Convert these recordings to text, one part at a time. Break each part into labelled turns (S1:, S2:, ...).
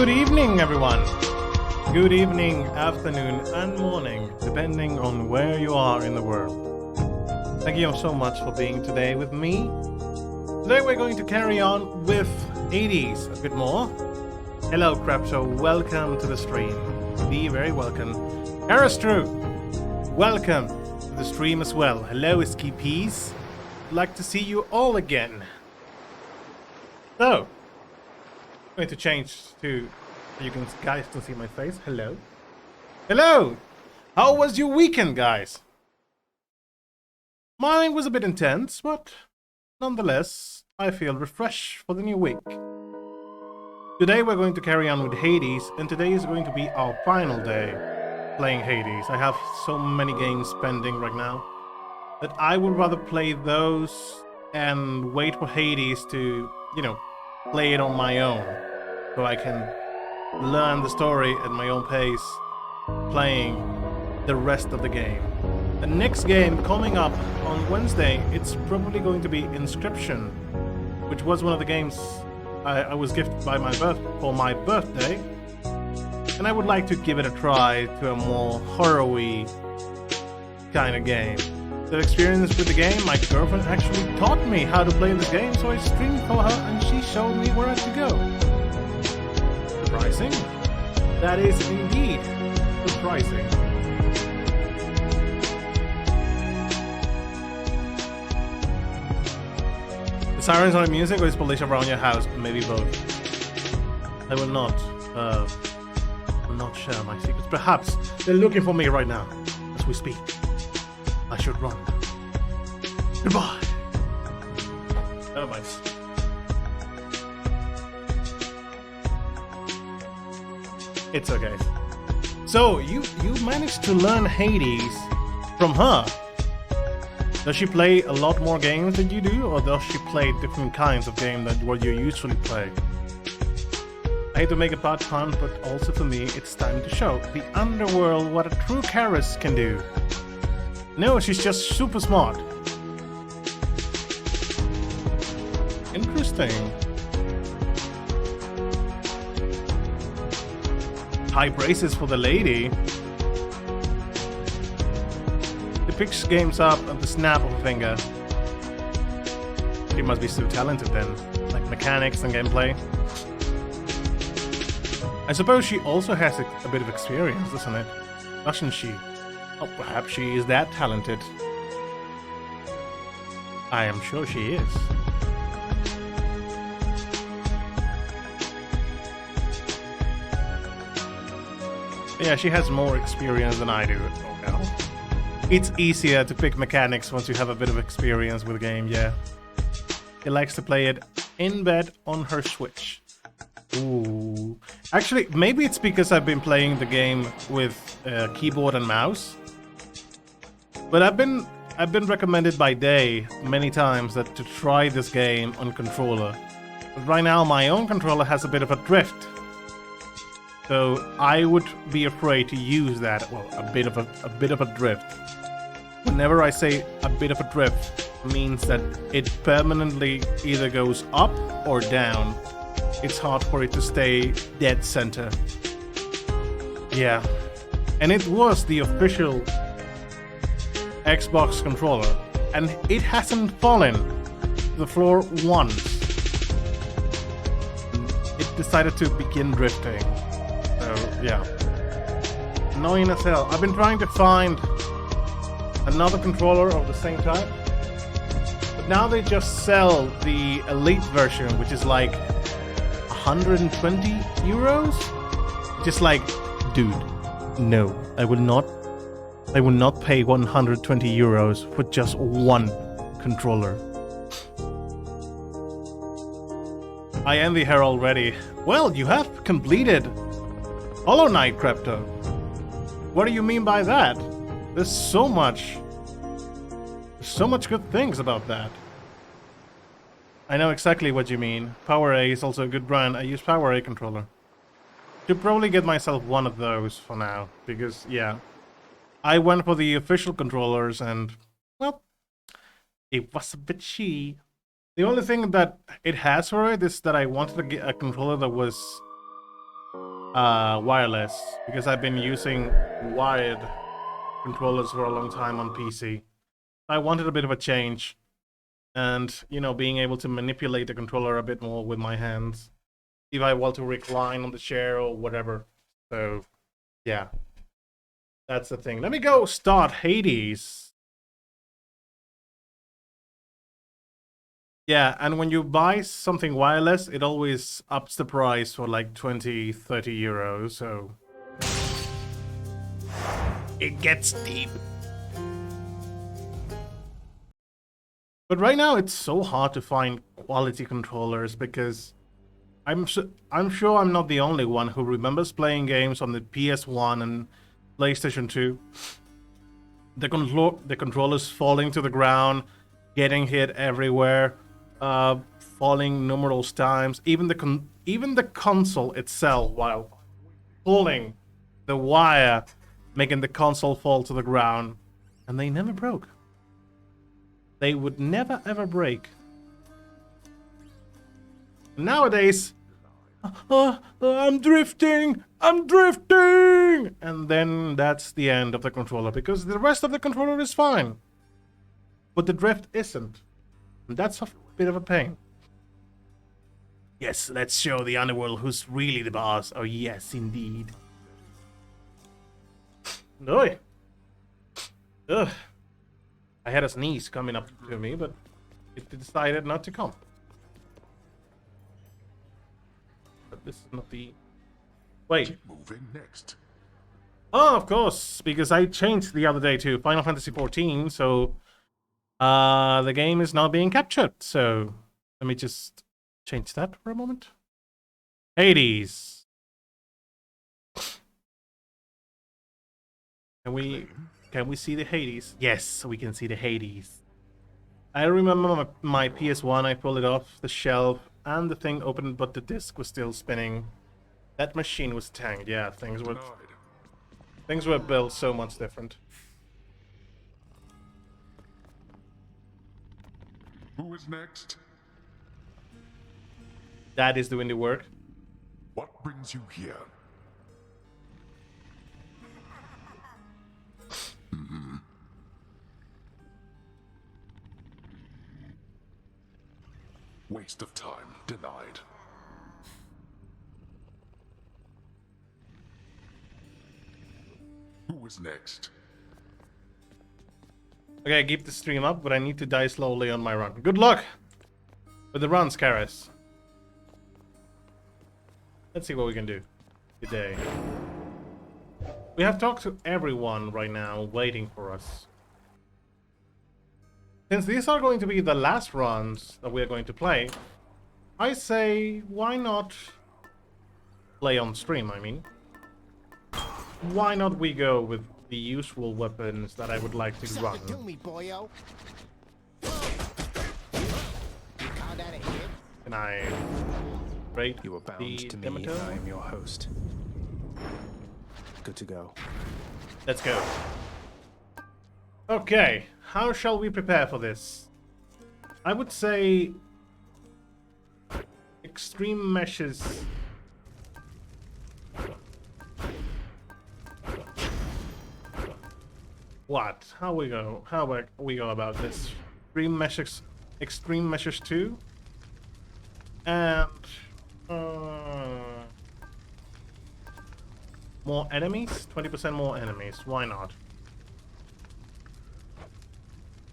S1: Good evening, everyone. Good evening, afternoon, and morning, depending on where you are in the world. Thank you so much for being today with me. Today we're going to carry on with 80s a bit more. Hello, Crapshow. Welcome to the stream. Be very welcome. Arastru, welcome to the stream as well. Hello, SKPs. I'd like to see you all again. So, I'm going to change to so you guys can see my face. Hello. Hello! How was your weekend, guys? Mine was a bit intense, but nonetheless, I feel refreshed for the new week. Today we're going to carry on with Hades, and today is going to be our final day playing Hades. I have so many games pending right now that I would rather play those and wait for Hades to, play it on my own, so I can learn the story at my own pace, playing the rest of the game. The next game coming up on Wednesday, it's probably going to be Inscription, which was one of the games I was gifted by for my birthday, and I would like to give it a try to a more horror-y kind of game. The experience with the game, my girlfriend actually taught me how to play this game, so I streamed for her and she showed me where to go. Surprising? That is indeed surprising. The sirens on the music or is police around your house? Maybe both. I will not share my secrets. Perhaps they're looking for me right now as we speak. I should run. Goodbye. Never mind. It's okay. So you managed to learn Hades from her. Does she play a lot more games than you do, or does she play different kinds of games than what you usually play? I hate to make a bad pun, but also for me, it's time to show the underworld what a true Karis can do. No, she's just super smart. Interesting. High praises for the lady. She picks games up at the snap of a finger. She must be so talented then, like mechanics and gameplay. I suppose she also has a bit of experience, doesn't it? Doesn't she? Oh, perhaps she is that talented. I am sure she is. Yeah, she has more experience than I do. Oh, well. It's easier to pick mechanics once you have a bit of experience with the game, yeah. She likes to play it in bed on her Switch. Ooh. Actually, maybe it's because I've been playing the game with keyboard and mouse. But I've been recommended by Day many times that to try this game on controller. But right now my own controller has a bit of a drift. So I would be afraid to use that. Well, a bit of a drift. Whenever I say a bit of a drift, it means that it permanently either goes up or down. It's hard for it to stay dead center. Yeah. And it was the official Xbox controller, and it hasn't fallen to the floor once. It decided to begin drifting. So, yeah. Annoying as hell. I've been trying to find another controller of the same type, but now they just sell the Elite version, which is like 120 euros? Just like, dude, no, I will not pay 120 euros for just one controller. I envy her already. Well, you have completed Hollow Knight, Crypto. What do you mean by that? There's so much good things about that. I know exactly what you mean. PowerA is also a good brand. I use PowerA controller. Should probably get myself one of those for now, because yeah, I went for the official controllers and, well, it was a bit cheap. The only thing that it has for it is that I wanted to get a controller that was wireless, because I've been using wired controllers for a long time on PC. I wanted a bit of a change, and you know, being able to manipulate the controller a bit more with my hands if I want to recline on the chair or whatever. So yeah, that's the thing. Let me go start Hades. Yeah, and when you buy something wireless, it always ups the price for like 20-30 euros, so it gets deep. But right now it's so hard to find quality controllers, because I'm sure I'm not the only one who remembers playing games on the PS1 and PlayStation 2. The controllers falling to the ground, getting hit everywhere, falling numerous times. Even the console itself, while pulling the wire, making the console fall to the ground, and they never broke. They would never ever break. Nowadays, I'm drifting, and then that's the end of the controller, because the rest of the controller is fine, but the drift isn't, and that's a bit of a pain. Yes, let's show the underworld who's really the boss. Oh yes, indeed. Oi. Ugh. I had a sneeze coming up to me, but it decided not to come. But this is not the... Wait.
S2: Keep moving next.
S1: Oh, of course, because I changed the other day to Final Fantasy XIV, so the game is now being captured. So let me just change that for a moment. Hades. Can we see the Hades? Yes, we can see the Hades. I remember my PS1, I pulled it off the shelf and the thing opened, but the disc was still spinning. That machine was tanked. Yeah, things were built so much different.
S2: Who is next?
S1: That is doing the work.
S2: What brings you here? Waste of time. Denied. Who is next?
S1: Okay, keep the stream up, but I need to die slowly on my run. Good luck with the runs, Karis. Let's see what we can do today. We have talked to everyone right now waiting for us. Since these are going to be the last runs that we are going to play, I say, why not play on stream, I mean. Why not we go with the usual weapons that I would like to run?
S3: To me, boyo.
S1: Can I break
S4: You are bound
S1: the
S4: to me, and I am your host. Good to go.
S1: Let's go. Okay, how shall we prepare for this? I would say extreme meshes. What? How we go about this? Extreme meshes 2, and more enemies. 20% more enemies. Why not?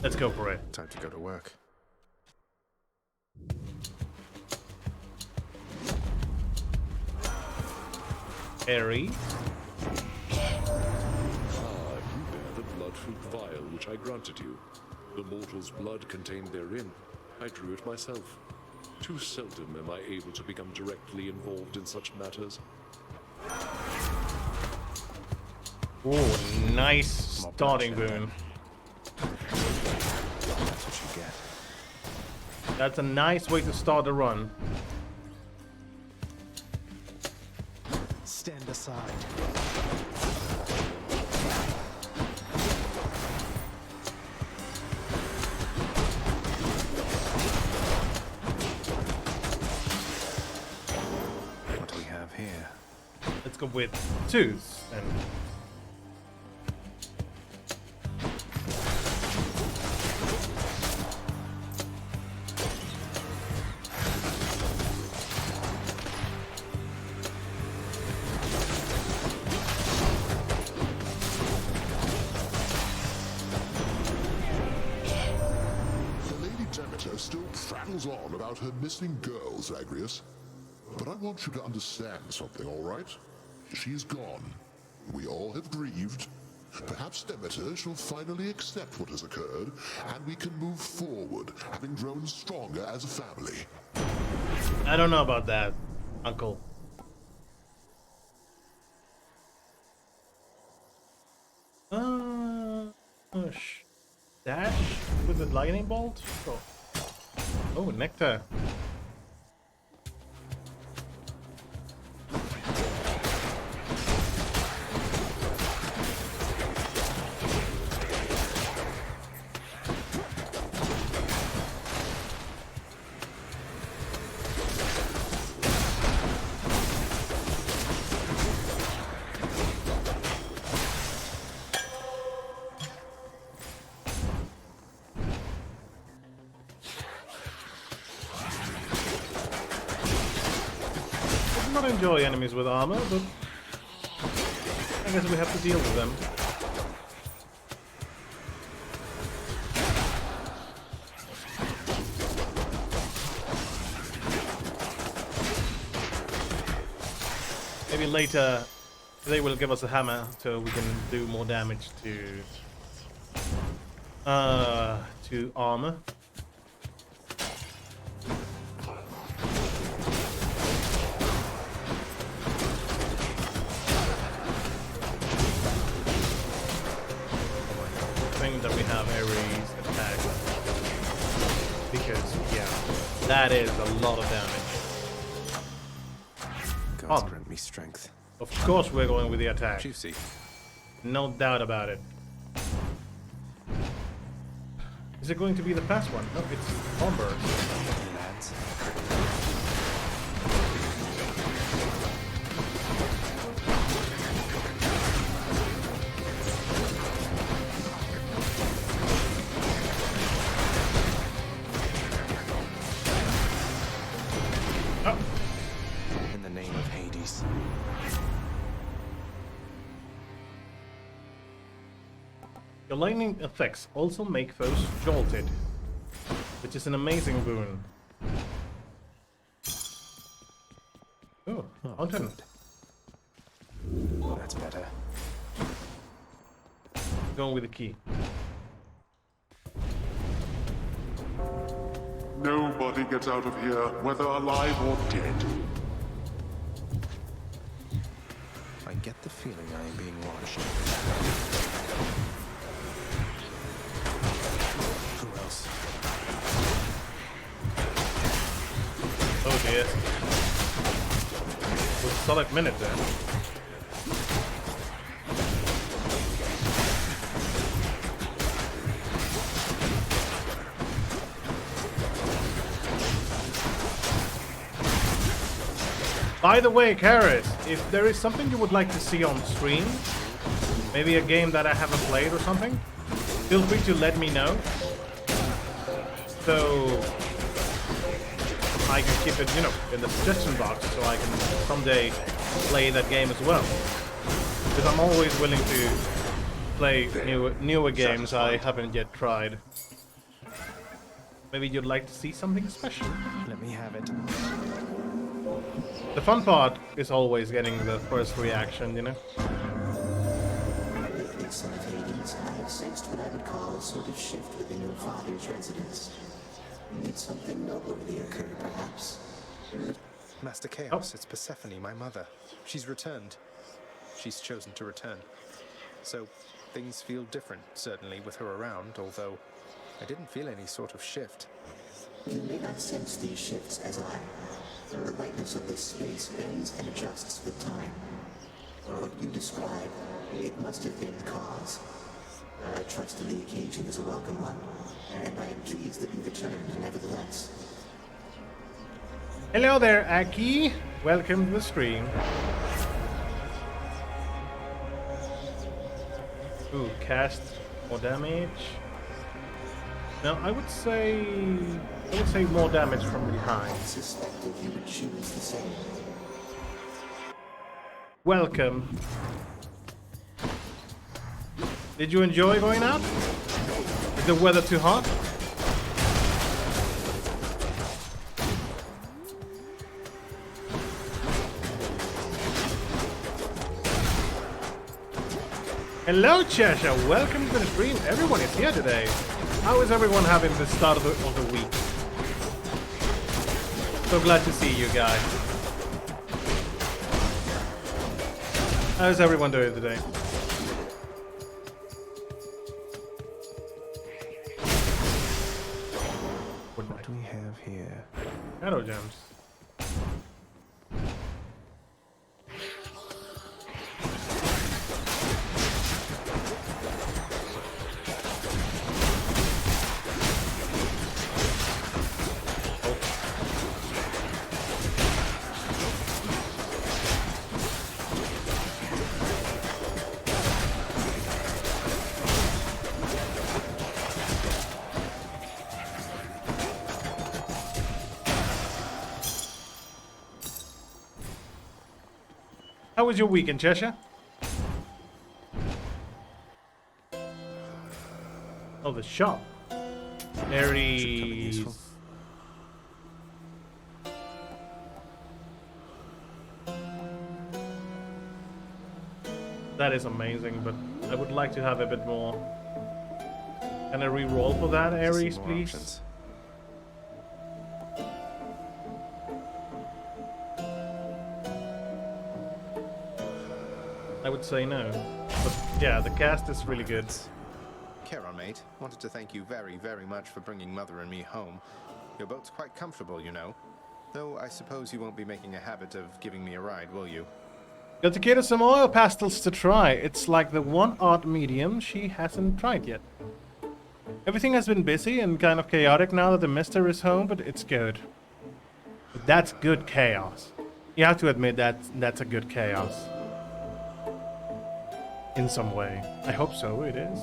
S1: Let's go for it.
S4: Time to go to work.
S1: Harry.
S5: You bear the blood-fruit vial which I granted you. The mortal's blood contained therein. I drew it myself. Too seldom am I able to become directly involved in such matters.
S1: Oh, nice starting boon.
S4: That's what you get.
S1: That's a nice way to start a run.
S3: Stand aside.
S4: What do we have here?
S1: Let's go with twos and
S2: still prattles on about her missing girls, Agrius. But I want you to understand something, all right? She's gone. We all have grieved. Perhaps Demeter shall finally accept what has occurred, and we can move forward, having grown stronger as a family.
S1: I don't know about that, Uncle. Dash with the lightning bolt? Oh, nectar. I enjoy enemies with armor, but I guess we have to deal with them. Maybe later they will give us a hammer so we can do more damage to armor. That we have Ares attack, because yeah, that is a lot of damage.
S4: Gods grant me strength.
S1: Of course we're going with the attack.
S4: Juicy.
S1: No doubt about it. Is it going to be the fast one? No, it's bomber.
S4: Lads. In the name of Hades.
S1: Your lightning effects also make foes jolted, which is an amazing boon. Oh, fountain.
S4: That's better.
S1: Going with the key.
S2: Nobody gets out of here, whether alive or dead.
S4: I get the feeling I am being watched. Who else?
S1: Oh dear. With a solid minute there. By the way, Karis, if there is something you would like to see on stream, maybe a game that I haven't played or something, feel free to let me know. So I can keep it, you know, in the suggestion box so I can someday play that game as well. Because I'm always willing to play newer games I haven't yet tried. Maybe you'd like to see something special.
S4: Let me have it.
S1: The fun part is always getting the first reaction, you know?
S3: Lately, son of Hades, I have sensed what I would call a sort of shift within your father's residence. Did something noteworthy occur, perhaps?
S4: Master Chaos, it's Persephone, my mother. She's returned. She's chosen to return. So, things feel different, certainly, with her around, although I didn't feel any sort of shift.
S3: You may not sense these shifts as I. The lightness of this space bends and adjusts with time. For what you describe, it must have been the cause. I trust that the occasion is a welcome one, and I am pleased that you returned nevertheless.
S1: Hello there, Aki. Welcome to the stream. Ooh, cast more damage. No, I would say more damage from behind.
S3: Suspected you would choose the same.
S1: Welcome. Did you enjoy going out? Is the weather too hot? Hello Cheshire, welcome to the stream. Everyone is here today. How is everyone having the start of the week? So glad to see you guys. How's everyone doing today?
S4: What do we have here?
S1: Shadow gems. How was your weekend, Cheshire? Oh, the shop. Aries. That is amazing, but I would like to have a bit more. Can I re-roll for that, Aries, please?
S4: Options.
S1: I would say no. But yeah, the cast is really good.
S4: Kara, mate, wanted to thank you very, very much for bringing Mother and me home. Your boat's quite comfortable, you know. Though I suppose you won't be making a habit of giving me a ride, will you?
S1: Got to get her some oil pastels to try. It's like the one art medium she hasn't tried yet. Everything has been busy and kind of chaotic now that the mister is home, but it's good. But that's good chaos. You have to admit that that's a good chaos. In some way. I hope so, it is.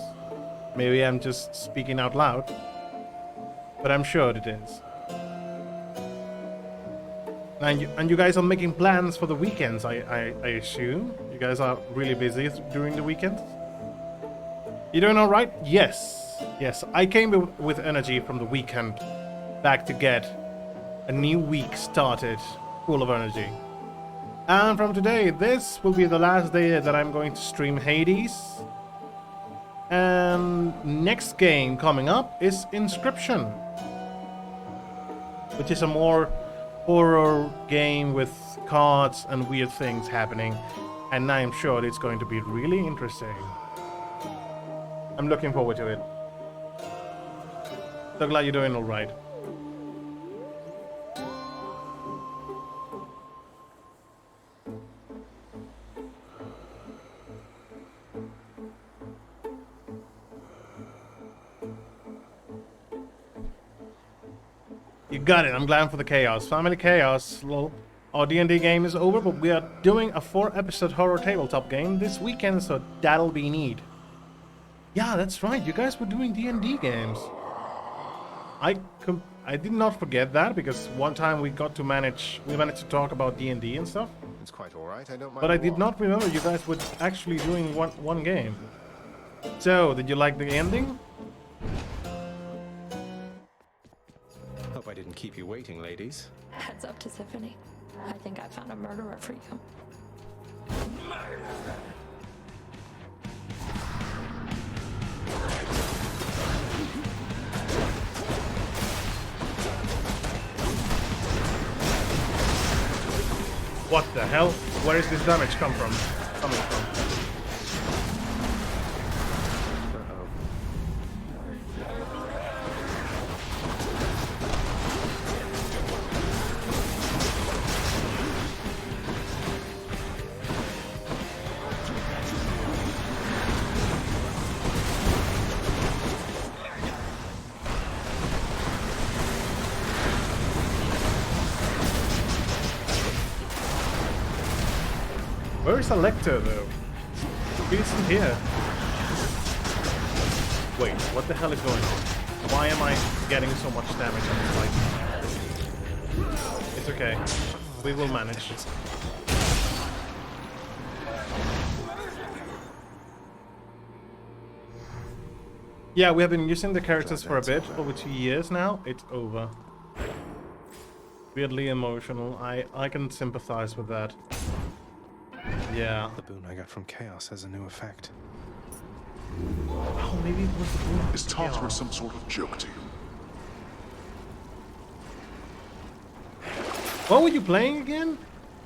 S1: Maybe I'm just speaking out loud. But I'm sure it is. And you guys are making plans for the weekends, I assume. You guys are really busy during the weekends. You doing alright? Yes. Yes, I came with energy from the weekend back to get a new week started full of energy. And from today, this will be the last day that I'm going to stream Hades. And next game coming up is Inscription, which is a more horror game with cards and weird things happening. And I'm sure it's going to be really interesting. I'm looking forward to it. So glad you're doing all right. You got it. I'm glad for the chaos. Family chaos. Well, our D&D game is over, but we are doing a 4-episode horror tabletop game this weekend, so that'll be neat. Yeah, that's right. You guys were doing D&D games. I did not forget that because one time we managed to talk about D&D and stuff.
S4: It's quite all right. I don't mind.
S1: But I did not remember you guys were actually doing one game. So, did you like the ending?
S4: Hope I didn't keep you waiting, ladies.
S6: Heads up to Tiffany. I think I found a murderer for you.
S1: What the hell? Where is this damage coming from? Where's Lecter though? He isn't here. Wait, what the hell is going on? Why am I getting so much damage on this fight? It's okay. We will manage. Yeah, we have been using the characters for a bit, over 2 years now. It's over. Weirdly emotional. I can sympathize with that. Yeah.
S4: The boon I got from chaos has a new effect.
S1: Oh, maybe it was the boon.
S2: Is Tartarus some sort of joke to you?
S1: What were you playing again?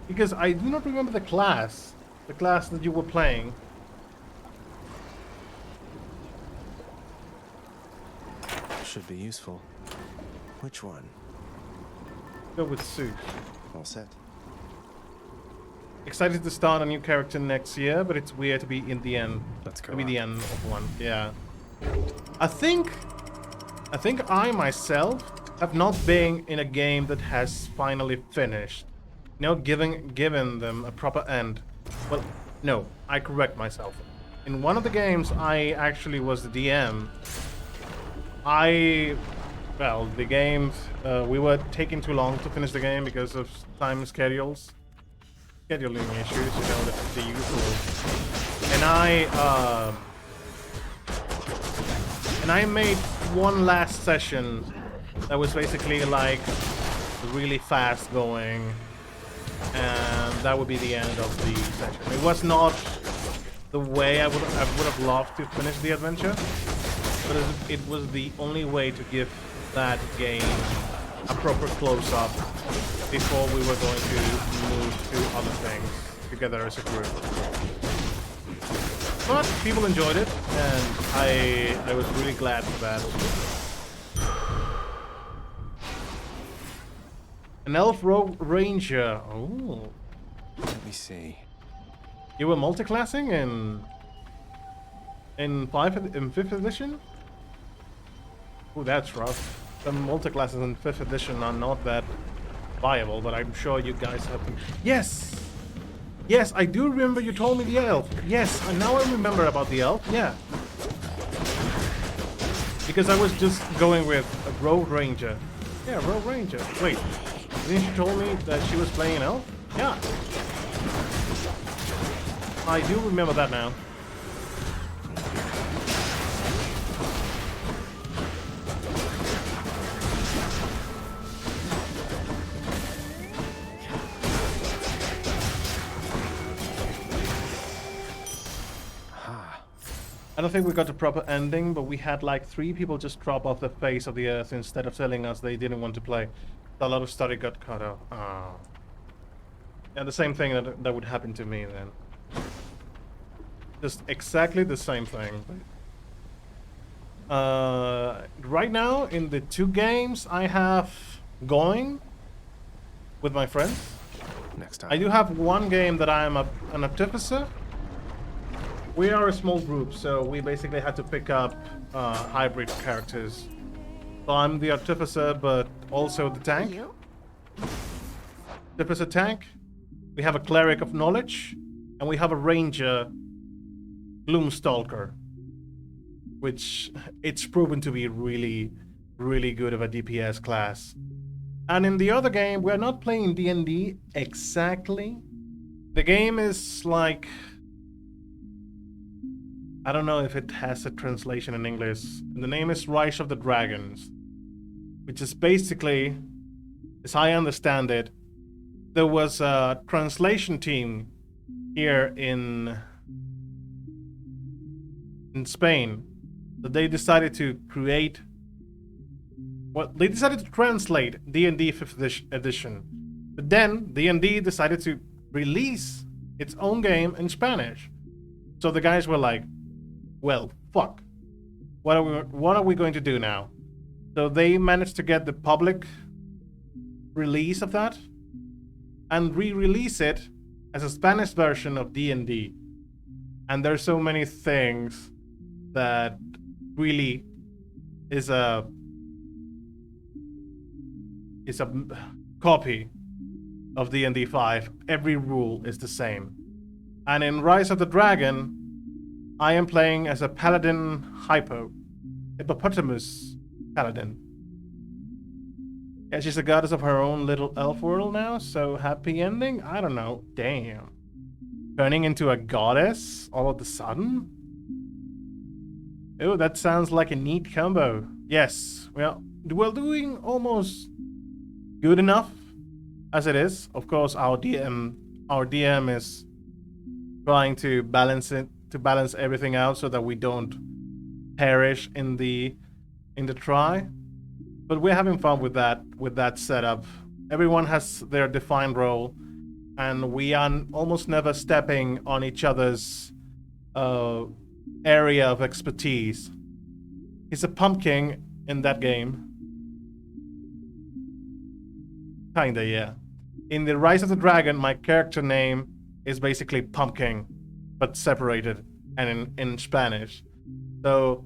S1: Because I do not remember the class. The class that you were playing.
S4: Should be useful. Which one?
S1: Go with Sue.
S4: All set.
S1: Excited to start a new character next year, but it's weird to be in the end.
S4: Let's go.
S1: To be the end of one. Yeah. I think I myself have not been in a game that has finally finished. You know, given them a proper end. Well, no, I correct myself. In one of the games, I actually was the DM. Well, the game, we were taking too long to finish the game because of time scheduling issues, you know, the usual. And I made one last session that was basically like really fast going, and that would be the end of the session. It was not the way I would have loved to finish the adventure, but it was the only way to give that game a proper close-up before we were going to move to other things together as a group. But people enjoyed it, and I was really glad for that. An elf rogue ranger. Oh.
S4: Let me see.
S1: You were multiclassing in 5th edition? Oh, that's rough. Some multiclasses in 5th edition are not that viable, but I'm sure you guys have been. Yes! Yes, I do remember you told me the elf. Yes, and now I remember about the elf. Yeah. Because I was just going with a rogue ranger. Yeah, rogue ranger. Wait, didn't you told me that she was playing an elf? Yeah. I do remember that now. I don't think we got a proper ending, but we had like 3 people just drop off the face of the earth instead of telling us they didn't want to play. A lot of story got cut out. Oh. Yeah, the same thing that would happen to me then. Just exactly the same thing. Right now, in the 2 games I have going with my friends,
S4: Next time.
S1: I do have one game that I am an artificer. We are a small group, so we basically had to pick up hybrid characters. So I'm the artificer, but also the tank. Artificer tank. We have a cleric of knowledge, and we have a ranger, Gloomstalker, which it's proven to be really, really good of a DPS class. And in the other game, we're not playing D&D exactly. The game is like, I don't know if it has a translation in English. The name is Rise of the Dragons, which is basically, as I understand it, there was a translation team here in Spain that they decided to create. Well, they decided to translate D&D 5th edition, but then D&D decided to release its own game in Spanish. So the guys were like, well, fuck. What are we going to do now? So they managed to get the public release of that and re-release it as a Spanish version of D&D. And there's so many things that really is a copy of D&D 5. Every rule is the same. And in Rise of the Dragon, I am playing as a paladin hypo. hippopotamus paladin. Yeah, she's a goddess of her own little elf world now, so happy ending? I don't know. Damn. Turning into a goddess all of a sudden? Oh, that sounds like a neat combo. Yes, well, we're doing almost good enough as it is. Of course, our DM is trying to balance everything out so that we don't perish in the try. But we're having fun with that setup. Everyone has their defined role, and we are almost never stepping on each other's area of expertise. He's a pumpkin in that game. Kinda, yeah. In the Rise of the Dragon, my character name is basically pumpkin, but separated and in Spanish. So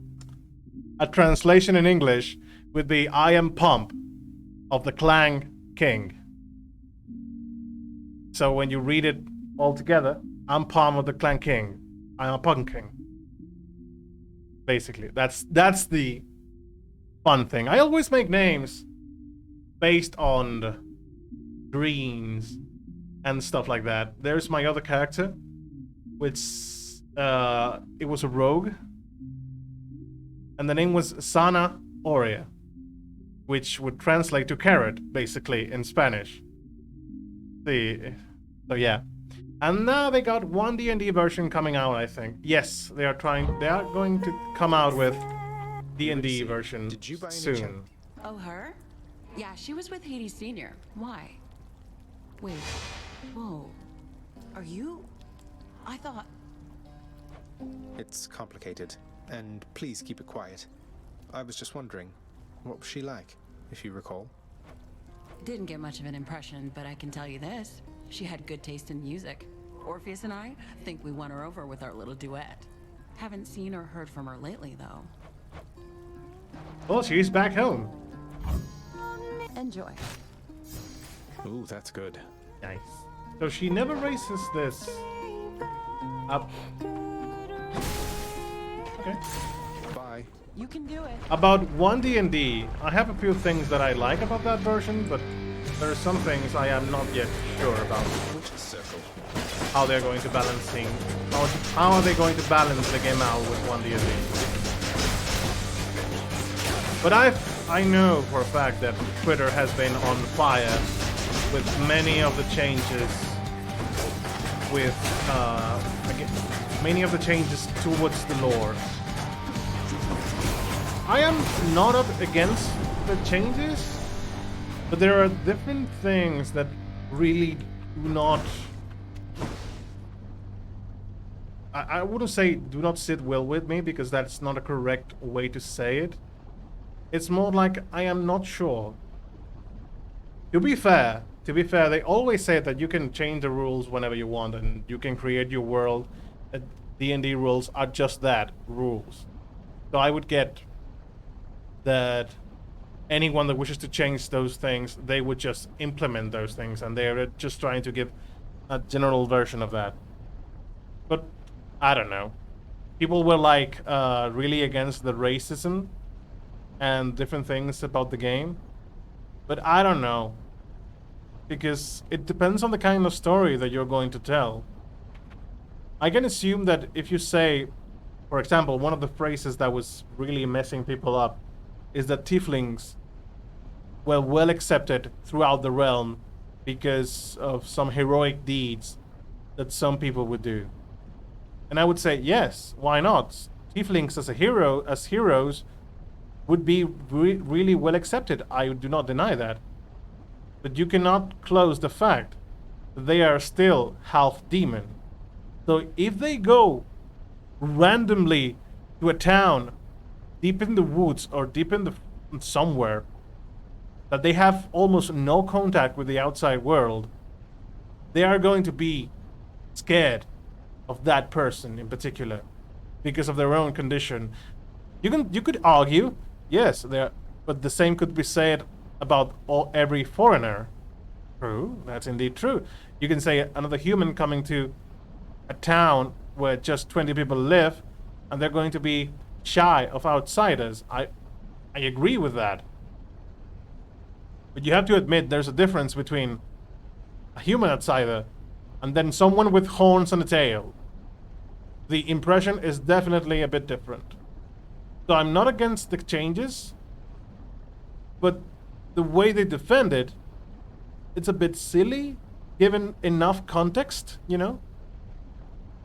S1: a translation in English would be I am Pump of the Clan King. So when you read it all together, I'm Pump of the Clan King. I'm a pumpkin. Basically, that's the fun thing. I always make names based on dreams and stuff like that. There's my other character, which it was a rogue, and the name was Sana Oria, which would translate to carrot, basically, in Spanish. So yeah. And now they got one D&D version coming out, I think. Yes, they are going to come out with D&D version
S4: Did you by any
S1: soon.
S4: chance-
S7: Oh, her? Yeah, she was with Hades Sr. Why? Wait. Whoa. Are you? I thought.
S4: It's complicated, and please keep it quiet. I was just wondering, what was she like, if you recall?
S7: Didn't get much of an impression, but I can tell you this. She had good taste in music. Orpheus and I think we won her over with our little duet. Haven't seen or heard from her lately, though.
S1: Well, she's back home.
S7: Enjoy.
S4: Ooh, that's good.
S1: Nice. So she never raises this up. Okay.
S4: Bye.
S7: You can do it.
S1: About 1D&D, I have a few things that I like about that version, but there are some things I am not yet sure about.
S4: Circle.
S1: How they're going to balancing. How are they going to balance the game out with 1D&D? But I know for a fact that Twitter has been on fire with many of the changes many of the changes towards the lore. I am not up against the changes, but there are different things that really do not... I wouldn't say do not sit well with me, because that's not a correct way to say it. It's more like I am not sure. To be fair, they always say that you can change the rules whenever you want, and you can create your world. D&D rules are just that, rules. So I would get that anyone that wishes to change those things, they would just implement those things, and they're just trying to give a general version of that. But I don't know. People were like really against the racism and different things about the game. But I don't know. Because it depends on the kind of story that you're going to tell. I can assume that if you say, for example, one of the phrases that was really messing people up is that tieflings were well accepted throughout the realm because of some heroic deeds that some people would do. And I would say, yes, why not? Tieflings as heroes would be really well accepted. I do not deny that. But you cannot close the fact that they are still half demon. So if they go randomly to a town deep in the woods or deep in somewhere that they have almost no contact with the outside world, they are going to be scared of that person in particular because of their own condition. You could argue, yes, but the same could be said about every foreigner. True, that's indeed true. You can say another human coming to a town where just 20 people live, and they're going to be shy of outsiders. I agree with that. But you have to admit there's a difference between a human outsider and then someone with horns and a tail. The impression is definitely a bit different. So I'm not against the changes, but the way they defend it, it's a bit silly, given enough context, you know?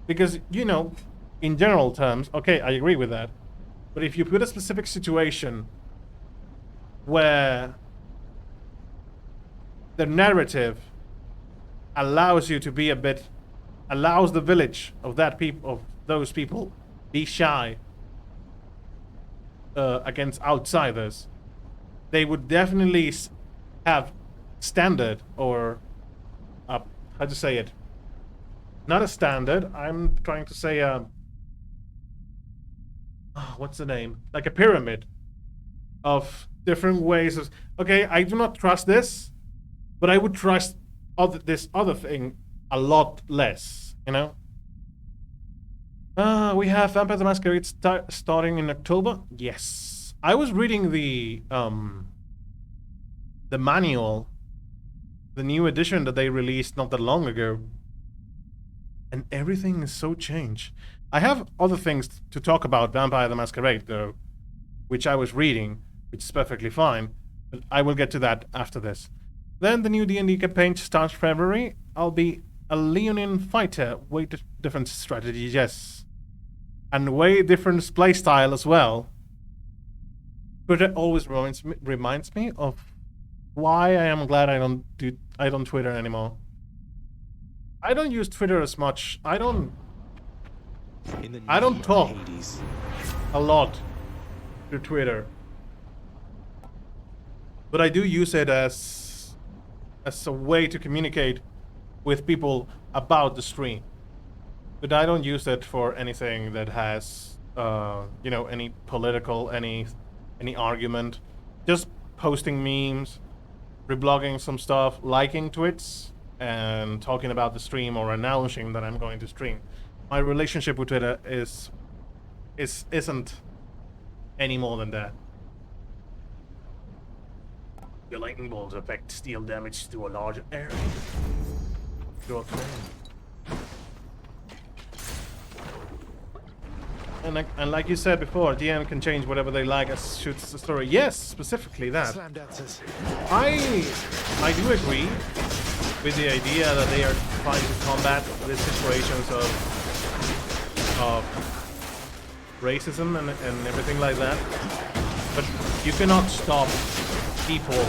S1: Because, you know, in general terms, okay, I agree with that. But if you put a specific situation where the narrative allows you to be a bit, allows the village of those people be shy against outsiders, they would definitely have standard, or how to say it, not a standard, I'm trying to say what's the name, like a pyramid of different ways of, okay, I do not trust this, but I would trust this other thing a lot less, you know? We have Vampire the Masquerade starting in October. Yes. I was reading the manual, the new edition that they released not that long ago, and everything is so changed. I have other things to talk about Vampire the Masquerade, though, which I was reading, which is perfectly fine, but I will get to that after this. Then the new D&D campaign starts February. I'll be a Leonine fighter, way different strategies, yes. And way different playstyle as well. But it always reminds me of why I am glad I don't Twitter anymore. I don't use Twitter as much. I don't talk a lot to Twitter. But I do use it as a way to communicate with people about the stream. But I don't use it for anything that has, you know, any political, any argument. Just posting memes, reblogging some stuff, liking tweets, and talking about the stream or announcing that I'm going to stream. My relationship with Twitter isn't any more than that. Your lightning bolts affect deal damage to a larger area. Your turn. And like you said before, DM can change whatever they like as shoots the story. Yes, specifically that. I do agree with the idea that they are trying to combat the situations of racism and everything like that. But you cannot stop people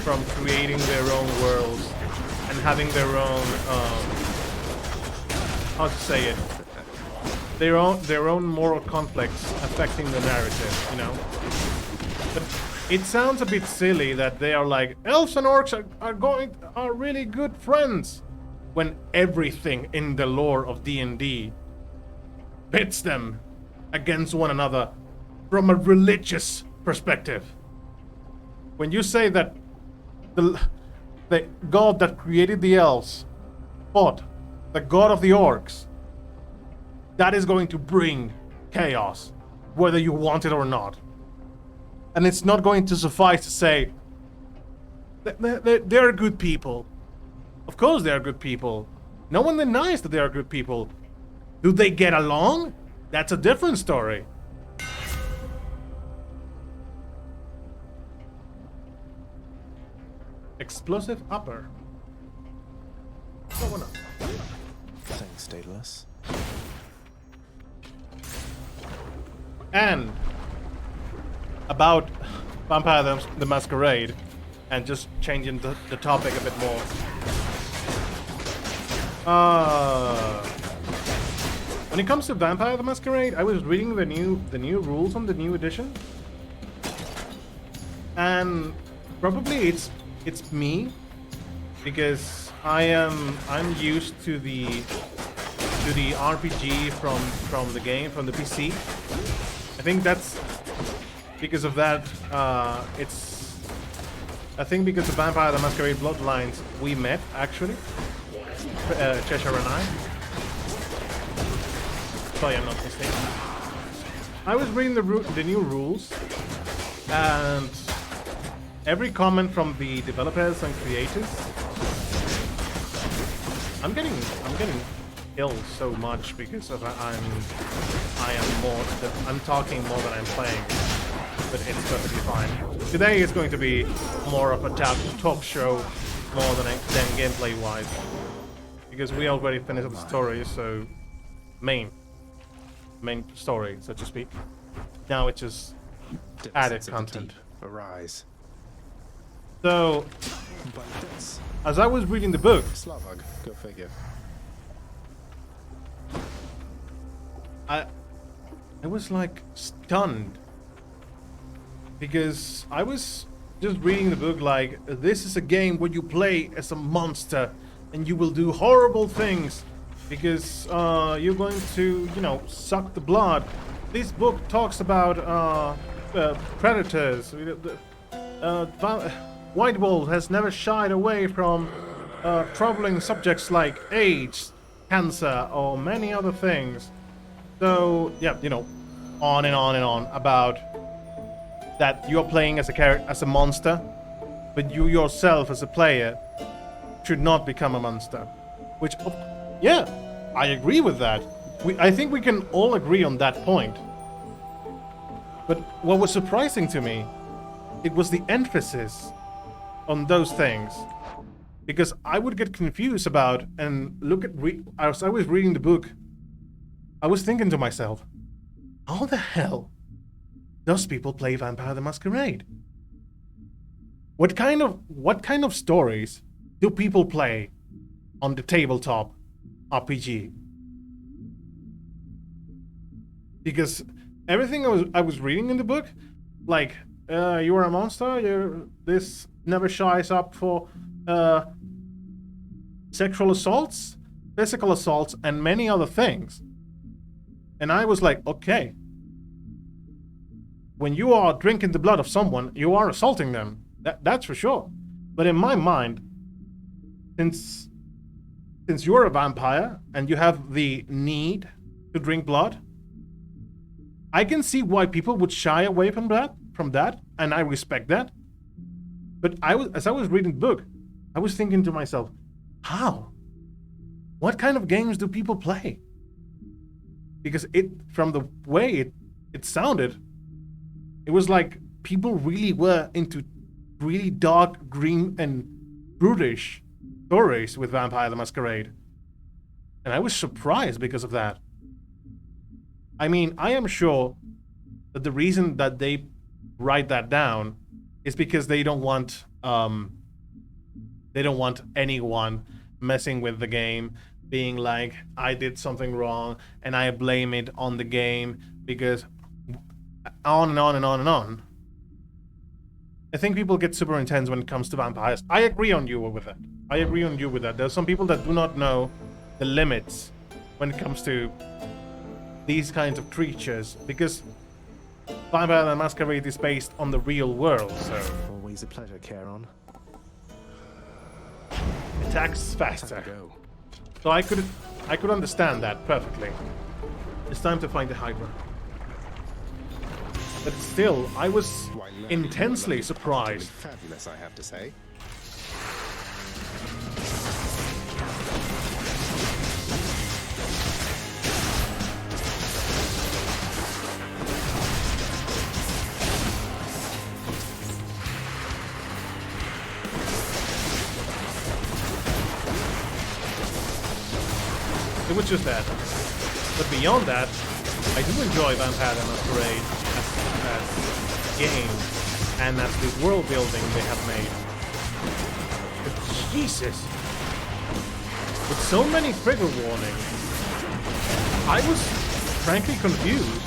S1: from creating their own worlds and having their own how to say it, their own moral conflicts affecting the narrative, you know. But it sounds a bit silly that they are like, elves and orcs are really good friends, when everything in the lore of D&D pits them against one another from a religious perspective. When you say that the god that created the elves fought the god of the orcs, that is going to bring chaos, whether you want it or not. And it's not going to suffice to say they're good people. Of course they are good people. No one denies that they are good people. Do they get along? That's a different story. Explosive upper. Going up.
S4: Thanks, Daedalus.
S1: And about Vampire the Masquerade, and just changing the topic a bit more. When it comes to Vampire the Masquerade, I was reading the new rules on the new edition, and probably it's me, because I'm used to the RPG from the game, from the PC. I think that's because of that. I think because of Vampire the Masquerade Bloodlines we met actually, Cheshire and I. Sorry, I'm not mistaken. I was reading the new rules, and every comment from the developers and creators, I'm getting killed so much because of I'm talking more than I'm playing, but it's perfectly fine. Today is going to be more of a talk show more than gameplay wise, because we already finished the story, so main story, so to speak. Now it's just added content.
S4: Arise.
S1: So,
S4: Abundance.
S1: as I was reading the book,
S4: Slavog, go figure.
S1: I was like stunned, because I was just reading the book like, this is a game where you play as a monster and you will do horrible things because you're going to, you know, suck the blood. This book talks about predators. White Wolf has never shied away from troubling subjects like AIDS, cancer, or many other things. So, yeah, you know, on and on and on about that you're playing as a monster, but you yourself as a player should not become a monster. Which, yeah, I agree with that. I think we can all agree on that point. But what was surprising to me, it was the emphasis on those things. Because I would get confused about and look at as I was reading the book, I was thinking to myself, how the hell does people play Vampire the Masquerade? What kind of stories do people play on the tabletop RPG? Because everything I was reading in the book, like you are a monster, this never shies up for sexual assaults, physical assaults, and many other things. And I was like, okay. When you are drinking the blood of someone, you are assaulting them. That's for sure. But in my mind, since you're a vampire and you have the need to drink blood, I can see why people would shy away from that, and I respect that. But as I was reading the book, I was thinking to myself, how? What kind of games do people play? Because from the way it sounded, it was like people really were into really dark, green, and brutish stories with Vampire the Masquerade. And I was surprised because of that. I mean, I am sure that the reason that they write that down is because they don't want anyone messing with the game, being like, I did something wrong and I blame it on the game, because on and on and on and on. I think people get super intense when it comes to vampires. I agree on you with that. There's some people that do not know the limits when it comes to these kinds of creatures, because Vampire the Masquerade is based on the real world, so
S4: Always a pleasure, Charon.
S1: attacks faster. So I could understand that perfectly. It's time to find the Hydra. But still, I was intensely surprised.
S4: Fabulous, I have to say.
S1: It was just that. But beyond that, I do enjoy Vampire the Masquerade as a game and as the world building they have made. But Jesus! With so many trigger warnings, I was frankly confused.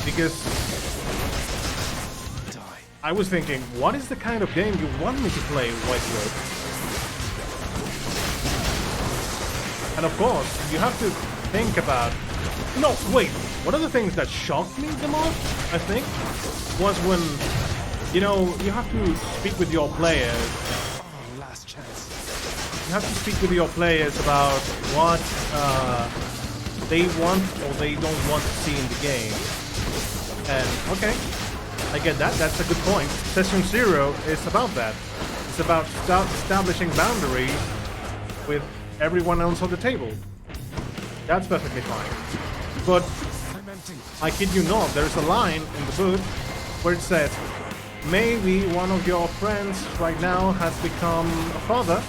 S1: Because I was thinking, what is the kind of game you want me to play, White Wolf? And of course, you have to think about... No, wait, one of the things that shocked me the most, I think, was when, you know, you have to speak with your players.
S4: Oh, last chance.
S1: You have to speak with your players about they want or they don't want to see in the game. And okay, I get that. That's a good point. Session 0 is about that. It's about establishing boundaries with everyone else on the table. That's perfectly fine. But I kid you not, there's a line in the book where it says, maybe one of your friends right now has become a father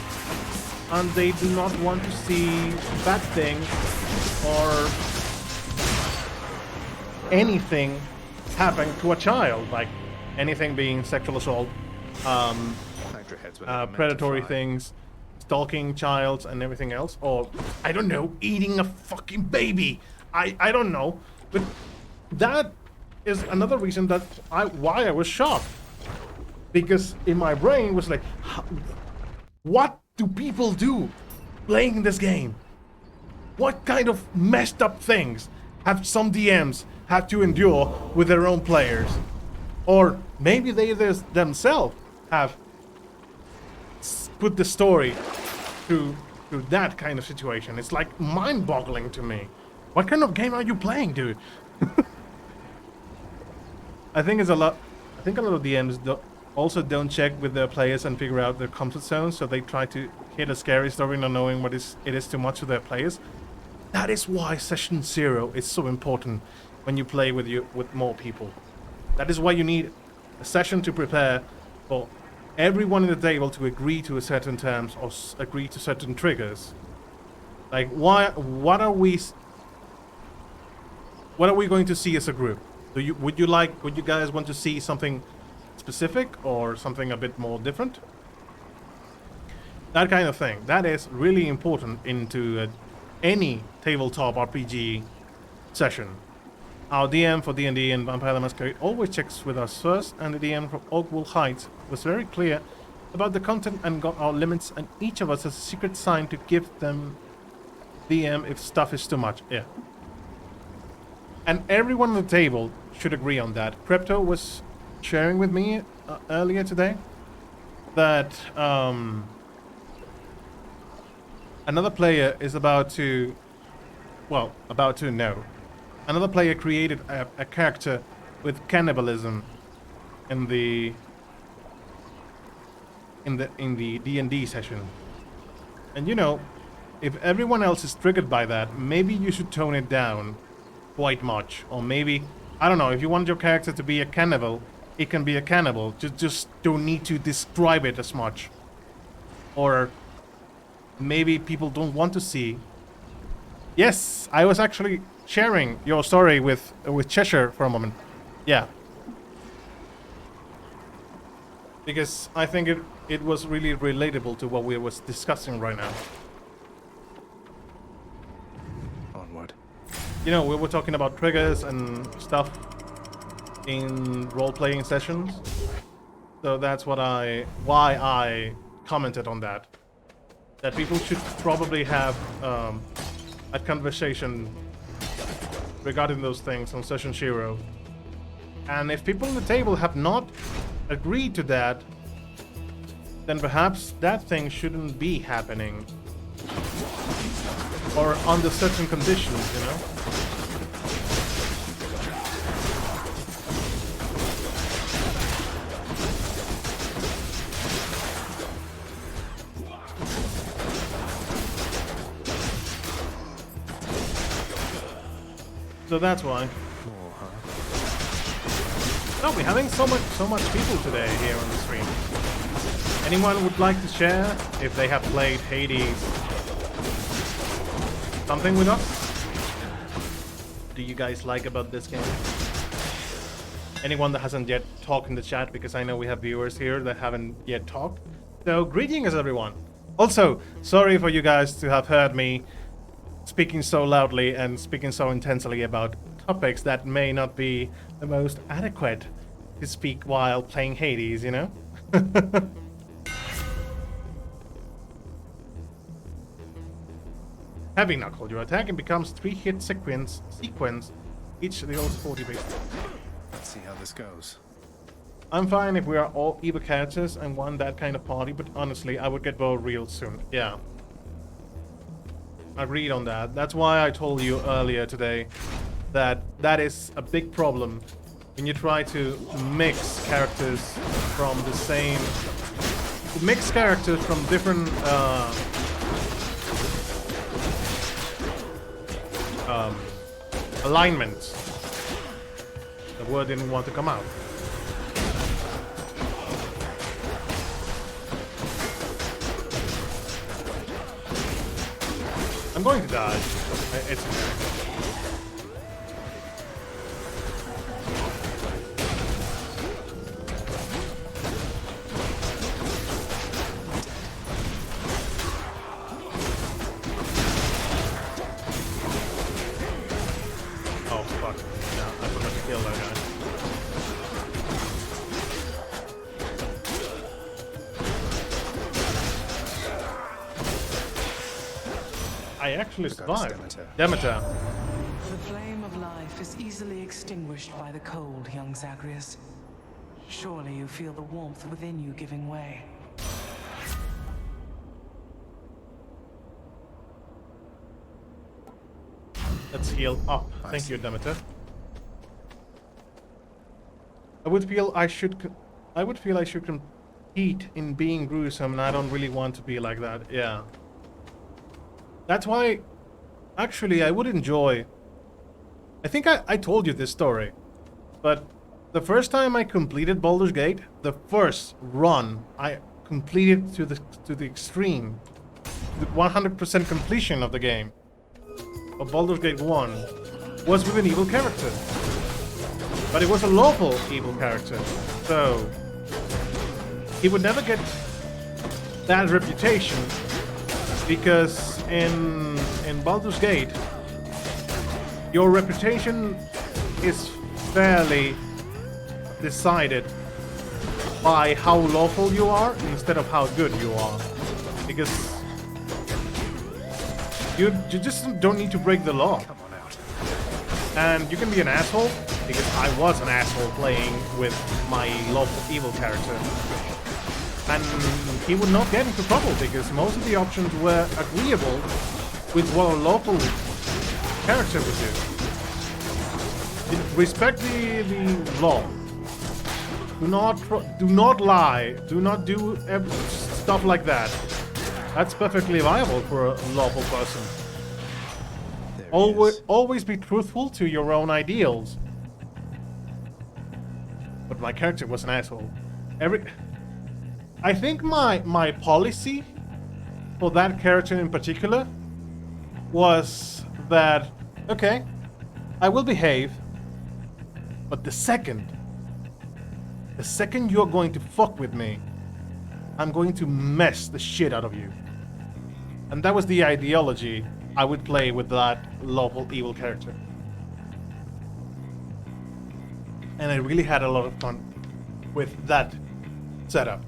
S1: and they do not want to see bad things or anything happen to a child, like anything being sexual assault, predatory things, stalking child and everything else, or I don't know, eating a fucking baby. I don't know, but that is another reason that why I was shocked, because in my brain was like, what do people do playing this game? What kind of messed up things have some DMs had to endure with their own players? Or maybe they themselves have put the story to that kind of situation. It's like mind-boggling to me. What kind of game are you playing, dude? I think a lot of DMs also don't check with their players and figure out their comfort zone, so they try to hit a scary story not knowing what it is too much for their players. That is why Session 0 is so important when you play with more people. That is why you need a session to prepare for everyone in the table to agree to a certain terms or agree to certain triggers. Like, what are we going to see as a group? Would you guys want to see something specific or something a bit more different? That kind of thing. That is really important into any tabletop RPG session. Our DM for D&D and Vampire the Masquerade always checks with us first, and the DM from Oakwood Heights was very clear about the content and got our limits, and each of us has a secret sign to give them DM if stuff is too much. Yeah. And everyone on the table should agree on that. Crypto was sharing with me earlier today that another player is about to know. Another player created a character with cannibalism in the D&D session. And you know, if everyone else is triggered by that, maybe you should tone it down quite much. Or maybe, I don't know, if you want your character to be a cannibal, it can be a cannibal. Just don't need to describe it as much. Or maybe people don't want to see. Yes, I was actually sharing your story with Cheshire for a moment. Yeah. Because I think it was really relatable to what we was discussing right now.
S4: Onward.
S1: You know, we were talking about triggers and stuff in role-playing sessions. So that's why I commented on that. That people should probably have a conversation regarding those things on Session 0. And if people on the table have not agreed to that, then perhaps that thing shouldn't be happening. Or under certain conditions, you know? So that's why. No, we're having so much people today here on the stream. Anyone would like to share if they have played Hades? Something with us? What do you guys like about this game? Anyone that hasn't yet talked in the chat, because I know we have viewers here that haven't yet talked. So greetings everyone. Also, sorry for you guys to have heard me speaking so loudly and speaking so intensely about topics that may not be the most adequate to speak while playing Hades, you know? Having knuckled your attack, it becomes 3-hit sequence, each deals 40 base.
S4: Let's see how this goes.
S1: I'm fine if we are all evil characters and want that kind of party, but honestly, I would get bored real soon. Yeah. agreed on that. That's why I told you earlier today that that is a big problem when you try to mix characters from the same... Mix characters from different alignments. The word didn't want to come out. I'm going to die. It's okay. Oh fuck. No, I forgot to kill that guy. I actually survived. Demeter.
S8: The flame of life is easily extinguished by the cold, young Zagreus. Surely you feel the warmth within you giving way.
S1: Let's heal up. Thank you, Demeter. I would feel I should compete in being gruesome, and I don't really want to be like that. Yeah. That's why, actually, I would enjoy... I think I told you this story, but the first time I completed Baldur's Gate, the first run I completed to the extreme, the 100% completion of the game, of Baldur's Gate 1, was with an evil character. But it was a lawful evil character, so he would never get that reputation, because in Baldur's Gate, your reputation is fairly decided by how lawful you are instead of how good you are. Because you just don't need to break the law. And you can be an asshole, because I was an asshole playing with my lawful evil character. And he would not get into trouble, because most of the options were agreeable with what a lawful character would do. Respect the law. Do not lie. Do not do stuff like that. That's perfectly viable for a lawful person. Always be truthful to your own ideals. But my character was an asshole. I think my policy for that character in particular was that, okay, I will behave, but the second you're going to fuck with me, I'm going to mess the shit out of you. And that was the ideology I would play with that lawful evil character. And I really had a lot of fun with that setup.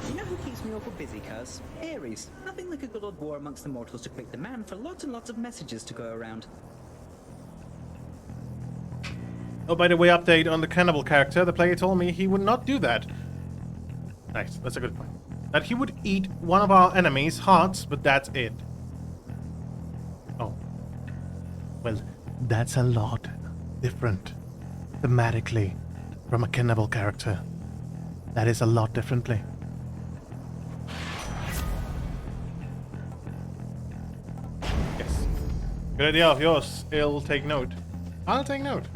S9: You know who keeps me awful busy, cuz? Ares. Nothing like a good old war amongst the mortals to quick the man for lots and lots of messages to go around.
S1: Oh, by the way, update on the cannibal character. The player told me he would not do that. Nice, that's a good point. That he would eat one of our enemies' hearts, but that's it. Oh. Well, that's a lot different thematically from a cannibal character. That is a lot differently. Yes. Good idea of yours. I'll take note. I'll take note.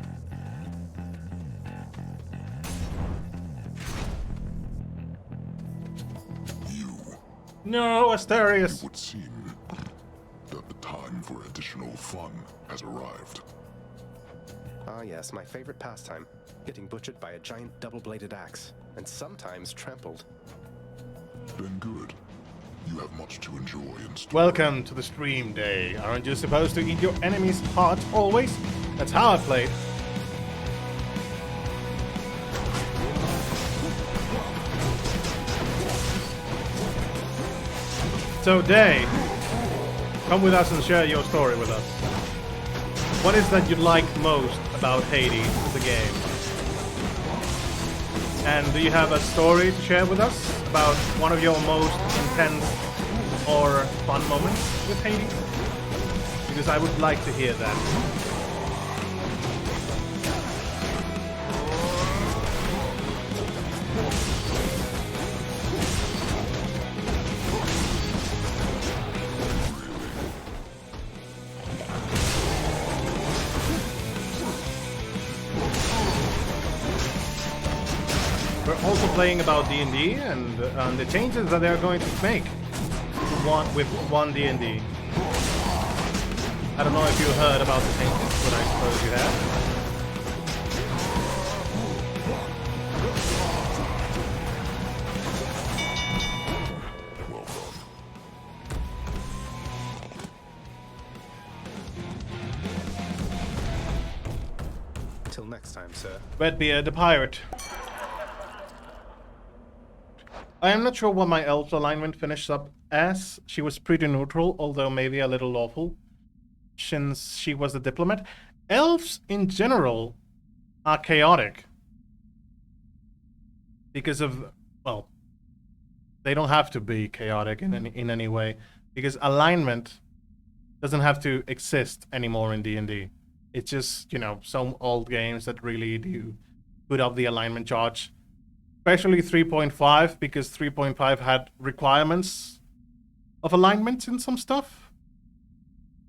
S1: No, Asterius.
S2: It would seem that the time for additional fun has arrived.
S4: Ah yes, my favorite pastime. Getting butchered by a giant double-bladed axe, and sometimes trampled.
S2: Then good. You have much to enjoy in store.
S1: Welcome to the stream day. Aren't you supposed to eat your enemy's heart always? That's how I played. So, Day, come with us and share your story with us. What is that you like most about Hades, the game? And do you have a story to share with us about one of your most intense or fun moments with Hades? Because I would like to hear that. We're also playing about D&D and the changes that they're going to make with one D&D. I don't know if you heard about the changes, but I suppose you have.
S4: Till next time, sir.
S1: Redbeard the pirate. I am not sure what my elf's alignment finished up as. She was pretty neutral, although maybe a little lawful, since she was a diplomat. Elves, in general, are chaotic. Because of, well, they don't have to be chaotic in any way. Because alignment doesn't have to exist anymore in D&D. It's just, you know, some old games that really do put up the alignment charge. Especially 3.5, because 3.5 had requirements of alignment in some stuff.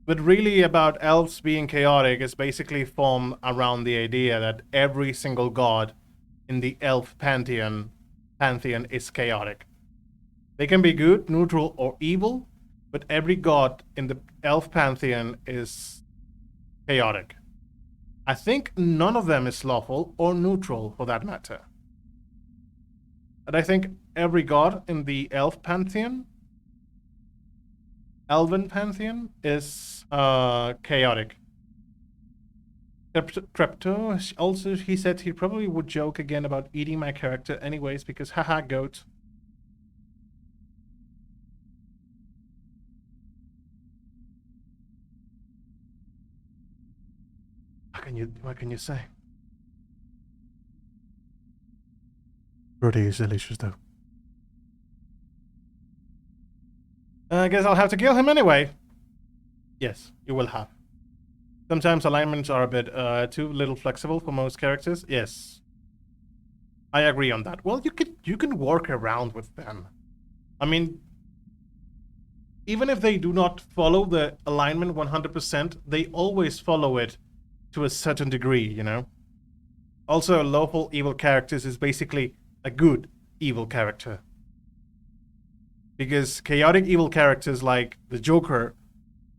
S1: But really about elves being chaotic is basically formed around the idea that every single god in the elf pantheon is chaotic. They can be good, neutral, or evil, but every god in the elf pantheon is chaotic. I think none of them is lawful or neutral for that matter. And I think every god in the elven pantheon is chaotic. Crypto also, he said he probably would joke again about eating my character anyways because haha goat. What can you say? Pretty delicious though. I guess I'll have to kill him anyway. Yes, you will have. Sometimes alignments are a bit too little flexible for most characters. Yes, I agree on that. Well, you can work around with them. I mean, even if they do not follow the alignment 100%, they always follow it to a certain degree, you know? Also, lawful evil characters is basically a good evil character. Because chaotic evil characters like the Joker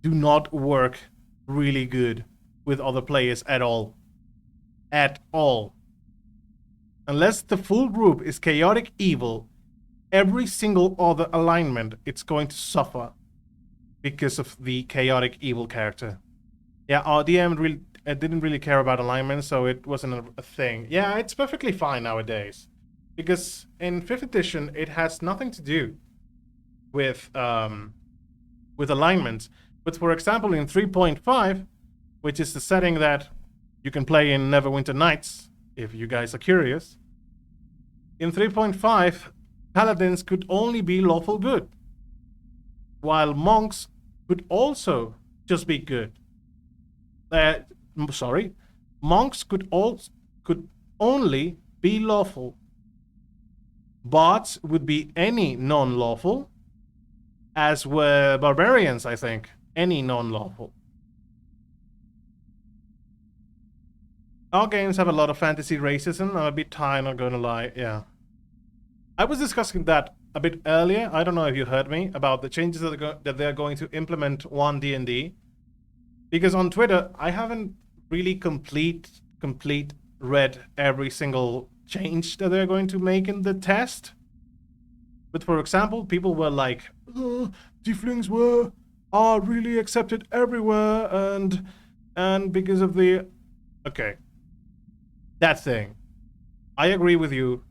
S1: do not work really good with other players at all. At all. Unless the full group is chaotic evil, every single other alignment it's going to suffer because of the chaotic evil character. Yeah, our DM didn't really care about alignment, so it wasn't a thing. Yeah, it's perfectly fine nowadays. Because in 5th edition, it has nothing to do with alignments. But for example, in 3.5, which is the setting that you can play in Neverwinter Nights, if you guys are curious, in 3.5, paladins could only be lawful good, while monks could also just be good. Monks could only be lawful. Bards would be any non-lawful, as were barbarians, I think. Any non-lawful. Our games have a lot of fantasy racism. I'm a bit tired, not gonna lie. Yeah. I was discussing that a bit earlier. I don't know if you heard me about the changes that they're going to implement on D&D. Because on Twitter, I haven't really complete read every single change that they're going to make in the test. But for example, people were like, tieflings are really accepted everywhere, and because of the... Okay. That thing. I agree with you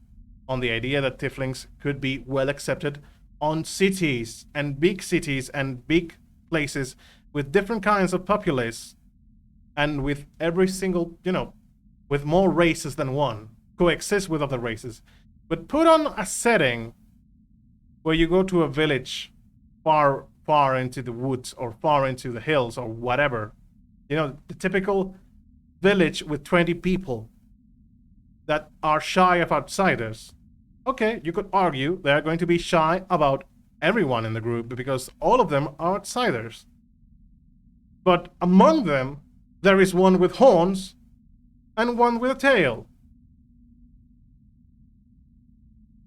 S1: on the idea that tieflings could be well accepted on cities and big places with different kinds of populace, and with every single, you know, with more races than one, coexist with other races. But put on a setting where you go to a village far into the woods or far into the hills or whatever. You know, the typical village with 20 people that are shy of outsiders. Okay, you could argue they're going to be shy about everyone in the group because all of them are outsiders. But among them, there is one with horns and one with a tail.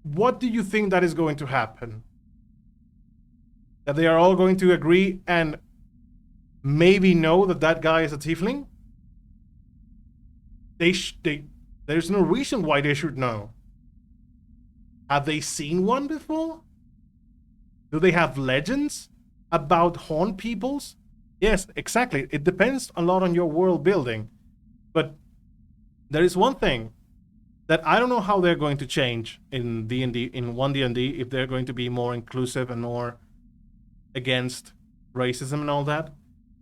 S1: What do you think that is going to happen? That they are all going to agree and maybe know that that guy is a tiefling? There's no reason why they should know. Have they seen one before? Do they have legends about horned peoples? Yes, exactly. It depends a lot on your world building. But there is one thing that I don't know how they're going to change in D&D, in 1D&D, if they're going to be more inclusive and more against racism and all that.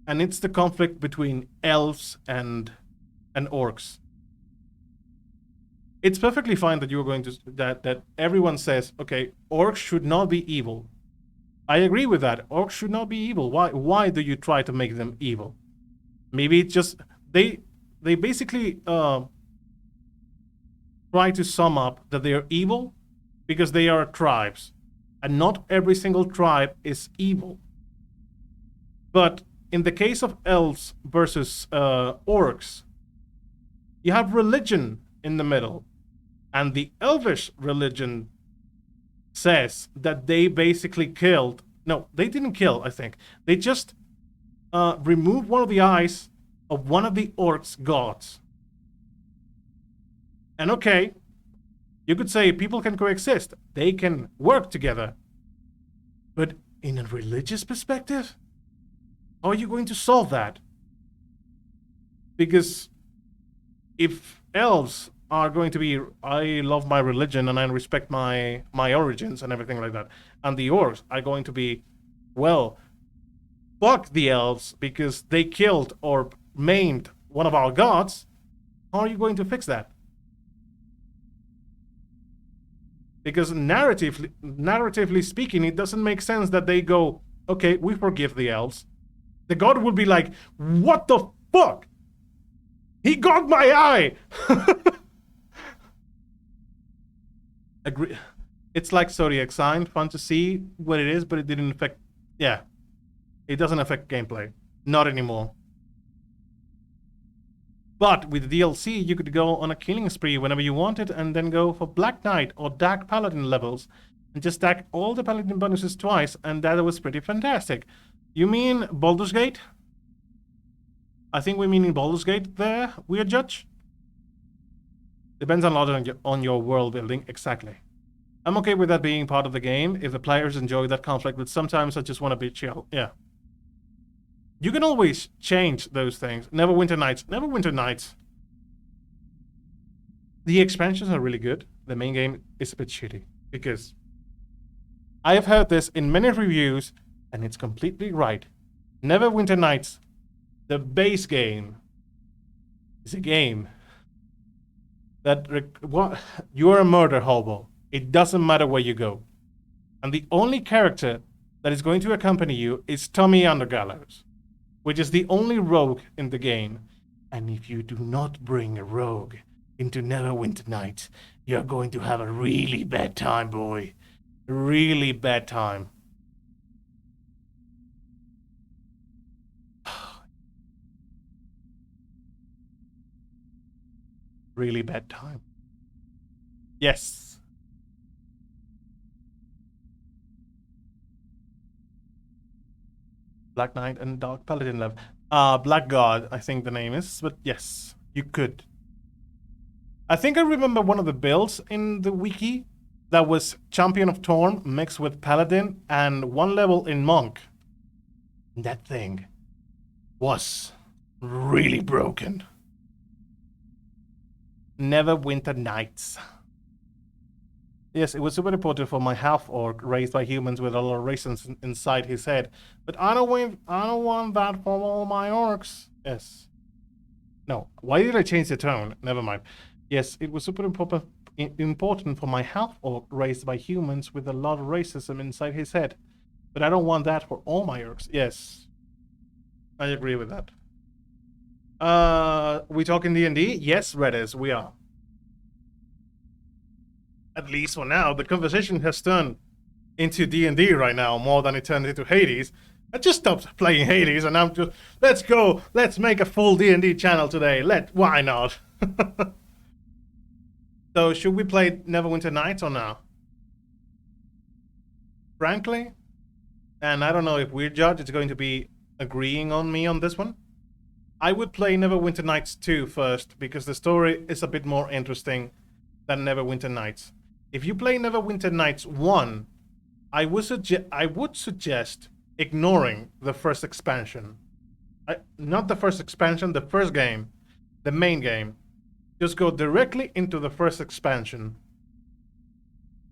S1: And it's the conflict between elves and orcs. It's perfectly fine that you're going to that everyone says, okay, orcs should not be evil. I agree with that. Orcs should not be evil. Why do you try to make them evil? Maybe it's just they basically try to sum up that they are evil because they are tribes, and not every single tribe is evil. But in the case of elves versus orcs, you have religion in the middle, and the elvish religion says that they basically killed. No, they didn't kill, I think. They just removed one of the eyes of one of the orcs' gods. And okay, you could say people can coexist. They can work together. But in a religious perspective, how are you going to solve that? Because if elves are going to be, I love my religion and I respect my origins and everything like that, and the orcs are going to be, well, fuck the elves because they killed or maimed one of our gods, how are you going to fix that? Because narratively speaking, it doesn't make sense that they go, okay, we forgive the elves. The god would be like, what the fuck? He got my eye! Agree. It's like Zodiac Sign, fun to see what it is, but it didn't affect, yeah. It doesn't affect gameplay. Not anymore. But with the DLC, you could go on a killing spree whenever you wanted and then go for Black Knight or Dark Paladin levels and just stack all the Paladin bonuses twice, and that was pretty fantastic. You mean Baldur's Gate? I think we mean in Baldur's Gate there, weird judge? Depends a lot on your world building, exactly. I'm okay with that being part of the game if the players enjoy that conflict, but sometimes I just want to be chill, yeah. You can always change those things. Neverwinter Nights. Neverwinter Nights. The expansions are really good. The main game is a bit shitty. Because I have heard this in many reviews, and it's completely right. Neverwinter Nights, the base game, is a game that... You're a murder hobo. It doesn't matter where you go. And the only character that is going to accompany you is Tommy Undergallows, which is the only rogue in the game. And if you do not bring a rogue into Neverwinter Nights, you're going to have a really bad time, boy. A really bad time. Really bad time. Yes. Black Knight and Dark Paladin level. Black God, I think the name is, but yes, you could. I think I remember one of the builds in the wiki that was Champion of Torm mixed with Paladin and one level in Monk. That thing was really broken. Neverwinter Nights. Yes, it was super important for my half-orc raised by humans with a lot of raisins inside his head. But I don't want that for all my orcs. Yes. No. Why did I change the tone? Never mind. Yes, it was super important for my half-orc raised by humans with a lot of racism inside his head. But I don't want that for all my orcs. Yes, I agree with that. We talking D&D? Yes, Redis, we are. At least for now, the conversation has turned into D&D right now more than it turned into Hades. I just stopped playing Hades and I'm just, let's go, let's make a full D&D channel today. Why not? So should we play Neverwinter Nights or no? Frankly, and I don't know if Weird Judge is going to be agreeing on me on this one, I would play Neverwinter Nights 2 first because the story is a bit more interesting than Neverwinter Nights. If you play Neverwinter Nights 1, I would suggest ignoring the first expansion. Not the first expansion, the first game, the main game. Just go directly into the first expansion.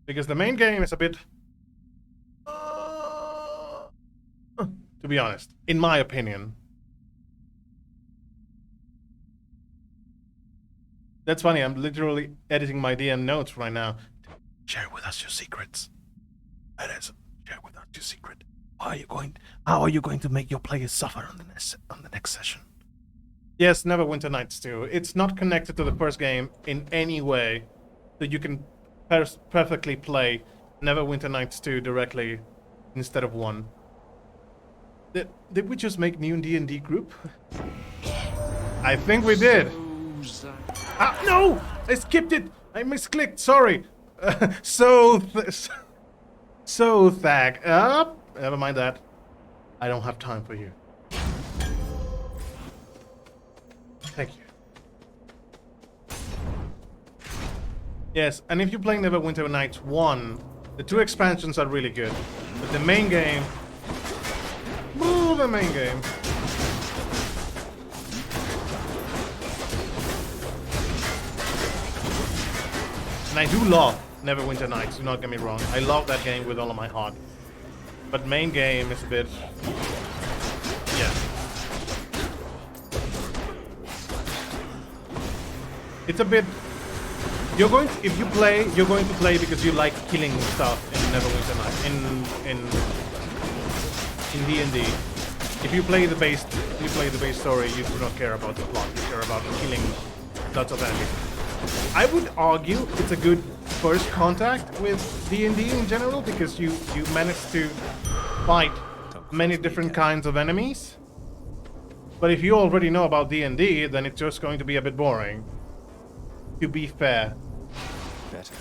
S1: Because the main game is a bit... to be honest, in my opinion. That's funny, I'm literally editing my DM notes right now. Share with us your secrets. That is, share with us your secret. How are you going to make your players suffer on the next session? Yes, Neverwinter Nights 2. It's not connected to the first game in any way, so you can perfectly play Neverwinter Nights 2 directly instead of 1. Did we just make new D&D group? I think we did. Ah, no! I skipped it! I misclicked, sorry! So Thag. Never mind that. I don't have time for you. Thank you. Yes, and if you're playing Neverwinter Nights 1, the 2 expansions are really good. But the main game... Ooh, the main game. And I do love Neverwinter Nights, do not get me wrong. I love that game with all of my heart. But main game is a bit... yeah. It's a bit... if you play, you're going to play because you like killing stuff in Neverwinter Nights. In D&D. If you play the base story, you do not care about the plot. You care about killing lots of enemies. I would argue it's a good first contact with D&D in general because you manage to fight many different kinds of enemies. But if you already know about D&D, then it's just going to be a bit boring. To be fair.
S4: Better.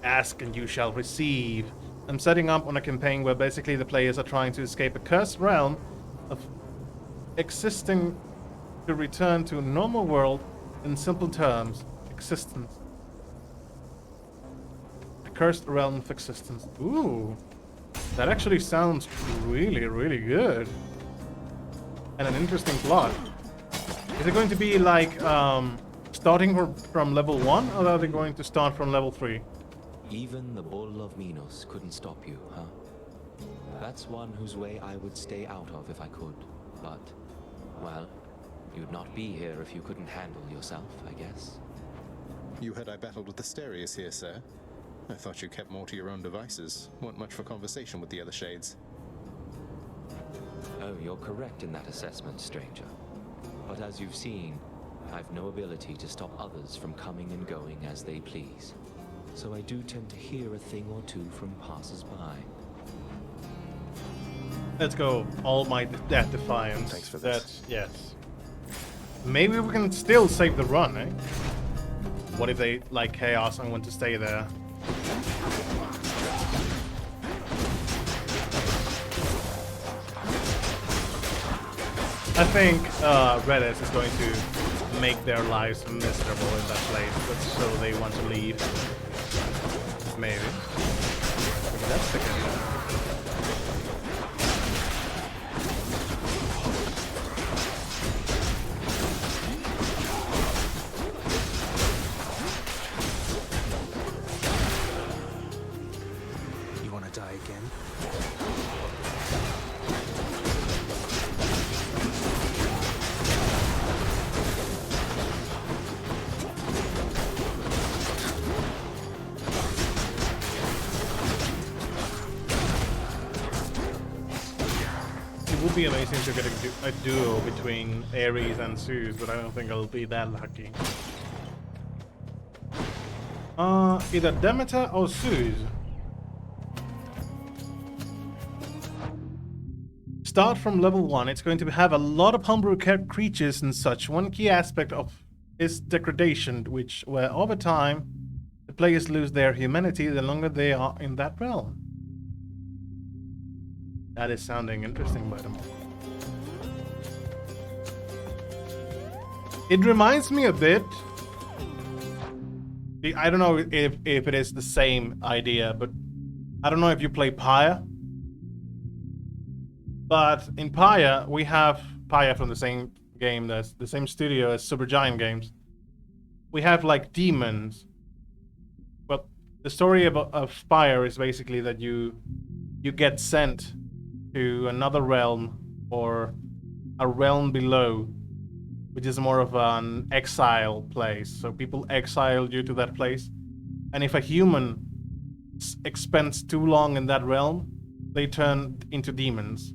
S1: Ask and you shall receive. I'm setting up on a campaign where basically the players are trying to escape a cursed realm of existing to return to a normal world. In simple terms, existence. A cursed realm of existence. Ooh, that actually sounds really, really good. And an interesting plot. Is it going to be like starting from level 1, or are they going to start from level 3?
S10: Even the Bull of Minos couldn't stop you, huh? That's one whose way I would stay out of if I could. But, well, you'd not be here if you couldn't handle yourself, I guess.
S4: You heard I battled with the Asterius here, sir. I thought you kept more to your own devices. Weren't much for conversation with the other shades.
S10: Oh, you're correct in that assessment, stranger. But as you've seen, I've no ability to stop others from coming and going as they please. So I do tend to hear a thing or two from passers-by.
S1: Let's go. All Might Death Defiance.
S4: Thanks for this.
S1: That's, yes. Maybe we can still save the run, eh? What if they like chaos and want to stay there? I think Redis is going to make their lives miserable in that place, but so they want to leave. Maybe. Maybe that's the case.
S4: You want to die again?
S1: would be amazing to get a duo between Ares and Zeus, but I don't think I'll be that lucky. Either Demeter or Zeus. Start from level 1. It's going to have a lot of homebrew creatures and such. One key aspect of is degradation, where over time the players lose their humanity the longer they are in that realm. That is sounding interesting, by the way. It reminds me a bit. I don't know if it is the same idea, but I don't know if you play Pyre. But in Pyre, we have Pyre from the same game, that's the same studio as Supergiant Games. We have like demons. Well, the story of Pyre is basically that you get sent to another realm or a realm below, which is more of an exile place. So people exile you to that place. And if a human spends too long in that realm, they turn into demons.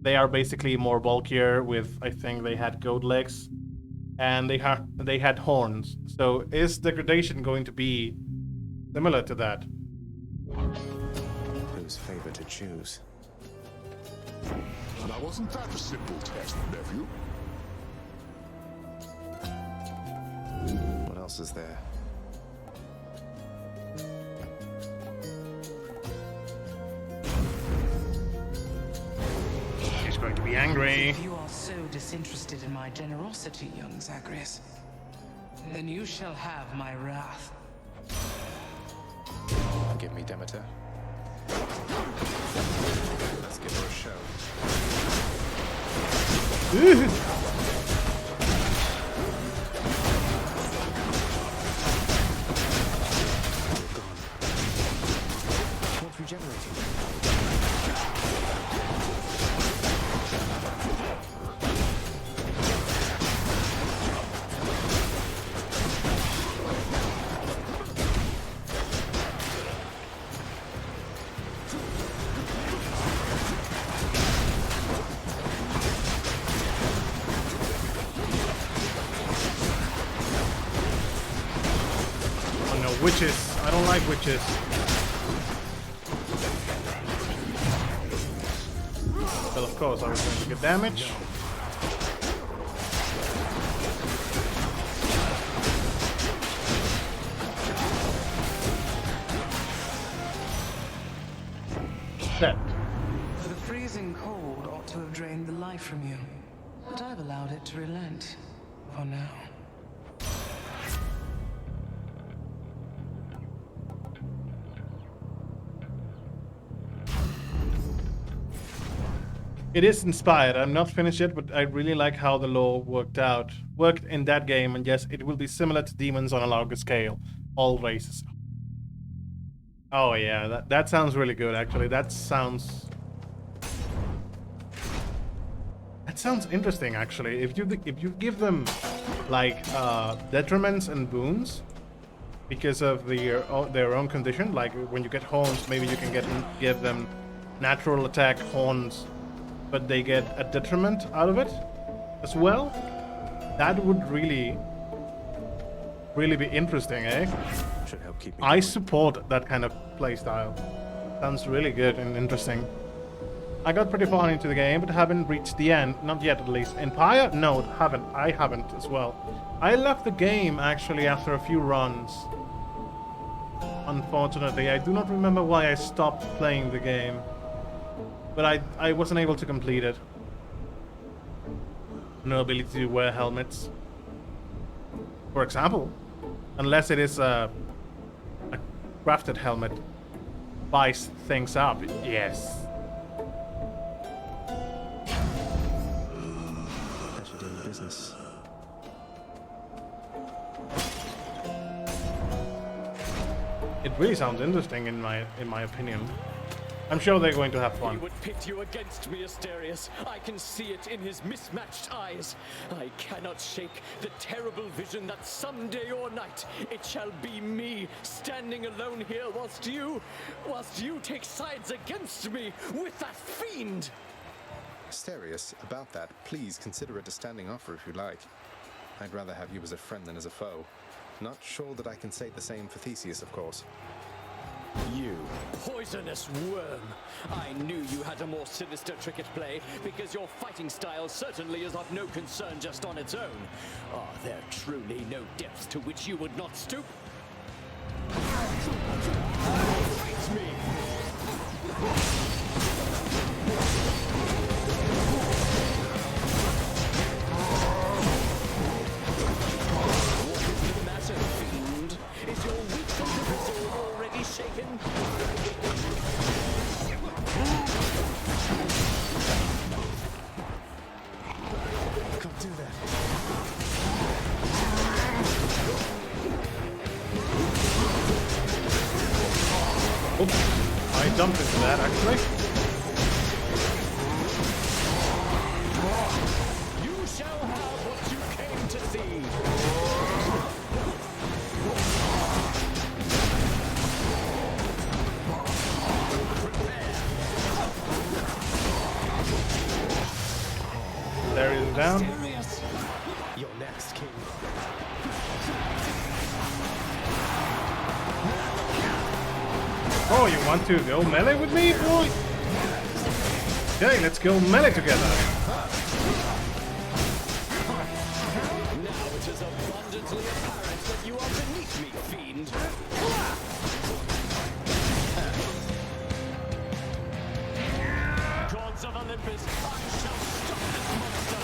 S1: They are basically more bulkier with, I think they had goat legs, and they had horns. So is degradation going to be similar to that?
S4: Whose favor to choose?
S2: Now, wasn't that a simple test, nephew?
S4: What else is there?
S1: He's going to be angry.
S8: If you are so disinterested in my generosity, young Zagreus, then you shall have my wrath.
S4: Give me Demeter. Let's give her a show.
S1: You're
S4: gone. What's regenerating?
S1: Witches. I don't like witches. Well, of course, I was going to get damage. Set.
S8: The freezing cold ought to have drained the life from you, but I've allowed it to relent for now.
S1: It is inspired. I'm not finished yet, but I really like how the lore worked in that game, and yes, it will be similar to demons on a larger scale. All races. Oh yeah, that sounds really good actually. That sounds interesting actually. If you give them like detriments and boons because of their own condition, like when you get horns, maybe you can give them natural attack horns, but they get a detriment out of it as well. That would really be interesting, eh?
S4: Should help keep me
S1: I support that kind of playstyle. Sounds really good and interesting. I got pretty far into the game, but haven't reached the end. Not yet, at least. Empire? No, haven't. I haven't as well. I left the game, actually, after a few runs. Unfortunately, I do not remember why I stopped playing the game. But I wasn't able to complete it. No ability to wear helmets. For example. Unless it is a crafted helmet. Spice things up. Yes.
S4: Pleasure doing business.
S1: It really sounds interesting in my opinion. I'm sure they're going to have fun.
S11: He would pit you against me, Asterius. I can see it in his mismatched eyes. I cannot shake the terrible vision that someday or night it shall be me standing alone here whilst you take sides against me with that fiend.
S4: Asterius, about that, please consider it a standing offer if you like. I'd rather have you as a friend than as a foe. Not sure that I can say the same for Theseus, of course.
S11: You poisonous worm! I knew you had a more sinister trick at play, because your fighting style certainly is of no concern just on its own. Are there truly no depths to which you would not stoop? Fight me! What is the matter, fiend? Is your weak resolve already shaken?
S4: Can't do that.
S1: Oops. I jumped into that actually.
S11: You shall have what you came to see.
S1: There is down.
S4: You're next, King.
S1: Oh, you want to go melee with me, boy? Okay, let's go melee together.
S11: Now it is abundantly apparent that you are beneath me, fiend. Gods of Olympus, I shall stop this monster!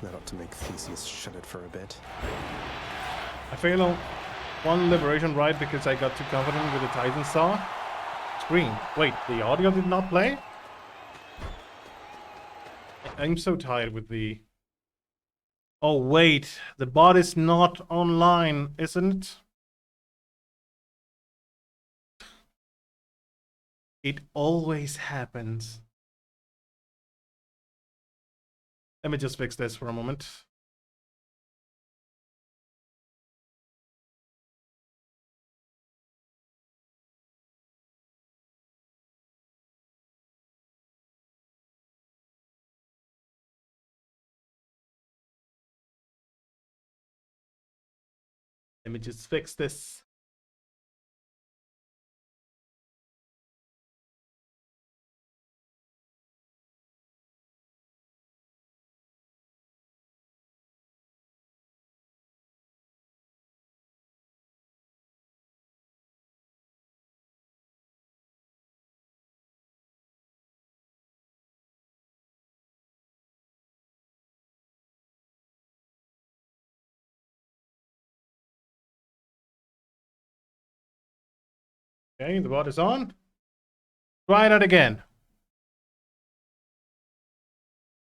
S4: That ought to make Theseus shut it for a bit.
S1: I failed on one liberation ride because I got too confident with the Titan Saw. Screen. Wait, the audio did not play? I'm so tired with the... Oh wait, the bot is not online, isn't it? It always happens. Let me just fix this for a moment. Let me just fix this. Okay, the bot is on. Try that again.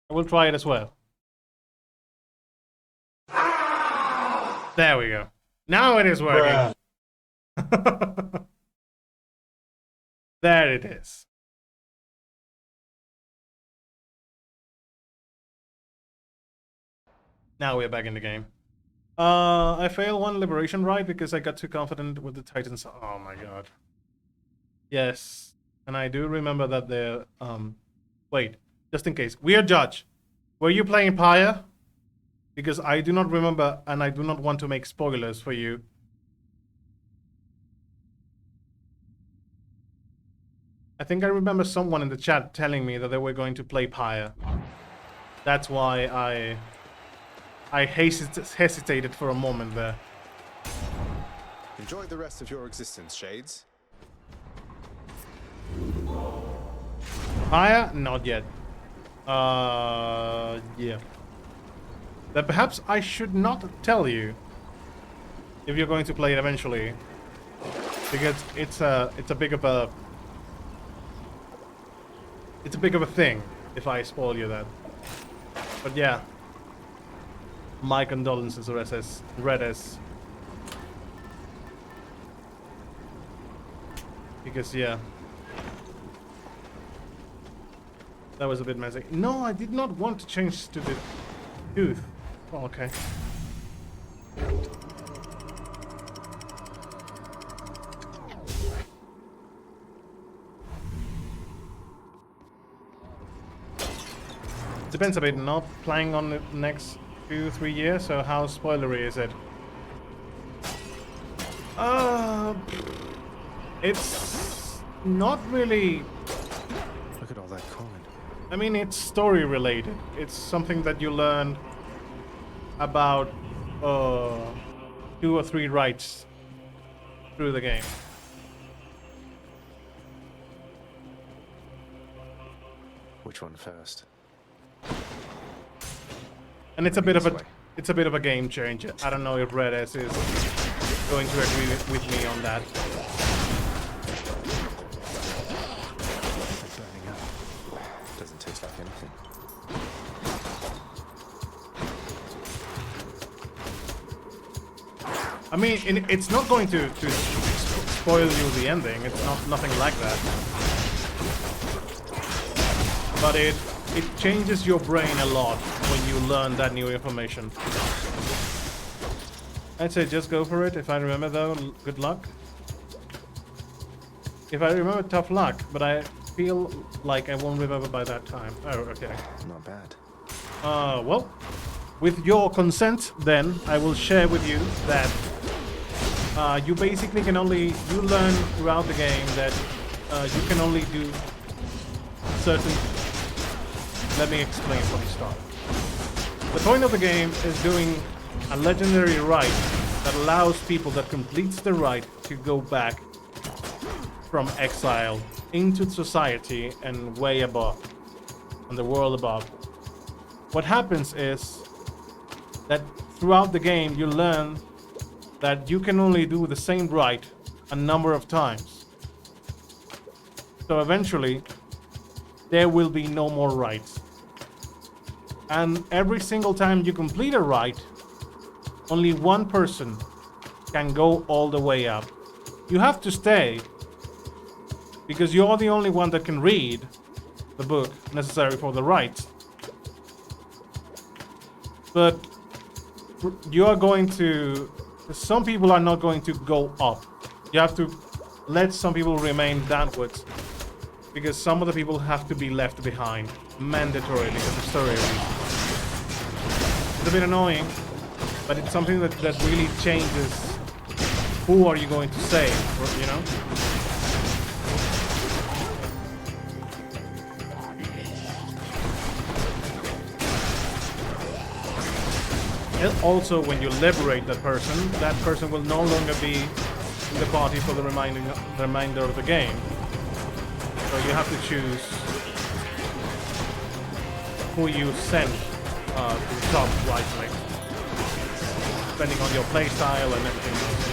S1: I will try it as well. There we go. Now it is working. There it is. Now we're back in the game. I failed one liberation ride because I got too confident with the Titans. Oh my god. Yes. And I do remember that the wait, just in case. Weird Judge. Were you playing Pyre? Because I do not remember and I do not want to make spoilers for you. I think I remember someone in the chat telling me that they were going to play Pyre. That's why I hesitated for a moment there.
S4: Enjoy the rest of your existence, Shades.
S1: Pyre? Not yet. Yeah. But perhaps I should not tell you if you're going to play it eventually, because it's a big of a thing if I spoil you that. But yeah, my condolences, Redes. Because, yeah. That was a bit messy. No, I did not want to change to the tooth. Oh, okay. Depends a bit, not playing on the next 2-3 years, so how spoilery is it? It's not really...
S4: Look at all that coin.
S1: I mean, it's story related. It's something that you learn about 2 or 3 rights through the game.
S4: Which one first?
S1: And it's a bit of a game changer. I don't know if Red S is going to agree with me on that.
S4: Burning up. Doesn't taste like anything.
S1: I mean, it's not going to spoil you the ending. It's nothing like that. But it changes your brain a lot when you learn that new information. I'd say just go for it. If I remember though, good luck. If I remember, tough luck. But I feel like I won't remember by that time. Oh, okay.
S4: Not bad.
S1: Well, with your consent, then I will share with you that you basically can only learn throughout the game that you can only do certain. Let me explain from the start. The point of the game is doing a legendary rite that allows people that completes the rite to go back from exile into society and way above, on the world above. What happens is that throughout the game you learn that you can only do the same rite a number of times. So eventually there will be no more rites. And every single time you complete a rite, only one person can go all the way up. You have to stay, because you're the only one that can read the book necessary for the rite. But you are going to... Some people are not going to go up. You have to let some people remain downwards, because some of the people have to be left behind, mandatorily, because of story reasons. It's a bit annoying, but it's something that really changes who are you going to save, you know? And also, when you liberate that person will no longer be in the party for the remainder of the game. So you have to choose who you send to the top wisely, depending on your playstyle and everything else.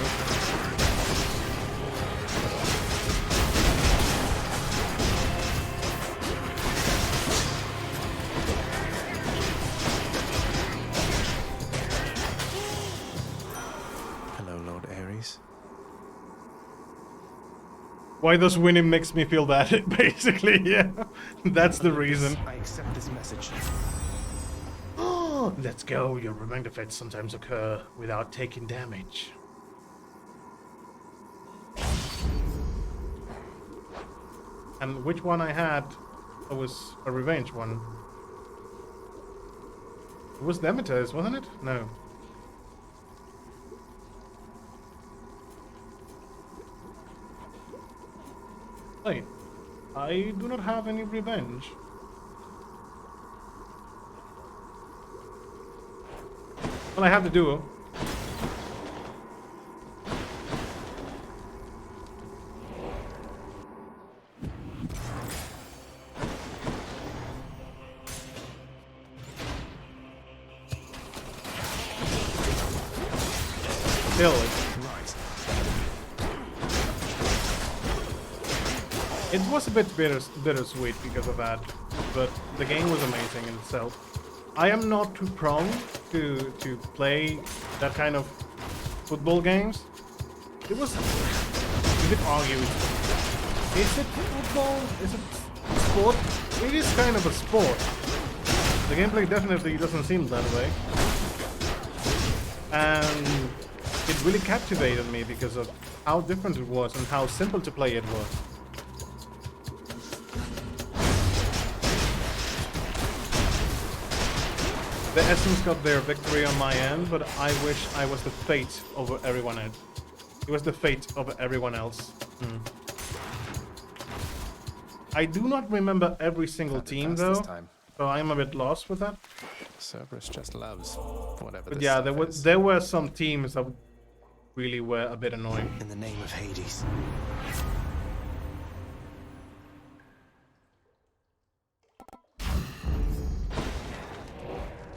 S4: Hello, Lord Ares.
S1: Why does winning makes me feel bad? Basically, yeah. That's the reason.
S4: I accept this message.
S1: Let's go. Your reminder effects sometimes occur without taking damage. And which one I had was a revenge one. It was Demeter's, wasn't it? No. Wait, I do not have any revenge. Well, I have the duo. Still, it was a bit bittersweet because of that, but the game was amazing in itself. I am not too prone to play that kind of football games. It was, you could argue, Is it football? Is it sport? It is kind of a sport. The gameplay definitely doesn't seem that way. And it really captivated me because of how different it was and how simple to play it was. The Essence got their victory on my end, but I wish I was the fate over everyone else. It was the fate over everyone else. I do not remember every single team though, so I am a bit lost with that.
S4: Cerberus just loves whatever.
S1: But yeah, there were some teams that really were a bit annoying.
S12: In the name of Hades.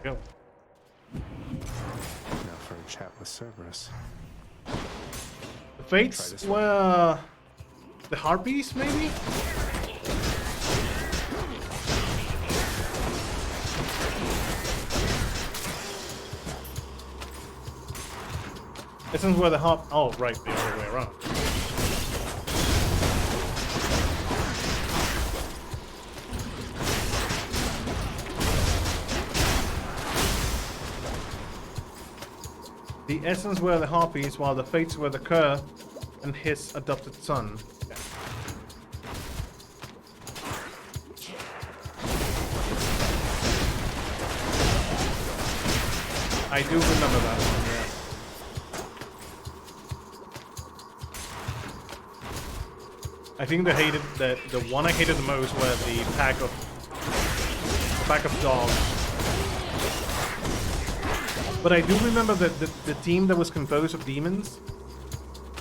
S1: Go.
S4: Now for a chat with Cerberus.
S1: The fates were the harpies, maybe? Essence were the harp. Oh, right, the other way around. The Essence were the harpies, while the fates were the cur and his adopted son. I do remember that one, yeah. I think the one I hated the most were the pack of dogs. But I do remember the team that was composed of demons,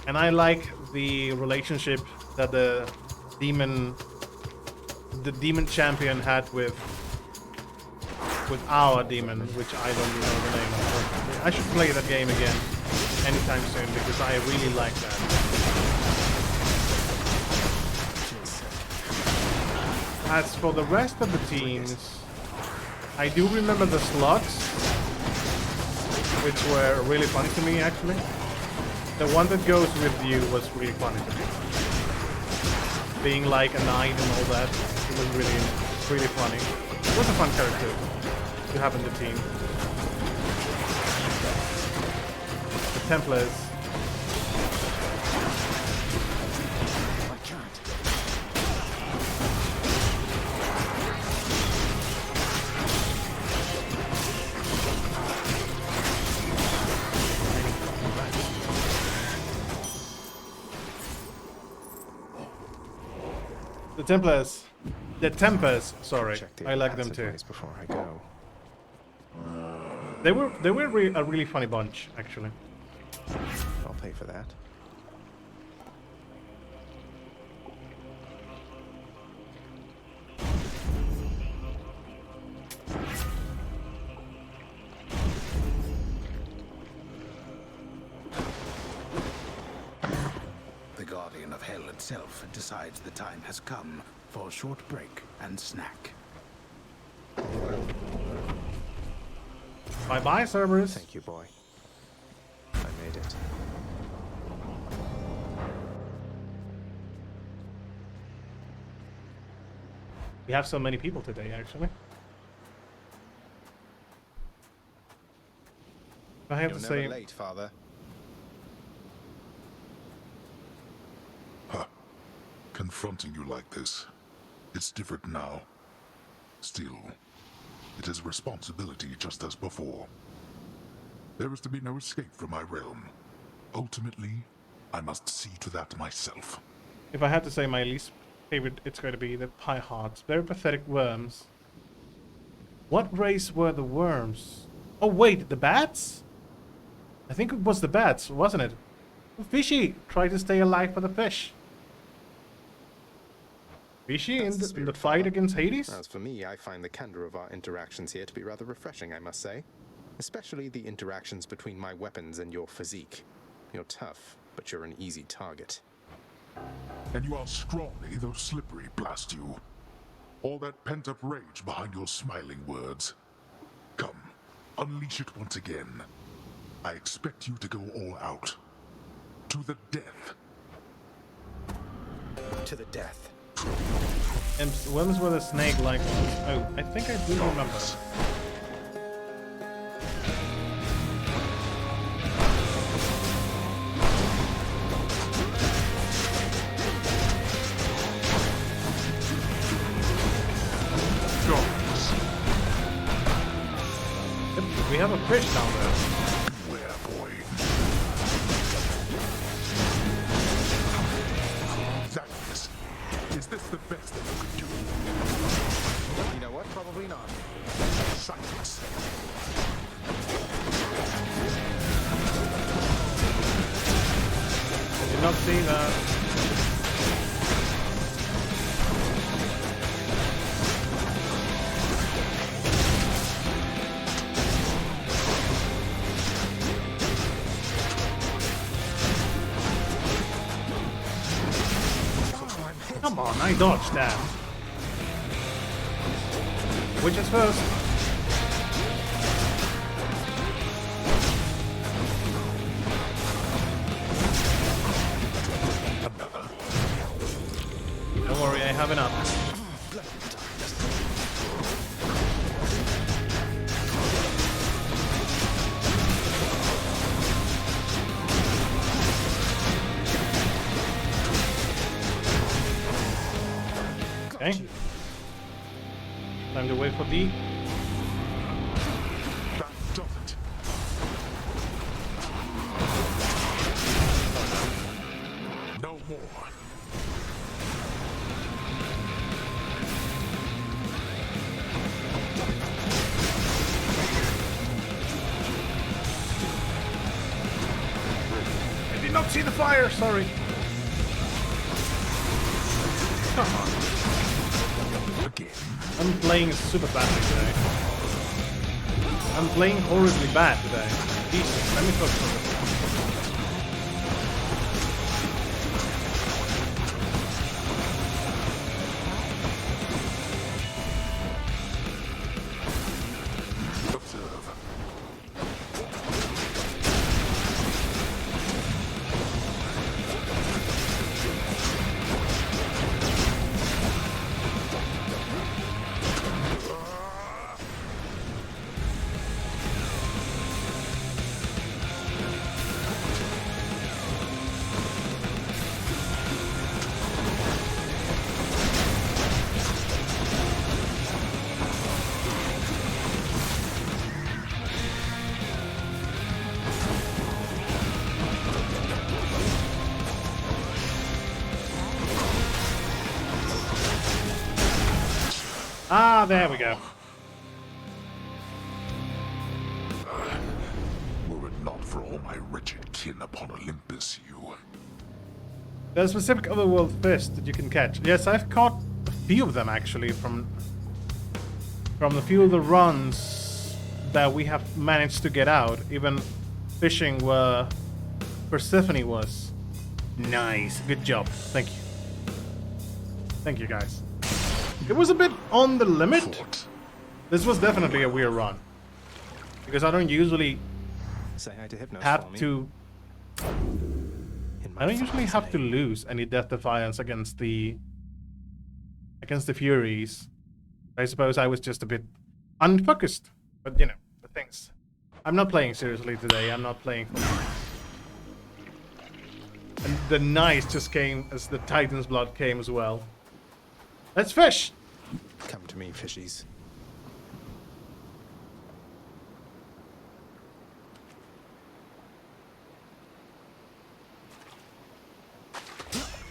S1: and I like the relationship that the demon champion had with our demon, which I don't know the name of. I should play that game again anytime soon because I really like that. As for the rest of the teams, I do remember the slugs, which were really funny to me actually. The one that goes with you was really funny to me. Being like a knight and all that, it was really funny. It was a fun character to have in the team. The Templars. The Tempers, sorry, I like them too.
S4: Before I go.
S1: They were a really funny bunch, actually.
S4: I'll pay for that.
S12: The guardian of hell itself decides the time has come for a short break and snack.
S1: Bye-bye, Cerberus.
S4: Thank you, boy. I made it.
S1: We have so many people today, actually. I have to say,
S4: You're never late, Father.
S2: Confronting you like this, it's different now. Still, it is a responsibility just as before. There is to be no escape from my realm. Ultimately, I must see to that myself.
S1: if I had to say my least favorite, it's going to be the Pie Hearts. Very pathetic worms. What race were the worms? Oh wait, the bats? I think it was the bats, wasn't it? Fishy tried to stay alive for the fish. Fishy in the fight against Hades?
S4: As for me, I find the candor of our interactions here to be rather refreshing, I must say. Especially the interactions between my weapons and your physique. You're tough, but you're an easy target.
S2: And you are scrawny, though slippery, blast you. All that pent-up rage behind your smiling words. Come, unleash it once again. I expect you to go all out. To the death.
S4: To the death.
S1: And ones with a snake like one. Oh, I think I do remember. We have a fish down there.
S2: Where, boy? Zagreus, is this the best that you could do?
S4: You know what? Probably not.
S2: Silence.
S1: I did not see that. Come on, I dodged that. Which is first? Don't worry, I have enough. Okay. Time to wait for the...
S2: That does it. No more.
S1: I did not see the fire, sorry. Come on. I'm playing super badly today. I'm playing horribly bad today. Jesus, let me focus on this.
S2: Observe.
S1: Ah, there we go.
S2: Were it not for all my wretched kin upon Olympus, you...
S1: There's a specific otherworld fish that you can catch. Yes, I've caught a few of them actually from a few of the runs that we have managed to get out, even fishing where Persephone was. Nice, good job. Thank you. Thank you guys. It was a bit on the limit. This was definitely a weird run. Because I don't usually have to... I don't usually have to lose any Death Defiance against the Furies. I suppose I was just a bit unfocused. But you know, the things. I'm not playing seriously today. I'm not playing for... And the nice just came as the Titan's Blood came as well. Let's fish!
S4: Come to me, fishies.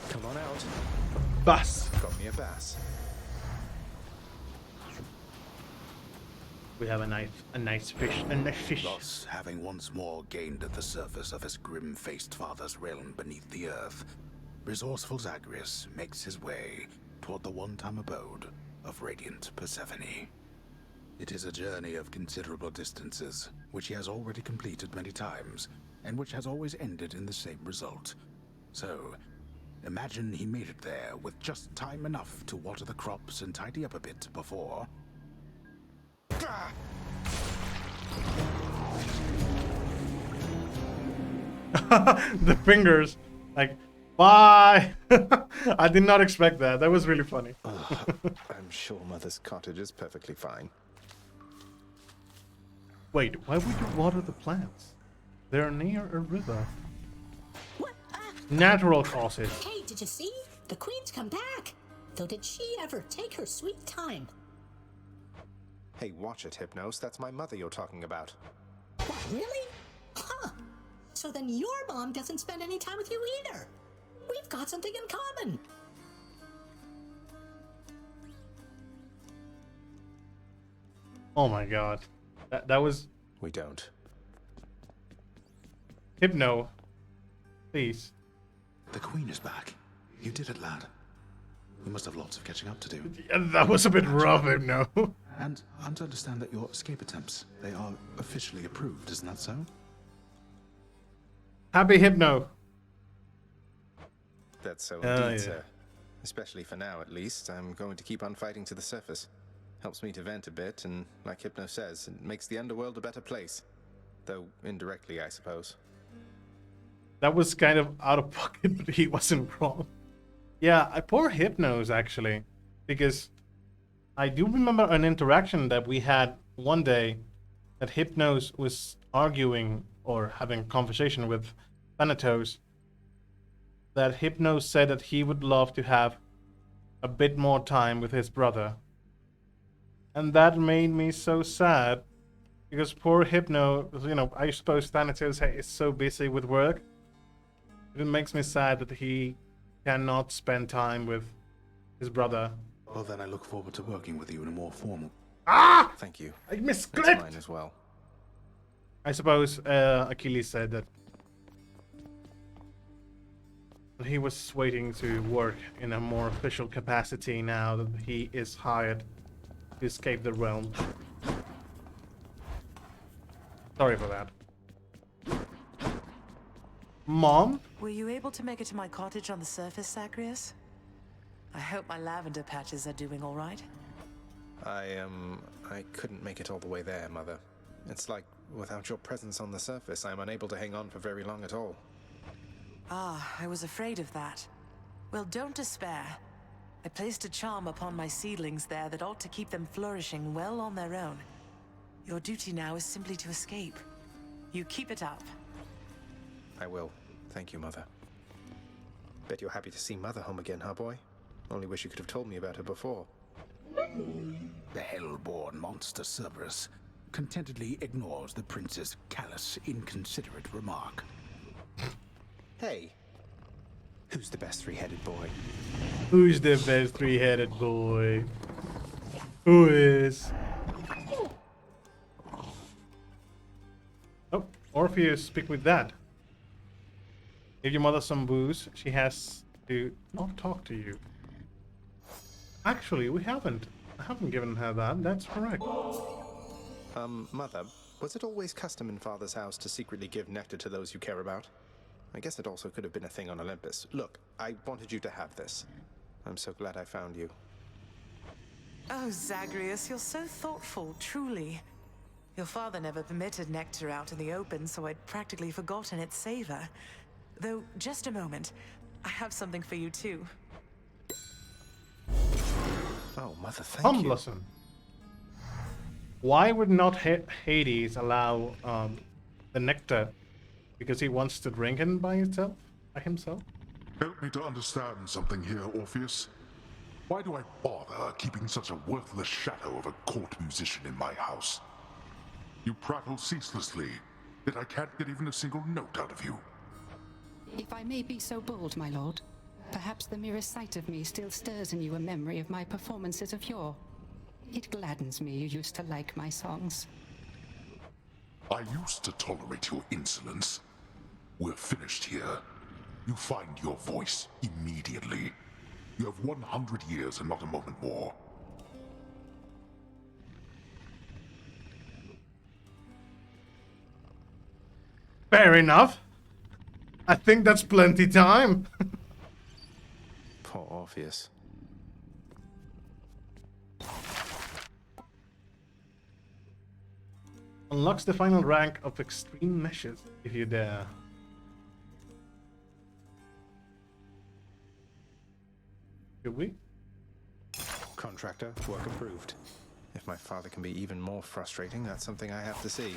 S4: Come on out.
S1: Bass.
S4: Got me a bass.
S1: We have a nice fish,
S12: Thus, having once more gained at the surface of his grim-faced father's realm beneath the earth, resourceful Zagreus makes his way toward the one-time abode of radiant Persephone. It is a journey of considerable distances, which he has already completed many times, and which has always ended in the same result. So, imagine he made it there with just time enough to water the crops and tidy up a bit before...
S1: The fingers, like Bye! I did not expect that. That was really funny.
S4: I'm sure Mother's cottage is perfectly fine.
S1: Wait, why would you water the plants? They're near a river.
S13: What?
S1: Natural causes.
S13: Hey, did you see? The Queen's come back. Though did she ever take her sweet time?
S4: Hey, watch it, Hypnos. That's my mother you're talking about.
S13: What, really? Huh. So then your mom doesn't spend any time with you either. We've got something in common.
S1: Oh my god. That was...
S4: We don't.
S1: Hypno. Please.
S12: The Queen is back. You did it, lad. We must have lots of catching up to do.
S1: Yeah, that was a bit rough, Hypno.
S12: And I'm to understand that your escape attempts, they are officially approved, isn't that so?
S1: Happy Hypno.
S4: That's so indeed,
S1: yeah.
S4: sir. Especially for now, at least. I'm going to keep on fighting to the surface. Helps me to vent a bit, and like Hypno says, it makes the underworld a better place. Though indirectly, I suppose.
S1: That was kind of out of pocket, but he wasn't wrong. Yeah, poor Hypnos, actually. Because I do remember an interaction that we had one day that Hypnos was arguing or having a conversation with Thanatos. That Hypnos said that he would love to have a bit more time with his brother. And that made me so sad. Because poor Hypno, you know, I suppose Thanatos is so busy with work. It makes me sad that he cannot spend time with his brother.
S12: Well, then I look forward to working with you in a more formal...
S1: Ah!
S4: Thank you.
S1: I misclicked!
S4: That's mine as well.
S1: I suppose Achilles said that he was waiting to work in a more official capacity now that he is hired to escape the realm. Sorry for that. Mom?
S8: Were you able to make it to my cottage on the surface, Zagreus? I hope my lavender patches are doing all right.
S4: I couldn't make it all the way there, Mother. It's like, without your presence on the surface, I'm unable to hang on for very long at all.
S8: Ah, I was afraid of that. Well, don't despair. I placed a charm upon my seedlings there that ought to keep them flourishing well on their own. Your duty now is simply to escape. You keep it up.
S4: I will. Thank you, Mother. Bet you're happy to see Mother home again, huh, boy? Only wish you could have told me about her before.
S12: The hell-born monster Cerberus contentedly ignores the prince's callous, inconsiderate remark.
S4: Hey, who's the best three-headed boy?
S1: Who's the best three-headed boy? Who is? Oh, Orpheus, speak with that. Give your mother some booze. She has to not talk to you. Actually, we haven't. I haven't given her that. That's correct.
S4: Mother, was it always custom in Father's house to secretly give nectar to those you care about? I guess it also could have been a thing on Olympus. Look, I wanted you to have this. I'm so glad I found you.
S8: Oh, Zagreus, you're so thoughtful, truly. Your father never permitted nectar out in the open, so I'd practically forgotten its savor. Though, just a moment. I have something for you, too.
S4: Oh, Mother, thank you.
S1: Blossom. Why would not Hades allow the nectar? Because he wants to drink it by himself?
S2: Help me to understand something here, Orpheus. Why do I bother keeping such a worthless shadow of a court musician in my house? You prattle ceaselessly, yet I can't get even a single note out of you.
S14: If I may be so bold, my lord, perhaps the merest sight of me still stirs in you a memory of my performances of yore. It gladdens me you used to like my songs.
S2: I used to tolerate your insolence. We're finished here. You find your voice immediately. You have 100 years and not a moment more.
S1: Fair enough. I think that's plenty time.
S4: Poor Orpheus.
S1: Unlocks the final rank of extreme meshes, if you dare. Should we?
S4: Contractor, work approved. If my father can be even more frustrating, that's something I have to see.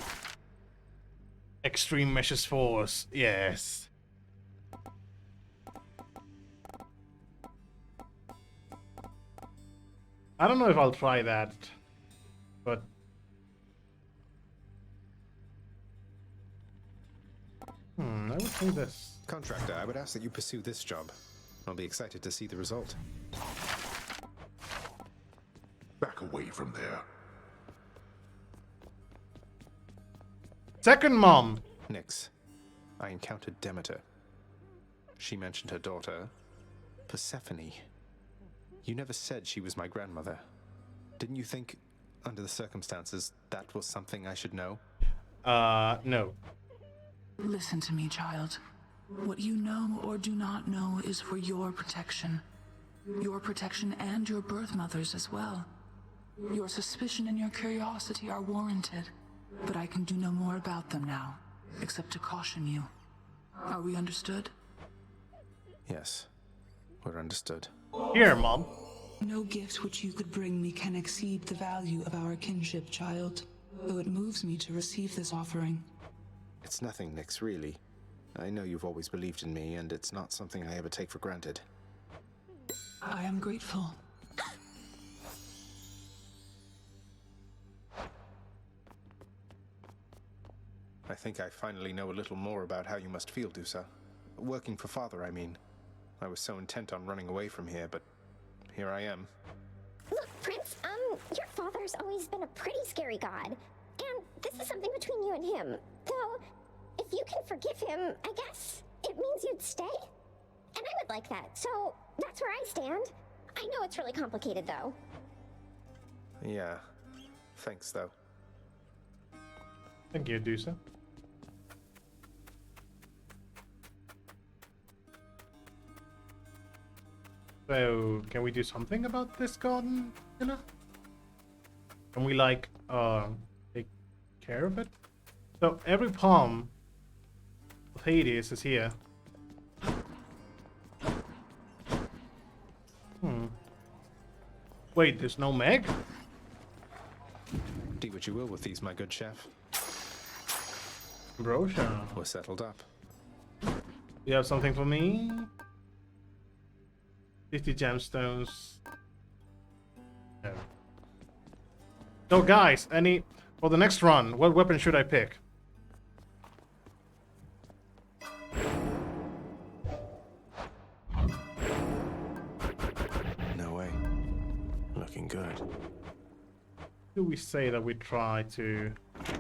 S1: Extreme measures force. Yes. I don't know if I'll try that, but I would say this.
S4: Contractor, I would ask that you pursue this job. I'll be excited to see the result.
S2: Back away from there.
S1: Second mom.
S4: Nyx, I encountered Demeter. She mentioned her daughter, Persephone. You never said she was my grandmother. Didn't you think, under the circumstances, that was something I should know?
S1: No.
S15: Listen to me, child. What you know or do not know is for your protection. Your protection and your birth mother's as well. Your suspicion and your curiosity are warranted, but I can do no more about them now, except to caution you. Are we understood?
S4: Yes, we're understood.
S1: Here, Mom.
S15: No gift which you could bring me can exceed the value of our kinship, child, though it moves me to receive this offering.
S4: It's nothing, Nyx, really. I know you've always believed in me, and it's not something I ever take for granted.
S15: I am grateful.
S4: I think I finally know a little more about how you must feel, Dusa. Working for Father, I mean. I was so intent on running away from here, but here I am.
S16: Look, Prince, your father's always been a pretty scary god. And this is something between you and him. Though, if you can forgive him, I guess it means you'd stay. And I would like that, so that's where I stand. I know it's really complicated, though.
S4: Yeah. Thanks, though.
S1: Thank you, Dusa. So, can we do something about this garden, Hilla? Can we, like, take care of it? So, every palm of Hades is here. Wait, there's no Meg?
S4: Do what you will with these, my good chef.
S1: Brochure.
S4: We're settled up.
S1: You have something for me? 50 gemstones. No. So guys, for the next run, what weapon should I pick?
S4: No way. Looking good.
S1: Do we say that we try to...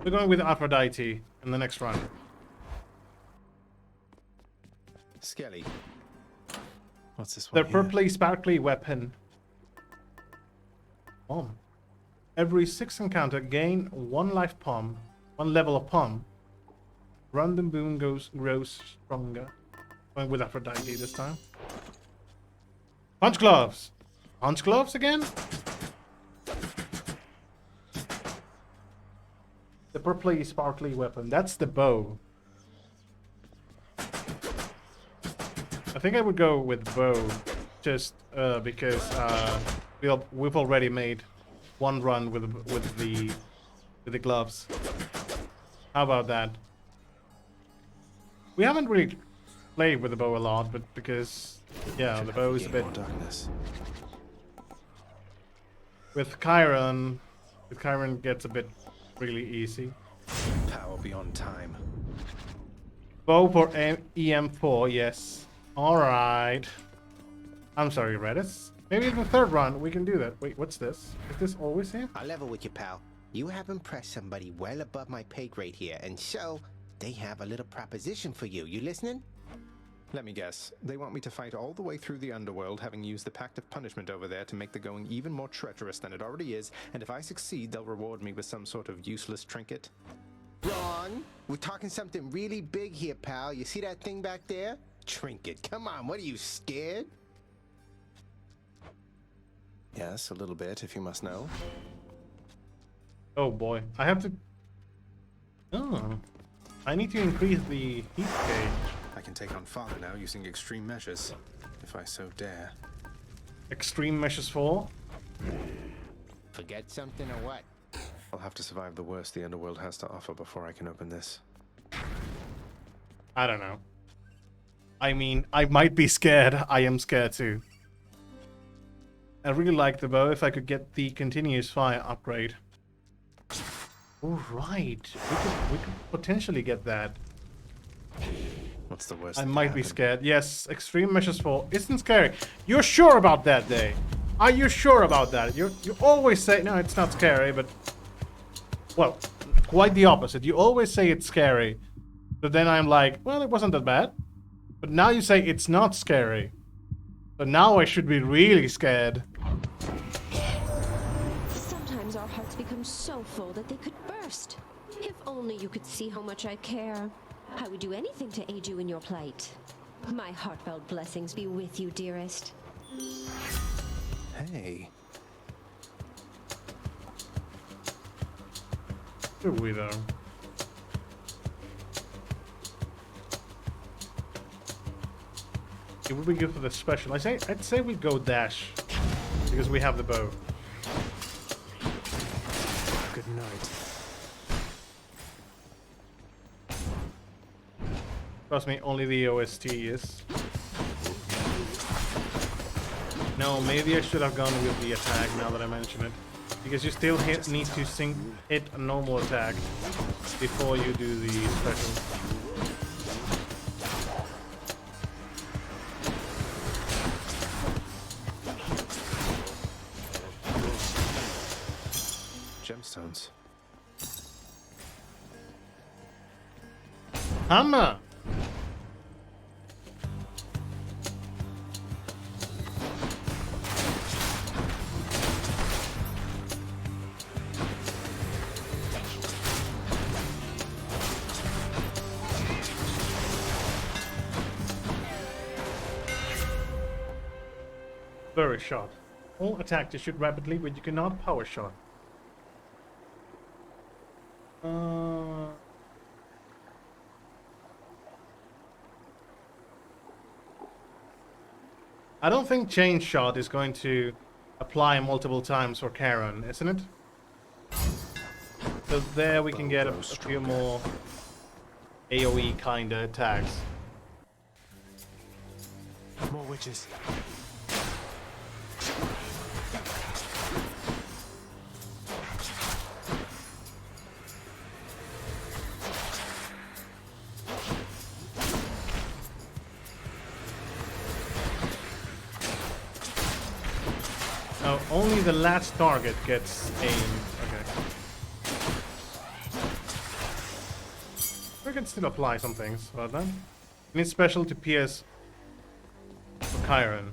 S1: We're going with Aphrodite in the next run.
S4: Skelly. What's this one?
S1: The purpley sparkly weapon. Palm. Every 6 encounter, gain 1 life palm, 1 level of palm. Random boon grows stronger. Going with Aphrodite this time. Punch gloves. Punch gloves again? The purpley sparkly weapon. That's the bow. I think I would go with bow, just because we've already made 1 run with the gloves. How about that? We haven't really played with the bow a lot, but because yeah, the bow is a bit. With Chiron gets a bit really easy.
S4: Power beyond time.
S1: Bow for EM4, yes. Alright. I'm sorry, Redis. Maybe in the 3rd run we can do that. Wait, what's this? Is this always here?
S17: I'll level with you, pal. You have impressed somebody well above my pay grade here, and so they have a little proposition for you. You listening?
S4: Let me guess. They want me to fight all the way through the underworld, having used the Pact of Punishment over there to make the going even more treacherous than it already is, and if I succeed, they'll reward me with some sort of useless trinket?
S17: Wrong. We're talking something really big here, pal. You see that thing back there? Trinket. Come on, what are you, scared?
S4: Yes, a little bit, if you must know.
S1: Oh boy. I have to... Oh. I need to increase the heat gauge.
S4: I can take on Father now using extreme measures, if I so dare.
S1: Extreme measures for?
S17: Forget something or what?
S4: I'll have to survive the worst the underworld has to offer before I can open this.
S1: I don't know. I mean, I might be scared. I am scared too. I really like the bow. If I could get the continuous fire upgrade. Oh, right. We could potentially get that.
S4: What's the worst?
S1: I might be scared. Yes, extreme measures for isn't scary. You're sure about that, Day? Are you sure about that? You always say no, it's not scary, but well, quite the opposite. You always say it's scary, but then I'm like, well, it wasn't that bad. But now you say it's not scary, so now I should be really scared.
S18: Sometimes our hearts become so full that they could burst. If only you could see how much I care. I would do anything to aid you in your plight. My heartfelt blessings be with you, dearest.
S4: Hey.
S1: Do we though? It would be good for the special. I'd say we go dash because we have the bow.
S4: Good night.
S1: Trust me, only the OST is. No, maybe I should have gone with the attack now that I mention it. Because you still need to hit a normal attack before you do the special.
S4: Gemstones.
S1: Hammer! Burry shot. All attack to shoot rapidly, but you cannot power shot. I don't think chain shot is going to apply multiple times for Karen, isn't it? So there we can get a few more AoE kinda attacks.
S4: More witches.
S1: Oh, only the last target gets aimed. Okay. We can still apply some things about that. We need special to pierce for Chiron.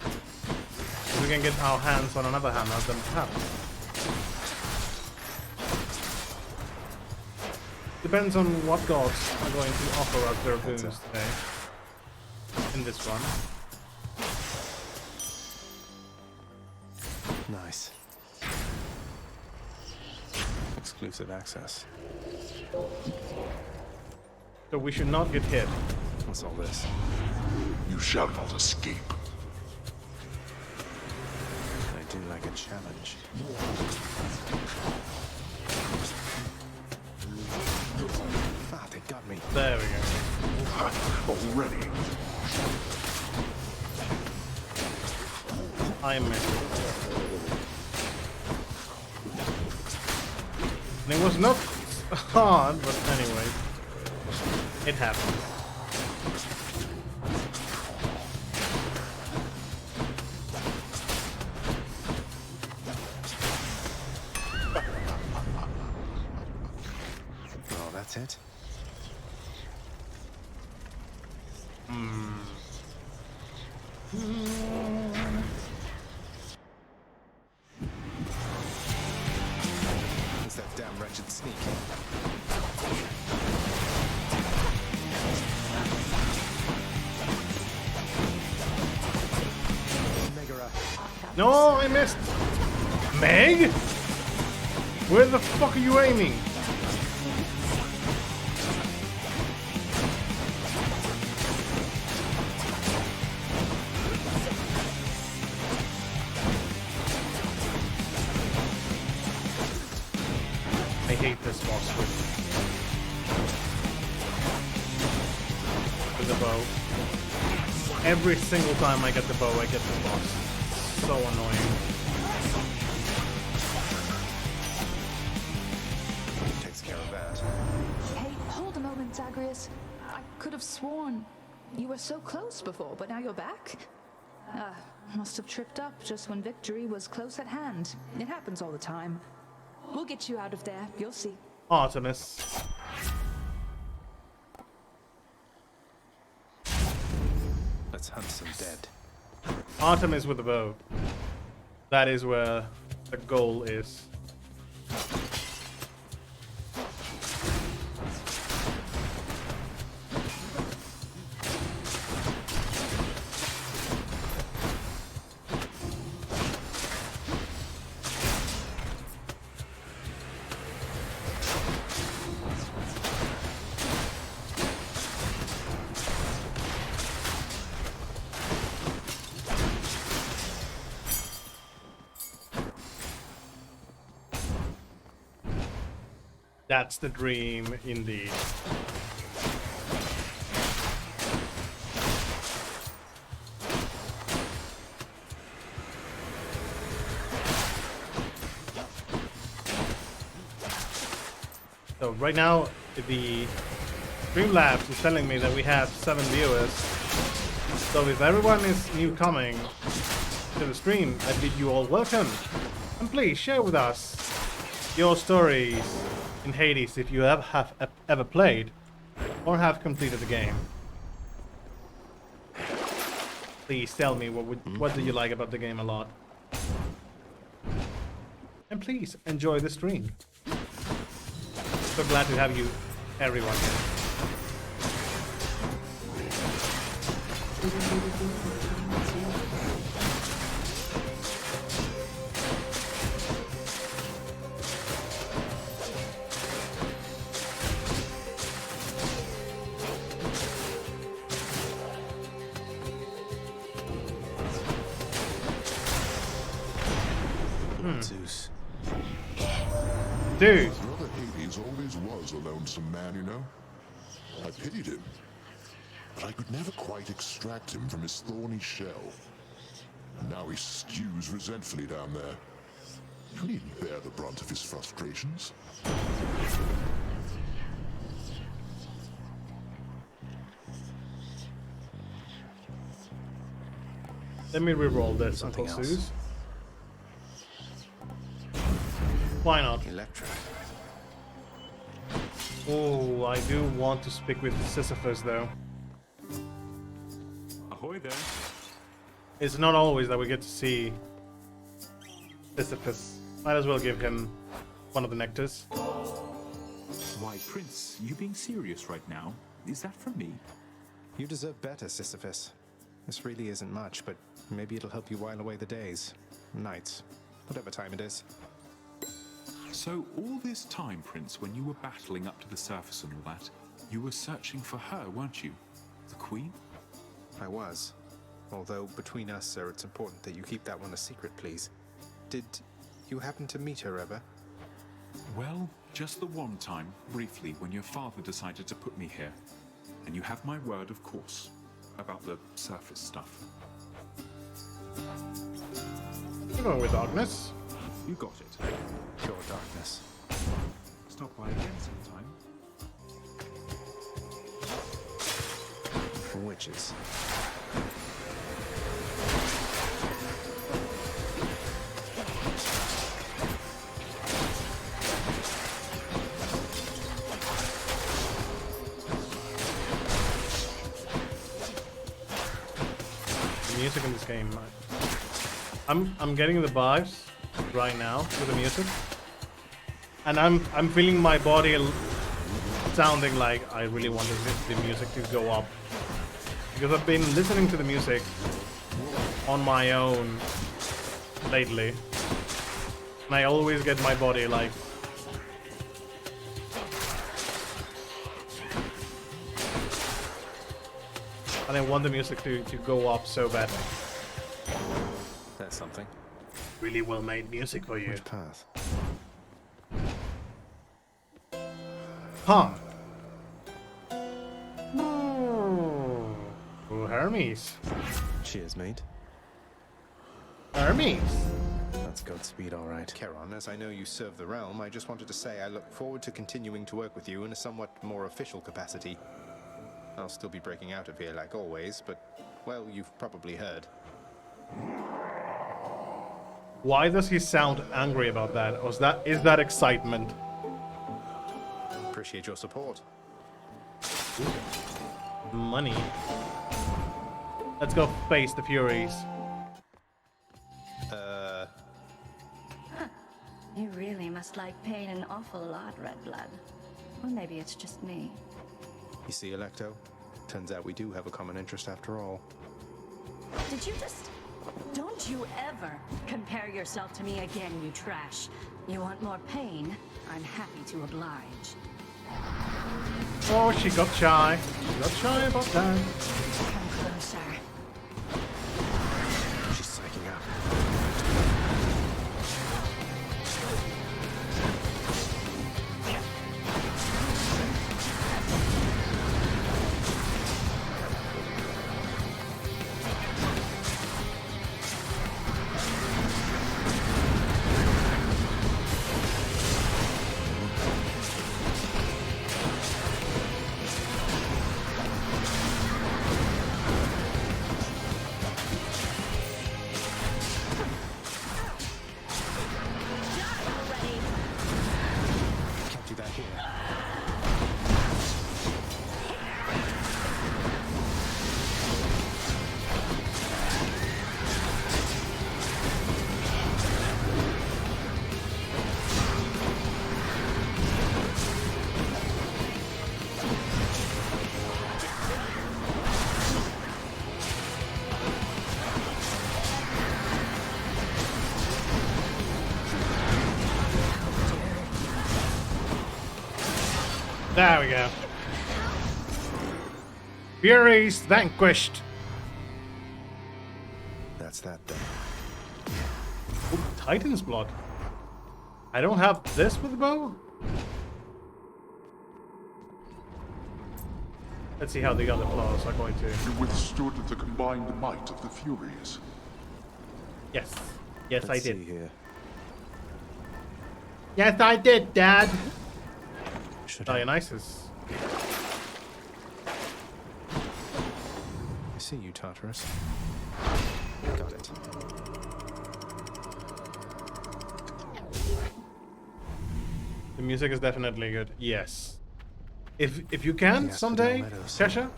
S1: We can get our hands on another hammer, then perhaps. Depends on what gods are going to offer us their boons today. In this run.
S4: Nice. Exclusive access.
S1: So we should not get hit.
S4: What's all this?
S2: You shall not escape.
S4: I do like a challenge. Ah, they got me.
S1: There we go.
S2: Already.
S1: I missed it. And it was not hard, but anyway. It happened.
S4: Oh, that's it? It's that damn wretched sneak.
S1: No, I missed. Meg? Where the fuck are you aiming? hate this boss with the bow. Every single time I get the bow, I get the boss. So annoying.
S4: Takes care of that.
S15: Hey, hold a moment, Zagreus. I could have sworn you were so close before, but now you're back? Must have tripped up just when victory was close at hand. It happens all the time. We'll get you out of there, you'll see.
S1: Artemis.
S4: Let's hunt some dead.
S1: Artemis with the bow. That is where the goal is. That's the dream, indeed. So right now, the Streamlabs is telling me that we have 7 viewers. So if everyone is new coming to the stream, I bid you all welcome. And please share with us your stories in Hades if you have ever played or have completed the game. Please tell me what do you like about the game a lot. And please enjoy the stream. So glad to have you, everyone here.
S4: Zeus.
S1: Dude.
S2: Brother Hades always was a lonesome man, you know. I pitied him, but I could never quite extract him from his thorny shell. Now he stews resentfully down there. You needn't bear the brunt of his frustrations.
S1: Let me reroll this, Uncle Zeus. Why not?
S4: Electra.
S1: Oh, I do want to speak with Sisyphus though.
S19: Ahoy there.
S1: It's not always that we get to see Sisyphus. Might as well give him one of the nectars.
S19: Why, Prince, you being serious right now? Is that from me?
S4: You deserve better, Sisyphus. This really isn't much, but maybe it'll help you while away the days, nights, whatever time it is.
S19: So all this time, Prince, when you were battling up to the surface and all that, you were searching for her, weren't you? The Queen?
S4: I was. Although, between us, sir, it's important that you keep that one a secret, please. Did you happen to meet her ever?
S19: Well, just the one time, briefly, when your father decided to put me here. And you have my word, of course, about the surface stuff.
S1: You're going with darkness.
S19: You got it.
S4: Pure darkness.
S19: Stop by again sometime.
S4: Witches.
S1: The music in this game, I'm getting the vibes right now with the music, and I'm feeling my body sounding like I really want the music to go up, because I've been listening to the music on my own lately, and I always get my body like and I want the music to go up so badly.
S4: That's something.
S1: Really well made music for you.
S4: Which path?
S1: Huh. Oh, Hermes.
S4: Cheers, mate.
S1: Hermes.
S4: That's Godspeed, all right. Charon, as I know you serve the realm, I just wanted to say I look forward to continuing to work with you in a somewhat more official capacity. I'll still be breaking out of here like always, but, well, you've probably heard.
S1: Why does he sound angry about that? Or is that excitement?
S4: Appreciate your support.
S1: Money. Let's go face the Furies.
S20: You really must like pain an awful lot, Red Blood. Or maybe it's just me.
S4: You see, Electo? Turns out we do have a common interest after all.
S20: Did you just... Don't you ever compare yourself to me again, you trash. You want more pain? I'm happy to oblige.
S1: Oh, she got shy. She got shy about that.
S20: Come closer.
S4: She's psyching out.
S1: There we go. Furies vanquished.
S4: That's that then.
S1: Ooh, Titan's blood. I don't have this with the bow. Let's see how the other claws are going to.
S2: You withstood the combined might of the Furies.
S1: Yes. Yes, I did.
S4: See here.
S1: Yes, I did, Dad.
S4: Dionysus. I see you, Tartarus. Got it.
S1: The music is definitely good. Yes. If you can someday, Kesha,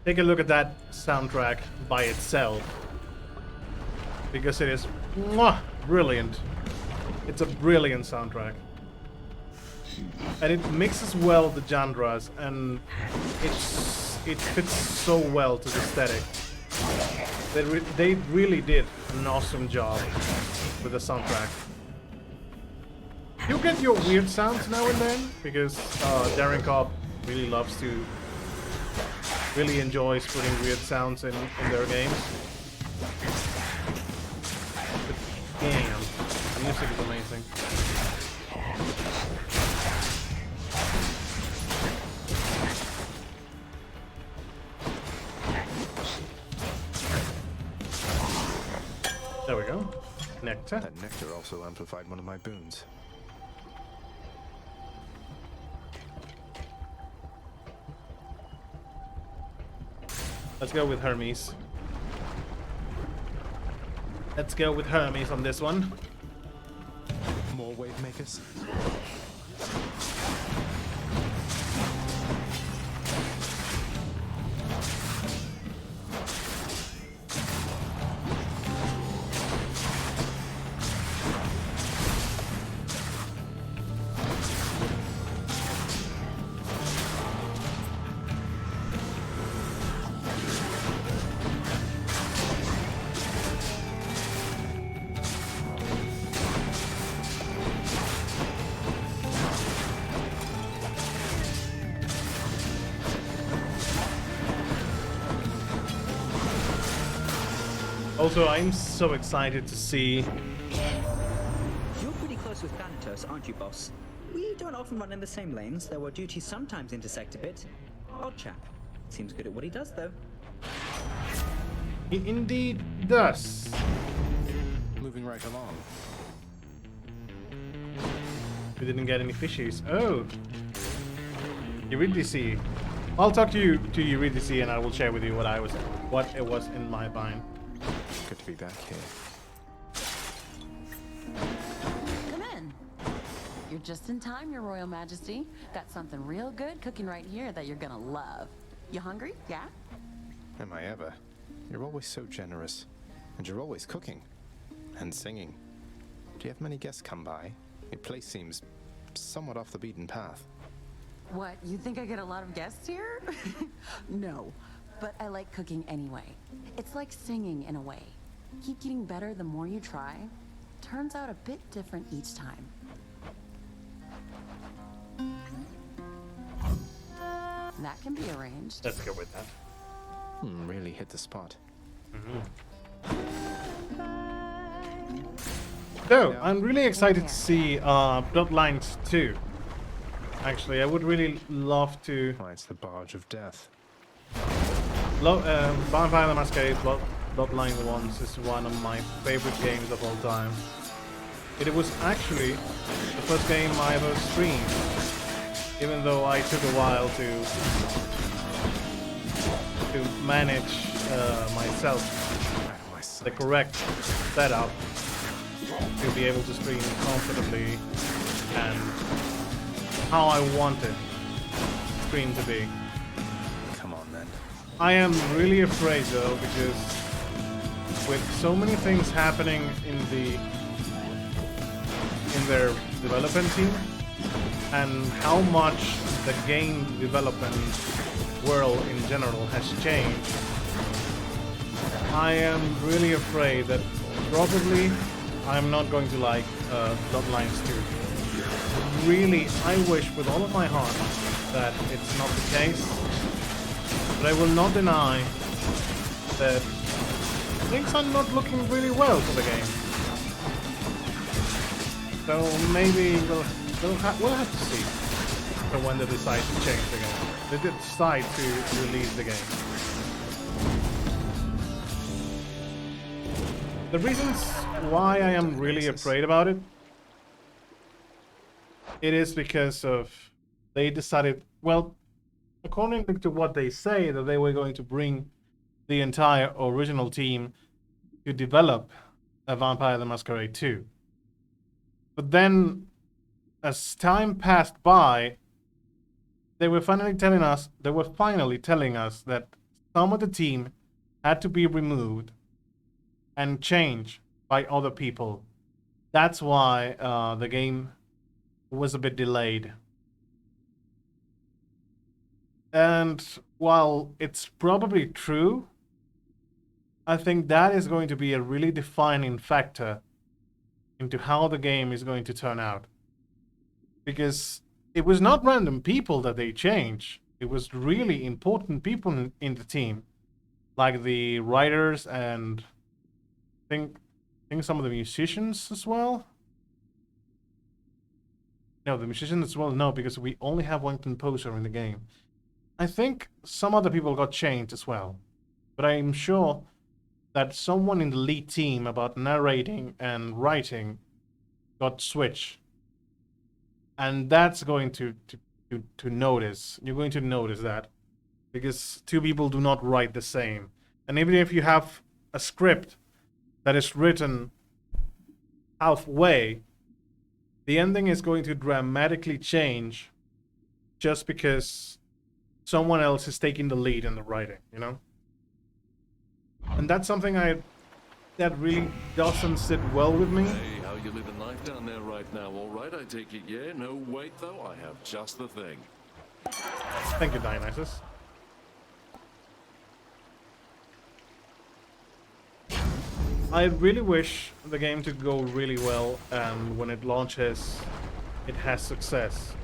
S1: take a look at that soundtrack by itself, because it is brilliant. It's a brilliant soundtrack. And it mixes well the genres, and it fits so well to the aesthetic. They really did an awesome job with the soundtrack. You get your weird sounds now and then, because Darren Cobb really loves to, really enjoys putting weird sounds in their games. But damn, the music is amazing. There we go. Nectar.
S4: That nectar also amplified one of my boons.
S1: Let's go with Hermes. Let's go with Hermes on this one.
S4: More wave makers.
S1: Also, I'm so excited to see...
S9: You're pretty close with Thanatos, aren't you, boss? We don't often run in the same lanes, though our duties sometimes intersect a bit. Odd chap. Seems good at what he does, though.
S1: He indeed does.
S4: Moving right along.
S1: We didn't get any fishies. Oh. Eurydice. I'll talk to Eurydice and I will share with you what it was in my mind.
S4: Good to be back here.
S7: Come in. You're just in time, Your Royal Majesty. Got something real good cooking right here that you're gonna love. You hungry? Yeah?
S4: Am I ever? You're always so generous. And you're always cooking. And singing. Do you have many guests come by? Your place seems somewhat off the beaten path.
S7: What, you think I get a lot of guests here? No, but I like cooking anyway. It's like singing in a way. Keep getting better the more you try. Turns out a bit different each time. That can be arranged.
S1: Let's go with that.
S4: Really hit the spot.
S1: So, I'm really excited to see Bloodlines 2. Actually, I would really love to...
S4: Why, it's the Barge of Death.
S1: Vampire the Masquerade Bloodlines 1 is one of my favorite games of all time. It was actually the first game I ever streamed, even though I took a while to manage myself the correct setup to be able to stream comfortably and how I wanted stream to be.
S4: Come on then.
S1: I am really afraid though, because with so many things happening in their development team and how much the game development world in general has changed, I am really afraid that probably I'm not going to like Bloodlines 2. Really, I wish with all of my heart that it's not the case, but I will not deny that things are not looking really well for the game. So maybe we'll have to see for when they decide to change the game. They decide to release the game. The reasons why I am really afraid about it, it is because of they decided, well, according to what they say, that they were going to bring the entire original team to develop a Vampire the Masquerade 2. But then, as time passed by, they were finally telling us that some of the team had to be removed and changed by other people. That's why the game was a bit delayed. And while it's probably true, I think that is going to be a really defining factor into how the game is going to turn out. Because it was not random people that they changed. It was really important people in the team, like the writers and I think some of the musicians as well. No, the musicians as well, no, because we only have one composer in the game. I think some other people got changed as well, but I'm sure that someone in the lead team about narrating and writing got switched. And that's going to notice. You're going to notice that. Because two people do not write the same. And even if you have a script that is written halfway, the ending is going to dramatically change just because someone else is taking the lead in the writing, you know? And that's something that really doesn't sit well with me.
S5: Hey, how you living life down there right now? All right, I take it, yeah? No, wait, though, I have just the thing.
S1: Thank you, Dionysus. I really wish the game to go really well, and when it launches, it has success.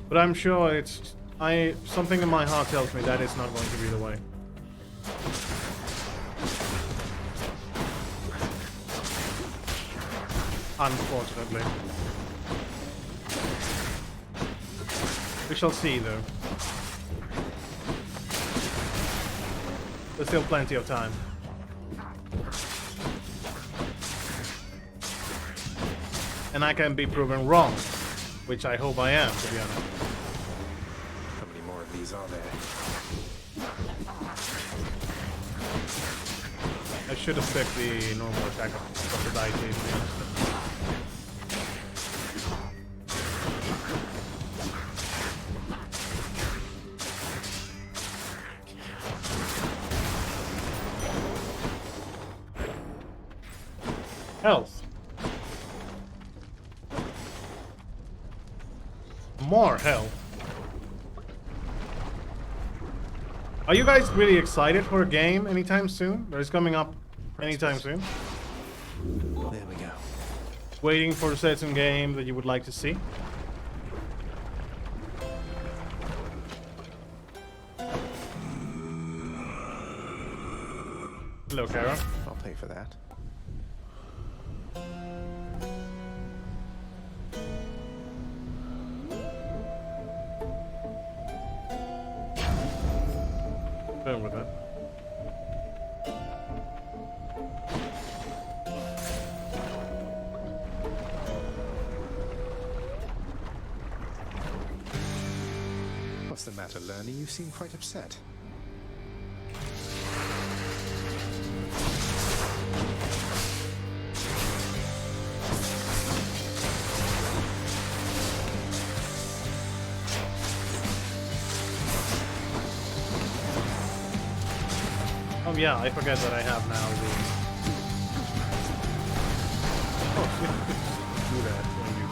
S1: But I'm sure something in my heart tells me that it's not going to be the way. Unfortunately. We shall see, though. There's still plenty of time. And I can be proven wrong, which I hope I am, to be honest.
S4: How many more of these are there?
S1: I should have picked the normal attack of the deity, to be honest. Health. More health. Are you guys really excited for a game anytime soon? Or is coming up anytime soon?
S4: There we go.
S1: Waiting for a certain game that you would like to see? Hello, Kara.
S4: I'll pay for that.
S1: Done with that.
S4: What's the matter, Lerny? You seem quite upset.
S1: Oh yeah, I forget that I have now the... Oh, do that when you...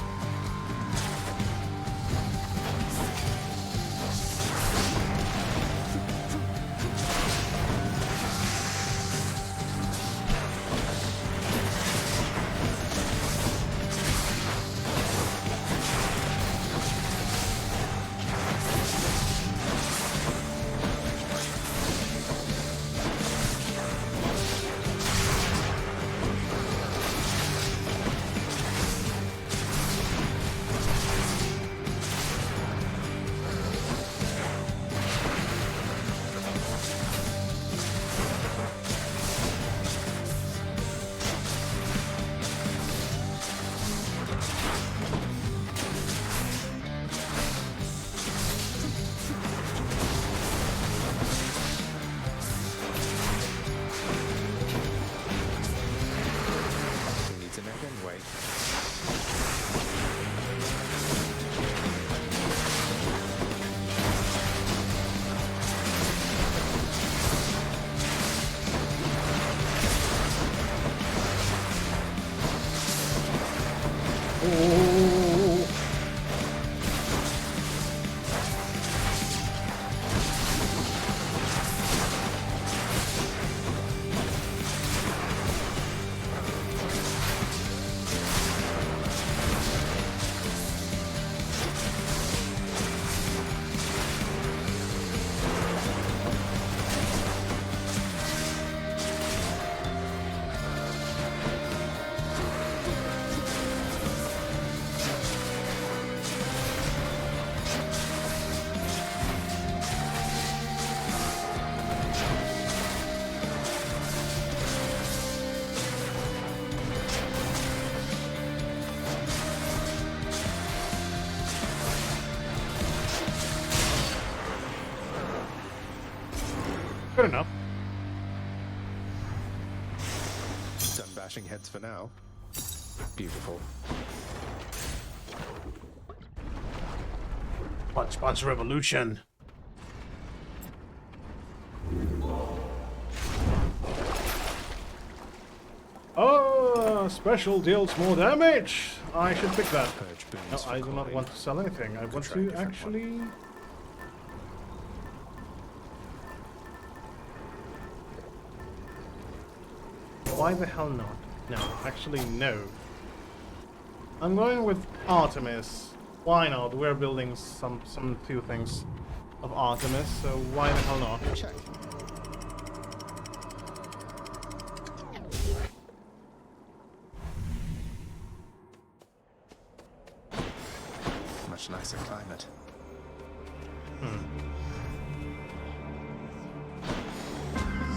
S1: Good enough.
S4: Done bashing heads for now. Beautiful.
S1: Punch Punch Revolution. Oh, special deals more damage. I should pick that. No, I do not want to sell anything. I want to actually... Why the hell not? No, actually no. I'm going with Artemis. Why not? We're building some few things of Artemis, so why the hell not?
S4: Check. much nicer climate.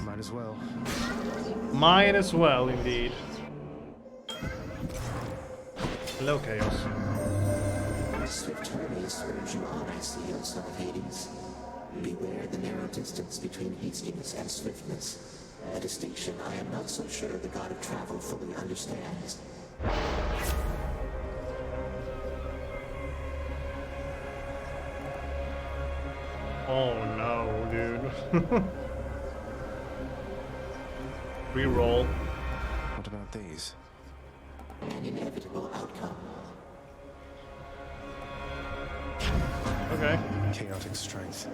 S4: Might as well.
S1: Might as well, indeed. Hello, Chaos.
S3: Swift journeys urge you on, I see, O son of Hades. Beware the narrow distance between hastiness and swiftness, a distinction I am not so sure the god of travel fully understands.
S1: Oh no, dude. Reroll.
S4: What about these?
S3: An inevitable outcome.
S1: Okay.
S4: Chaotic strength.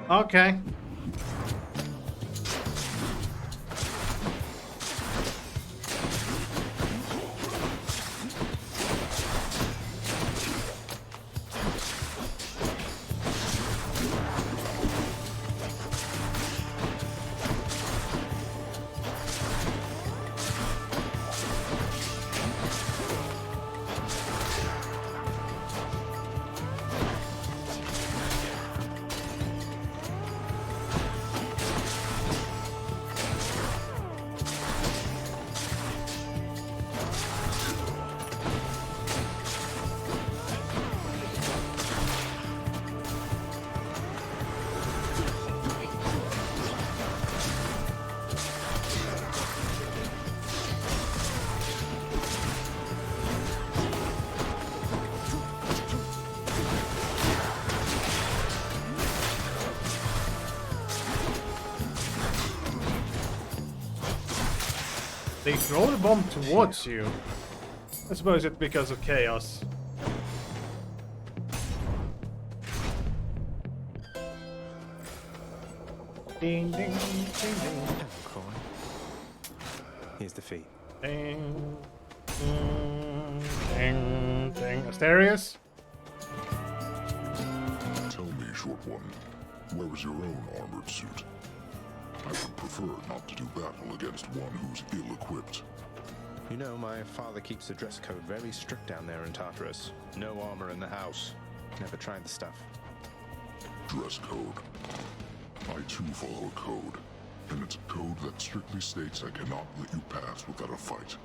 S1: Okay. They throw the bomb towards you. I suppose it's because of chaos. Ding, ding, ding, ding.
S4: Here's the fee.
S1: Ding, ding, ding, ding. Asterius?
S2: Tell me, short one, where is your own armored suit? I would prefer not to do battle against one who's ill-equipped.
S4: You know, my father keeps the dress code very strict down there in Tartarus. No armor in the house. Never tried the stuff.
S2: Dress code. I too follow a code, and it's a code that strictly states I cannot let you pass without a fight.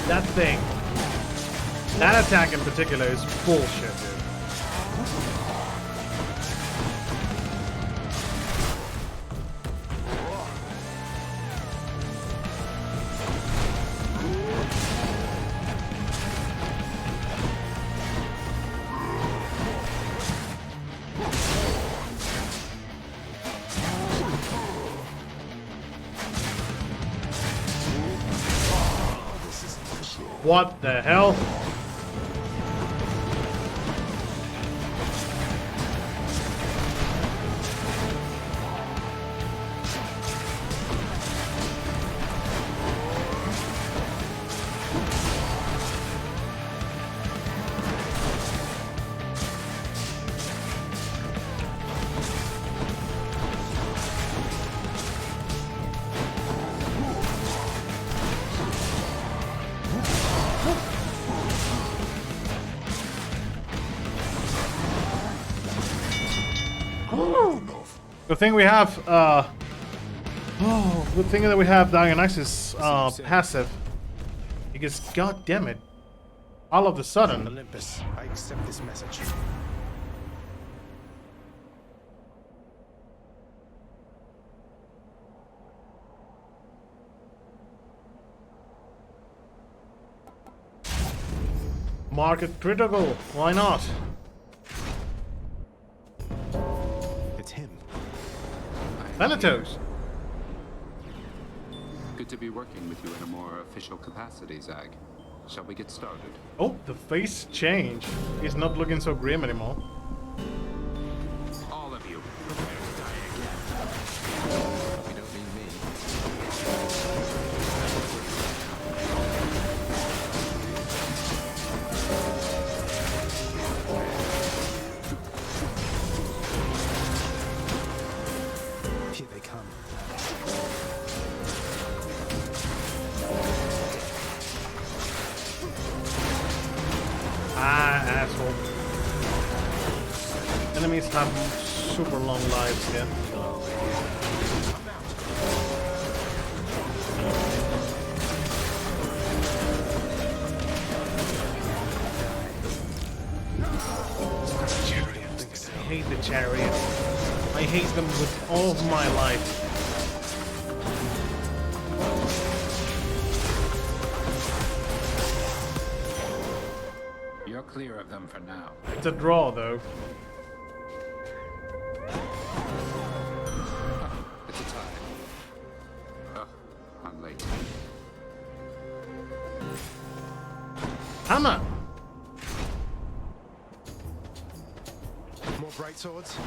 S1: That thing. That attack in particular is bullshit, dude. What the hell? Good thing we have, good thing that we have Dionysus passive. Because god damn it, all of a sudden.
S4: Olympus, I accept this message.
S1: Market critical, why not?
S4: It's him.
S1: Thanatos.
S21: Good to be working with you in a more official capacity, Zag. Shall we get started?
S1: Oh, the face changed. He's not looking so grim anymore.
S21: All of you, prepare to die again. You don't need me.
S4: Here they come.
S1: Ah, asshole. Enemies have super long lives here. Chariots. I hate the chariots. I hate them with all of my life.
S21: You're clear of them for now.
S1: It's a draw, though.
S21: It's a tie. Oh, I'm late.
S1: Hammer!
S4: More bright swords.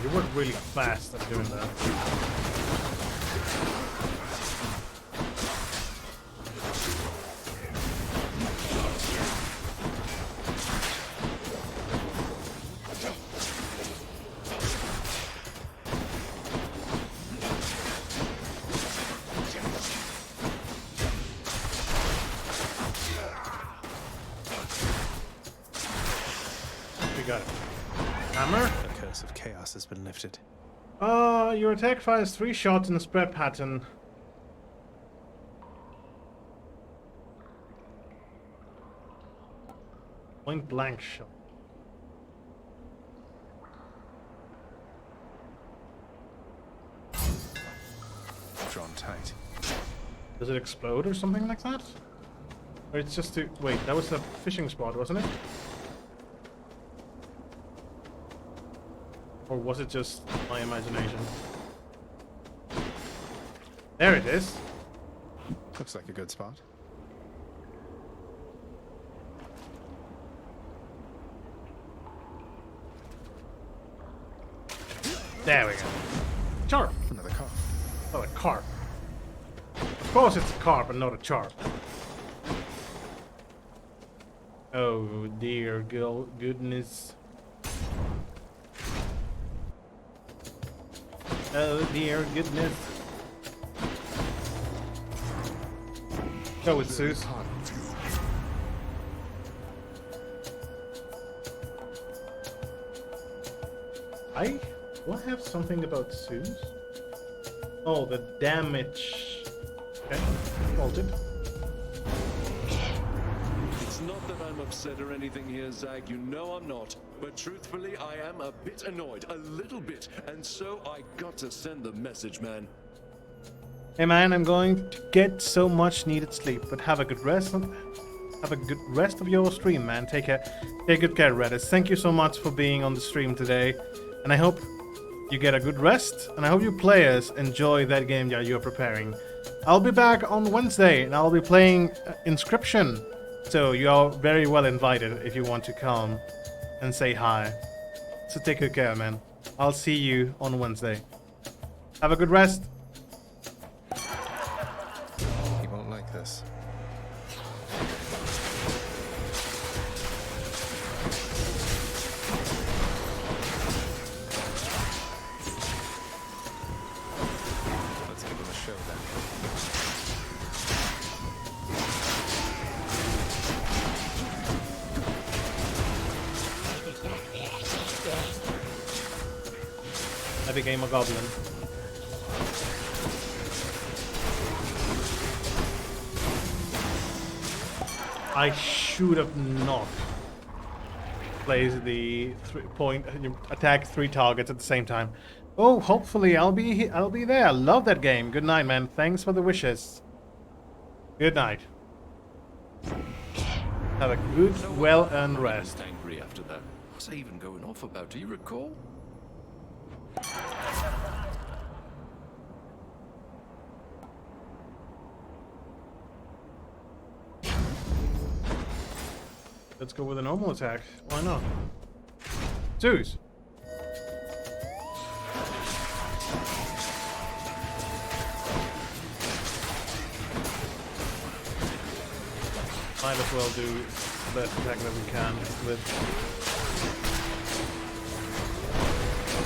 S1: You work really fast at doing that. We got it. Hammer?
S4: The curse of chaos has been lifted.
S1: Your attack fires 3 shots in a spread pattern. Point blank shot.
S4: Drawn tight.
S1: Does it explode or something like that? Or it's just to... Wait, that was a fishing spot, wasn't it? Or was it just my imagination? There it is.
S4: Looks like a good spot.
S1: There we go. Charp.
S4: Another carp.
S1: Oh, a carp. Of course it's a carp and not a charp. Oh dear goodness. Oh dear goodness. Go with Zeus. Do I have something about Zeus? Oh, the damage. Okay, vaulted.
S5: It's not that I'm upset or anything here, Zag. You know I'm not. But truthfully, I am a bit annoyed. A little bit. And so I got to send the message, man.
S1: Hey man, I'm going to get so much needed sleep, but have a good rest. Have a good rest of your stream, man. Take good care, Redis. Thank you so much for being on the stream today, and I hope you get a good rest, and I hope you players enjoy that game that you're preparing. I'll be back on Wednesday, and I'll be playing Inscription, so you are very well invited if you want to come and say hi. So take good care, man. I'll see you on Wednesday. Have a good rest.
S4: He won't like this. Let's give him a show then.
S1: I became a goblin. I should have not placed the attack 3 targets at the same time. Oh, hopefully I'll be there. Love that game. Good night, man. Thanks for the wishes. Good night. Have a good, well-earned rest.
S5: Angry after that. What's I even going off about? Do you recall?
S1: Let's go with a normal attack. Why not? Zeus. Might as well do the best attack that we can with.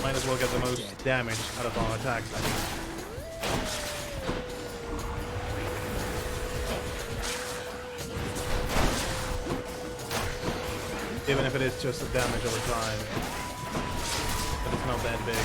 S1: Might as well get the most damage out of our attacks, I think. Even if it is just the damage over time. But it's not that big.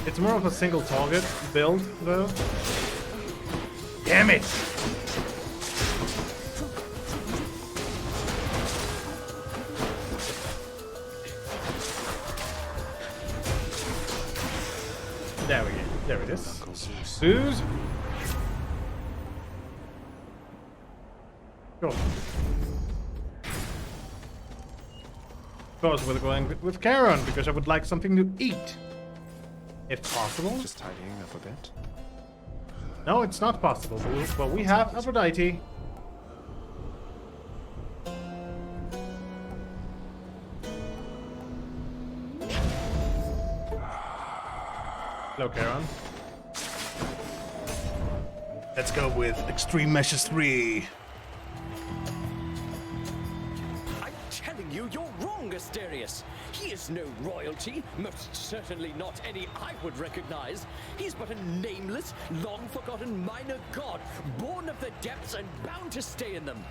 S1: It's more of a single target build, though. Damn it! There we go. There it is. Zeus. Go. Of course, we're going with Charon because I would like something to eat, if possible.
S4: Just tidying up a bit.
S1: No, it's not possible. But we have Aphrodite. Hello, Charon. Let's go with Extreme Measures 3.
S11: I'm telling you, you're wrong, Asterius. He is no royalty, most certainly not any I would recognize. He's but a nameless, long-forgotten minor god, born of the depths and bound to stay in them.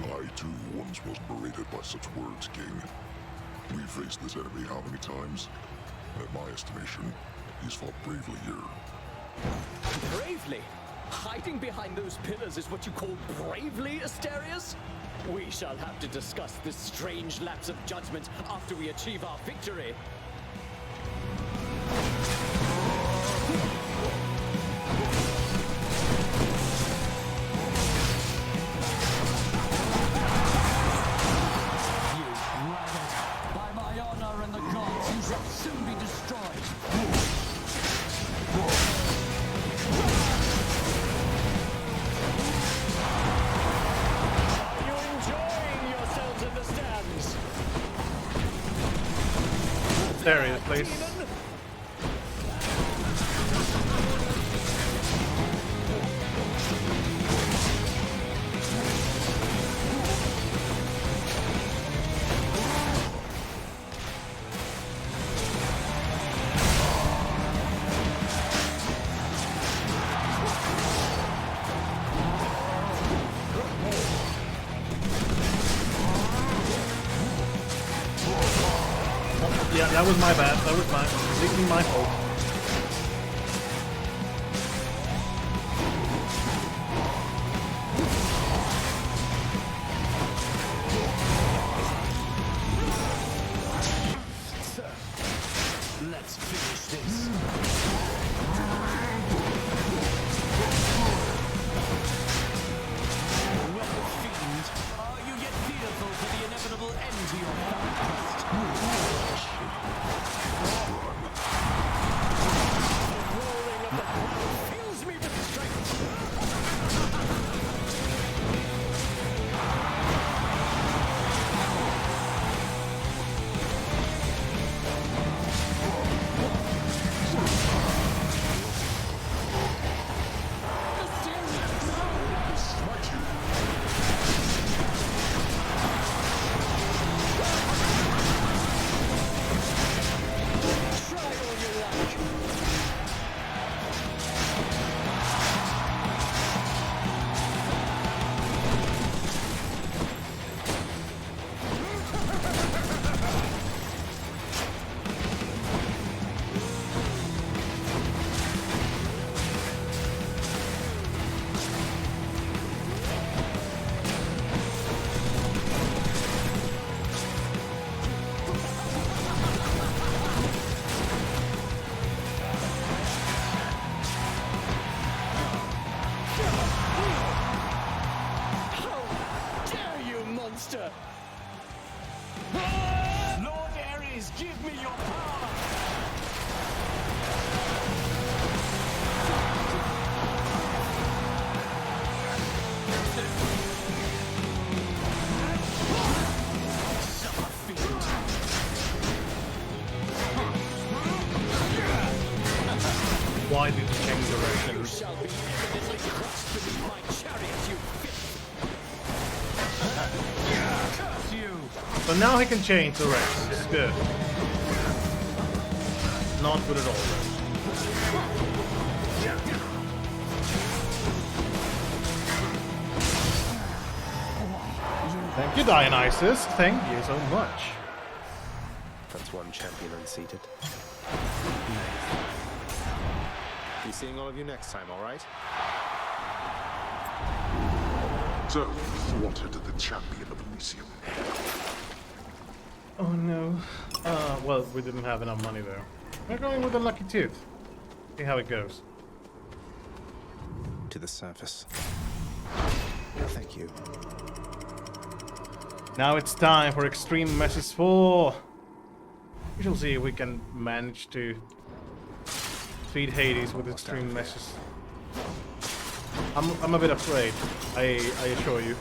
S2: I, too, once was berated by such words, King. We've faced this enemy how many times? And in my estimation, he's fought bravely here.
S11: Bravely? Hiding behind those pillars is what you call bravely, Asterius? We shall have to discuss this strange lapse of judgment after we achieve our victory.
S1: There he is, please. Yeah, that was my bad. That was completely my fault.
S11: Let's finish this.
S1: Why did you change direction?
S11: You shall be evidently crushed beneath my chariot, you curse you!
S1: So now he can change direction. It's good. Not good at all. Thank you, Dionysus. Thank you so much.
S4: That's one champion unseated. Be seeing all of you next time, all right?
S2: So, thwarted the champion of Elysium.
S1: Oh no. Well, we didn't have enough money though. We're going with a lucky tooth. See how it goes.
S4: To the surface. Thank you.
S1: Now it's time for Extreme Meshes 4. We shall see if we can manage to feed Hades with Extreme Meshes. I'm a bit afraid, I assure you.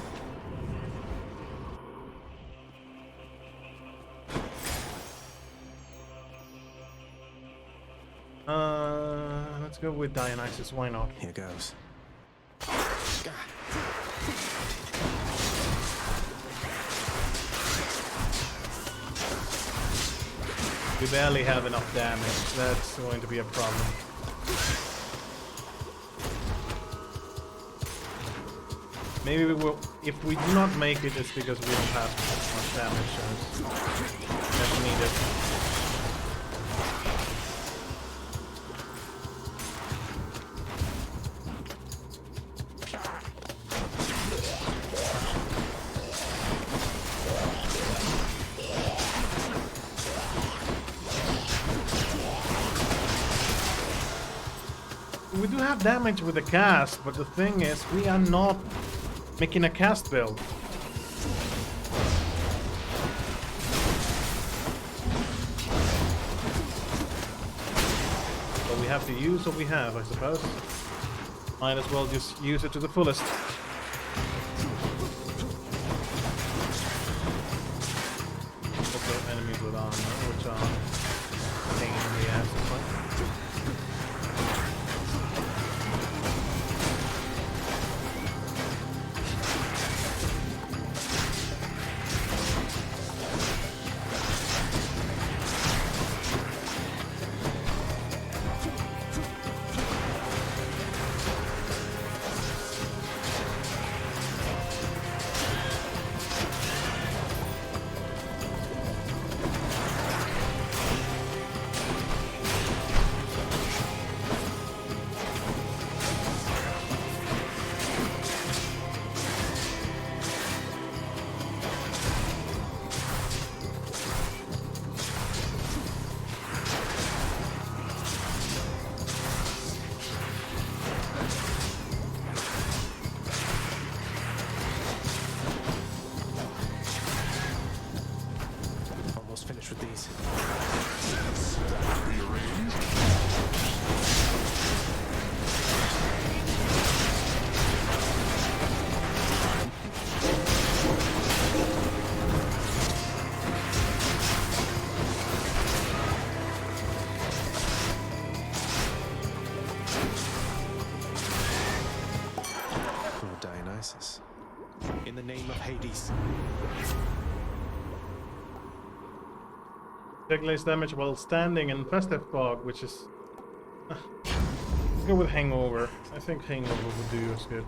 S1: Let's go with Dionysus, why not?
S4: Here goes.
S1: We barely have enough damage, that's going to be a problem. Maybe we will, if we do not make it, it's because we don't have much damage that's needed. We do have damage with the cast, but the thing is, we are not making a cast build. But we have to use what we have, I suppose. Might as well just use it to the fullest. Also enemies with armor, which are a pain in the ass to fight.
S4: In the name of Hades.
S1: Take less damage while standing in festive fog, which is... let's go with Hangover. I think Hangover would do us good.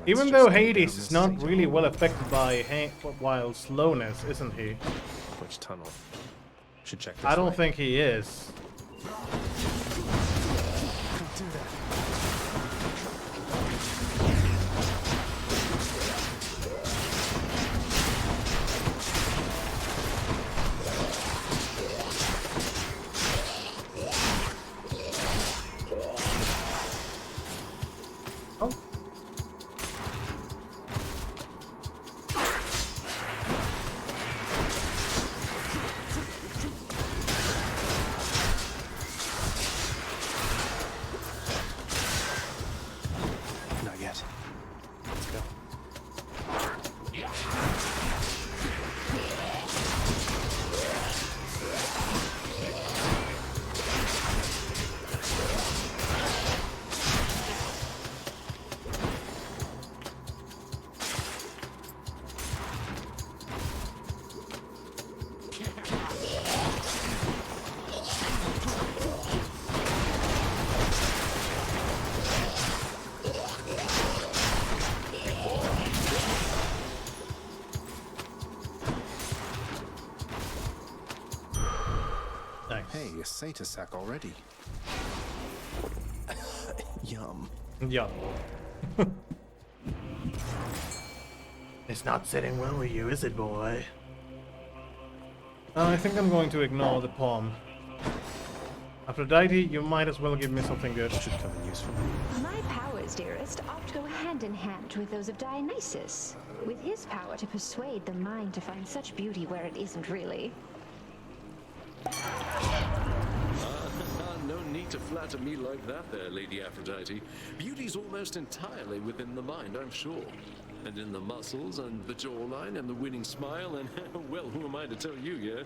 S1: Even though Hades is not really well affected by wild slowness, isn't he?
S4: Which tunnel? Should check this
S1: I don't
S4: way.
S1: think he is.
S4: Don't do that. Hey, a satyr sack already. Yum.
S1: Yum. It's not sitting well with you, is it, boy? I think I'm going to ignore the poem. Aphrodite, you might as well give me something good.
S4: Should come in useful.
S6: My powers, dearest, oft go hand in hand with those of Dionysus, with his power to persuade the mind to find such beauty where it isn't really.
S5: No need to flatter me like that there, Lady Aphrodite. Beauty's almost entirely within the mind, I'm sure. And in the muscles, and the jawline, and the winning smile, and, well, who am I to tell you, yeah?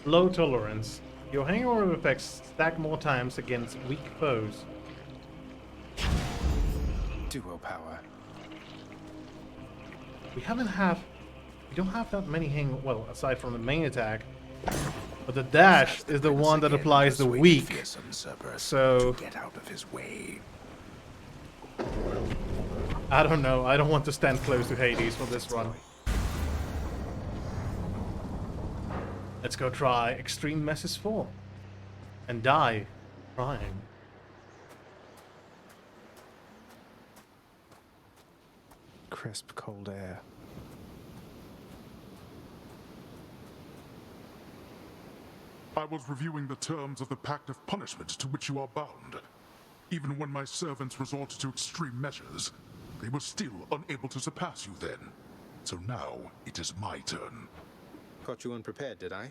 S1: Low tolerance. Your hangover effects stack more times against weak foes.
S4: Duo power.
S1: We don't have that many well, aside from the main attack. But the dash is the one that applies the weak. So
S12: get out of his way.
S1: I don't know. I don't want to stand close to Hades for this run. Let's go try Extreme Messes 4. And die trying.
S4: Crisp, cold air.
S2: I was reviewing the terms of the Pact of Punishment to which you are bound. Even when my servants resorted to extreme measures, they were still unable to surpass you then. So now, it is my turn.
S4: Caught you unprepared, did I?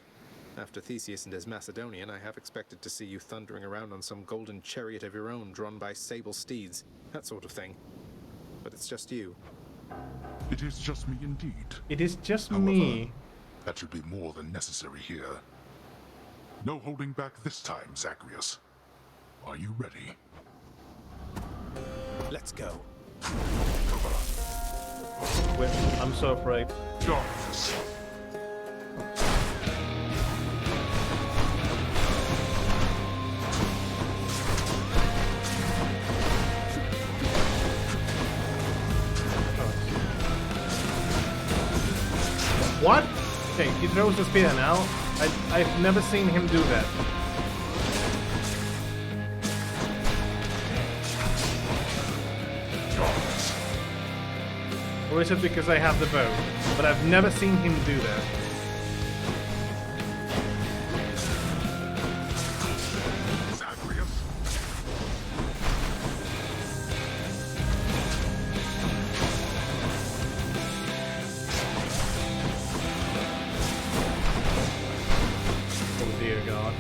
S4: After Theseus and his Macedonian, I have expected to see you thundering around on some golden chariot of your own drawn by sable steeds, that sort of thing. But it's just you.
S2: It is just me indeed.
S1: It is just
S2: However,
S1: me.
S2: That should be more than necessary here. No holding back this time, Zagreus. Are you ready?
S4: Let's go.
S1: Wait, I'm so afraid.
S2: Darkness.
S1: What? Okay, he throws the spear now. I've never seen him do that. Or is it because I have the bow? But I've never seen him do that. Oh dear God.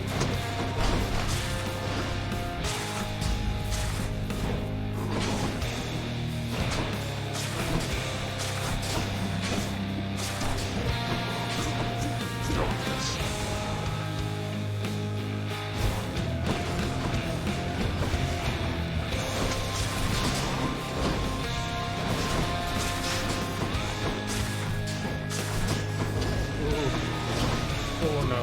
S1: Oh no.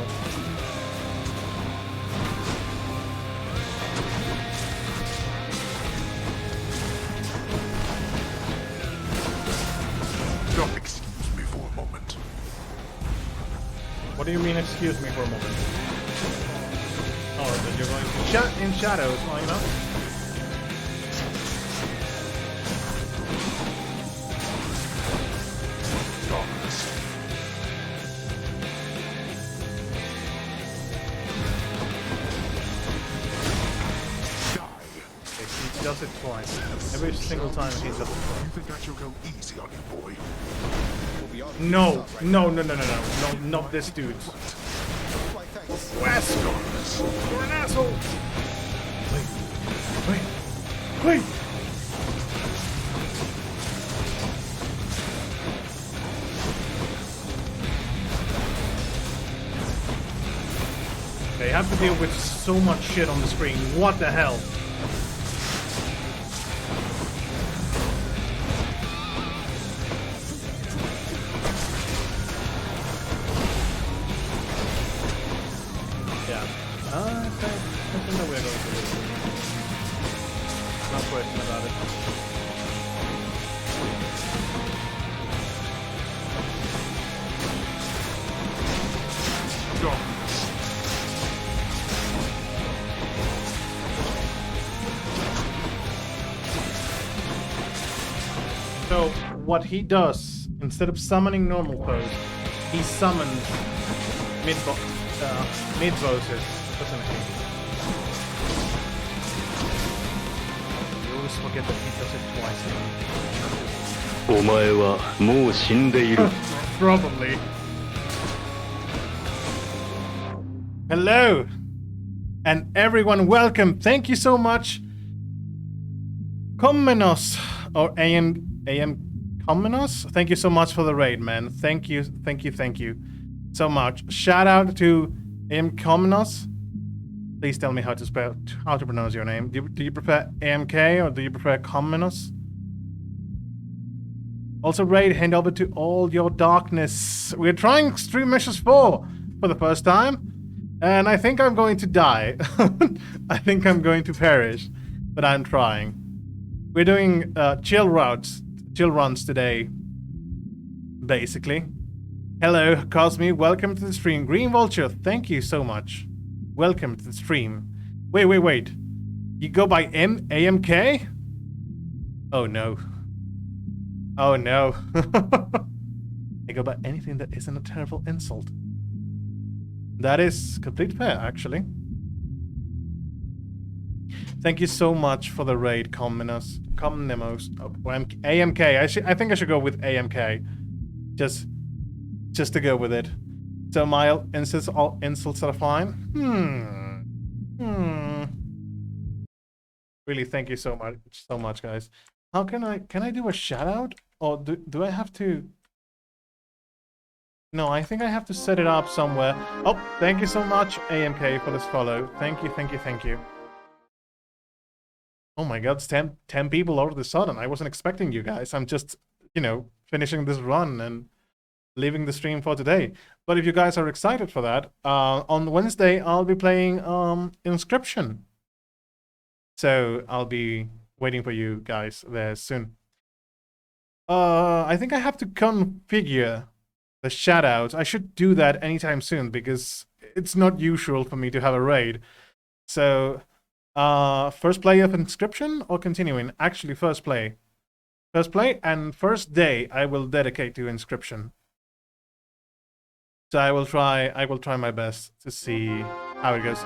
S2: Don't excuse me for a moment.
S1: What do you mean, excuse me for a moment? Oh, then you're going to shut in shadows, why not? He does it twice. Every single time he does it twice.
S2: You think I shall go easy on you, boy?
S1: No, no, no, no, no, no, no, not this dude. Rascal! You're an asshole! Wait, wait, wait! They have to deal with so much shit on the screen. What the hell? I think that we're going to lose. No question about it.
S2: Darkness.
S1: So what he does, instead of summoning normal foes, he summons mid-bosses, doesn't he? You always forget that he does it twice.
S10: お前はもう死んでいる。
S1: Probably. Hello, and everyone, welcome. Thank you so much, Comenos or AM Comenos. Thank you so much for the raid, man. Thank you so much. Shout out to AM Comenos. Please tell me how to pronounce your name. Do you prefer AMK or do you prefer Comenos? Also, raid, hand over to all your darkness. We're trying Extreme Measures 4 for the first time, and I think I'm going to die. I think I'm going to perish, but I'm trying. We're doing chill runs today, basically. Hello, Cosme, welcome to the stream. Green Vulture, thank you so much. Welcome to the stream. Wait. You go by AMK? Oh no. Oh no. I go by anything that isn't a terrible insult. That is complete fair, actually. Thank you so much for the raid, Comnemos. AMK. I think I should go with AMK. Just to go with it. So my insults, all insults are fine. Really, thank you so much, guys. How can I do a shout out? Or do I have to? No, I think I have to set it up somewhere. Oh, thank you so much, AMK, for this follow. Thank you. Oh my god, it's 10 people all of a sudden. I wasn't expecting you guys. I'm just, finishing this run and leaving the stream for today. But if you guys are excited for that, on Wednesday, I'll be playing Inscription. So I'll be waiting for you guys there soon. I think I have to configure the shoutouts. I should do that anytime soon because it's not usual for me to have a raid. So, first play of Inscription or continuing? Actually, first play. First play and first day I will dedicate to Inscription. So I will try my best to see how it goes.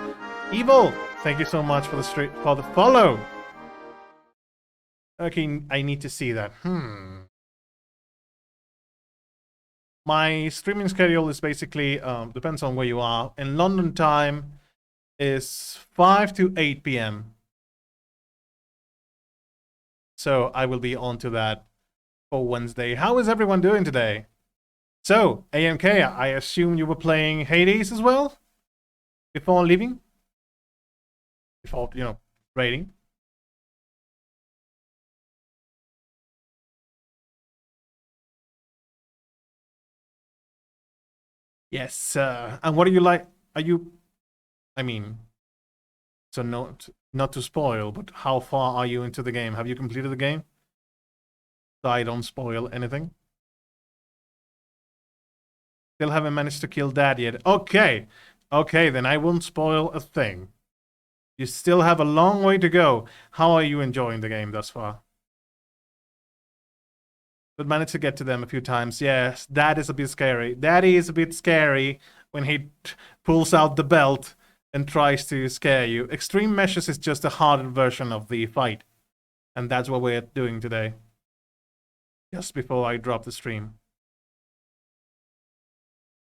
S1: Evil, thank you so much for the follow. Okay, I need to see that. My streaming schedule is basically, depends on where you are. In London time is 5 to 8 p.m. So I will be on to that for Wednesday. How is everyone doing today? So, AMK, I assume you were playing Hades as well? Before leaving? Before, raiding? Yes, and what do you like? So not to spoil, but how far are you into the game? Have you completed the game? So I don't spoil anything. Still haven't managed to kill Dad yet. Okay, then I won't spoil a thing. You still have a long way to go. How are you enjoying the game thus far? But managed to get to them a few times. Yes, that is a bit scary. Daddy is a bit scary when he pulls out the belt and tries to scare you. Extreme Measures is just a hardened version of the fight. And that's what we're doing today. Just before I drop the stream.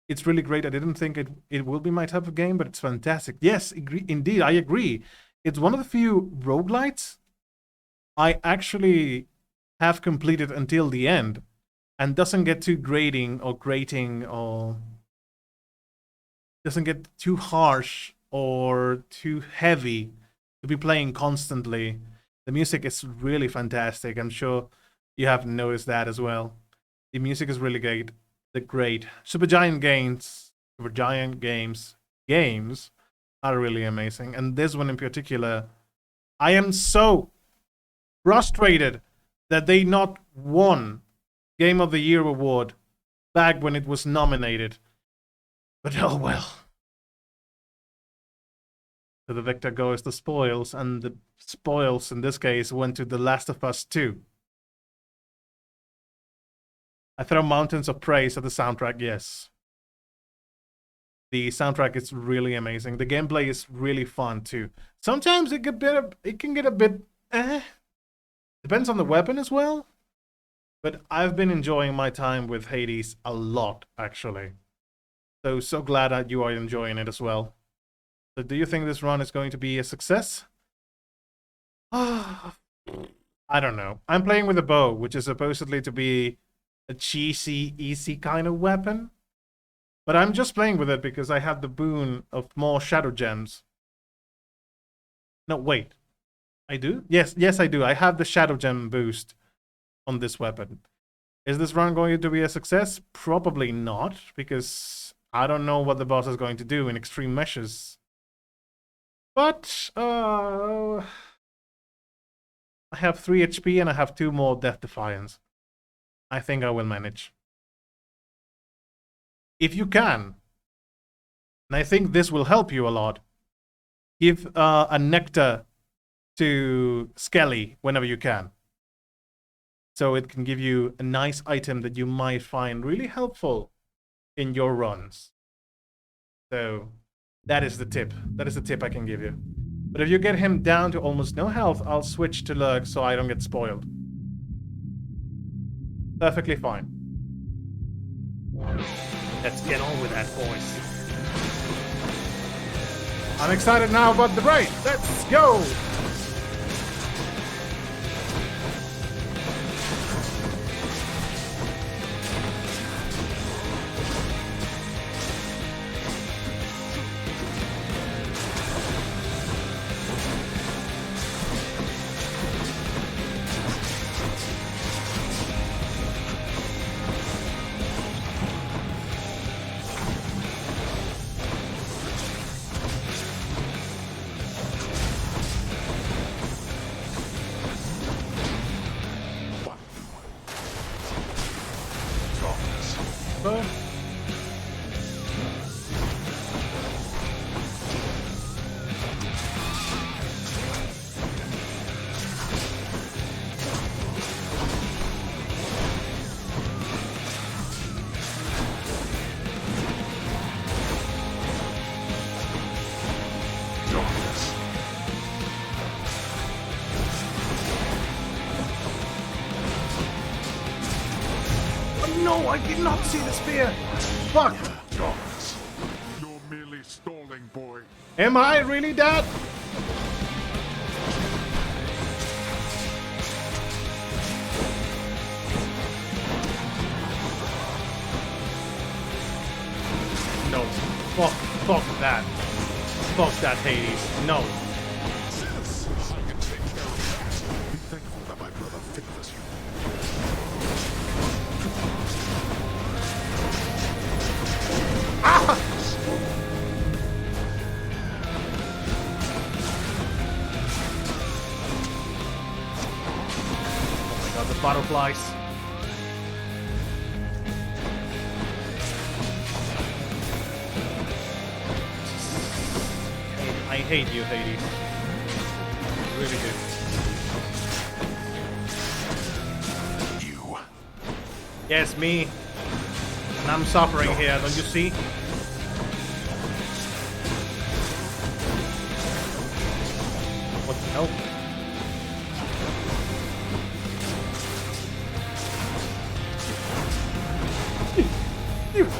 S1: It's really great. I didn't think it will be my type of game, but it's fantastic. Yes, indeed, I agree. It's one of the few roguelites I actually have completed until the end and doesn't get too grating or doesn't get too harsh or too heavy to be playing constantly. The music is really fantastic. I'm sure you have noticed that as well. The music is really great. The great Supergiant games are really amazing. And this one in particular, I am so frustrated that they not won Game of the Year award back when it was nominated. But oh well. To the victor goes the spoils, and the spoils in this case went to The Last of Us 2. I throw mountains of praise at the soundtrack, yes. The soundtrack is really amazing. The gameplay is really fun too. Sometimes it can get a bit depends on the weapon as well. But I've been enjoying my time with Hades a lot, actually. So glad that you are enjoying it as well. So do you think this run is going to be a success? I don't know. I'm playing with a bow, which is supposedly to be a cheesy, easy kind of weapon. But I'm just playing with it because I have the boon of more shadow gems. No, wait. I do? Yes, I do. I have the shadow gem boost on this weapon. Is this run going to be a success? Probably not, because I don't know what the boss is going to do in extreme measures. But, I have 3 HP and I have 2 more Death Defiance. I think I will manage. If you can, and I think this will help you a lot, give a nectar to Skelly whenever you can. So it can give you a nice item that you might find really helpful in your runs. So that is the tip. That is the tip I can give you. But if you get him down to almost no health, I'll switch to Lurk so I don't get spoiled. Perfectly fine. Let's get on with that, boys. I'm excited now about the raid. Let's go! No, I did not see the spear. Fuck.
S2: You're merely stalling, boy.
S1: Am I really that? No. Fuck that. Fuck that, Hades. No.
S2: I can take care of that. Be thankful that my brother fitness you.
S1: The butterflies. I hate you, Hades. I really do.
S2: You.
S1: Yes, me. And I'm suffering here, don't you see? What the hell?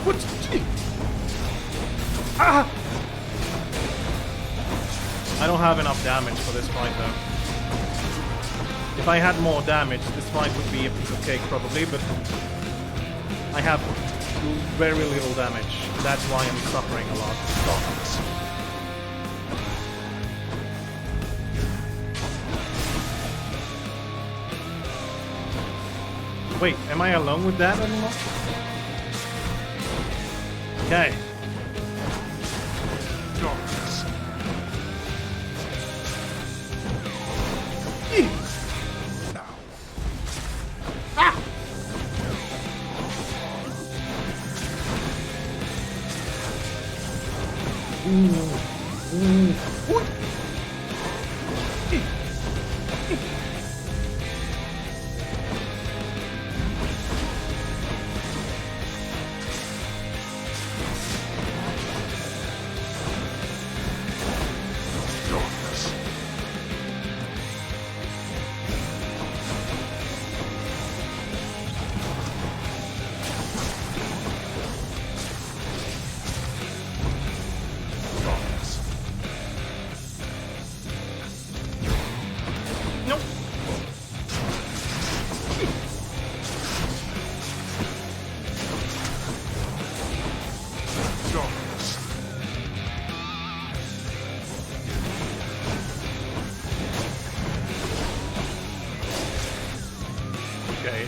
S1: What? Ah! I don't have enough damage for this fight though. If I had more damage, this fight would be a piece of cake probably, but I have very little damage. That's why I'm suffering a lot. Wait, am I alone with that anymore? Okay.
S2: Darkness.
S1: Now. Ah!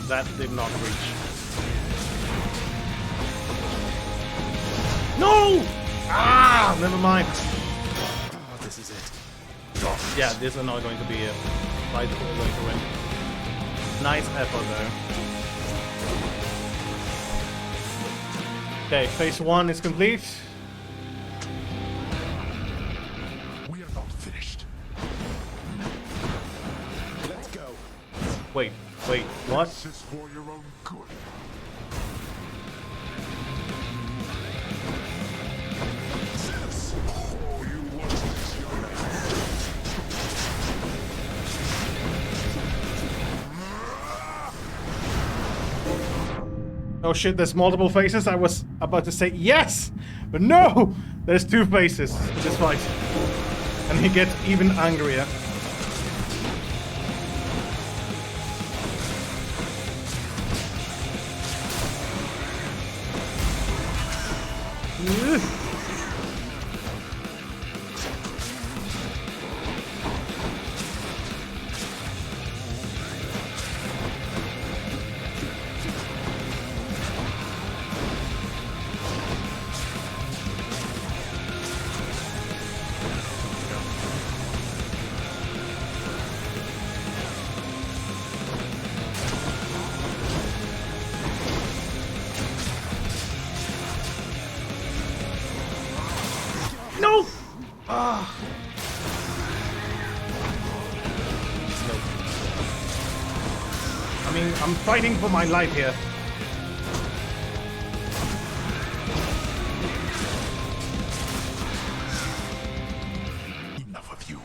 S1: that did not reach. No! Ah, never mind.
S4: Oh, this is it.
S1: Oh, yeah, this is not going to be it. Right, we're going to win. Nice effort there. Okay, phase 1 is complete.
S2: We are not finished.
S4: Let's go.
S1: Wait, what?
S2: This is for your own good.
S1: Oh shit, there's multiple faces. I was about to say yes, but no! There's 2 faces in this fight. And he gets even angrier. Ugh. No! Ah. I mean, I'm fighting for my life here.
S2: Enough of you.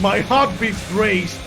S1: My heartbeat raised.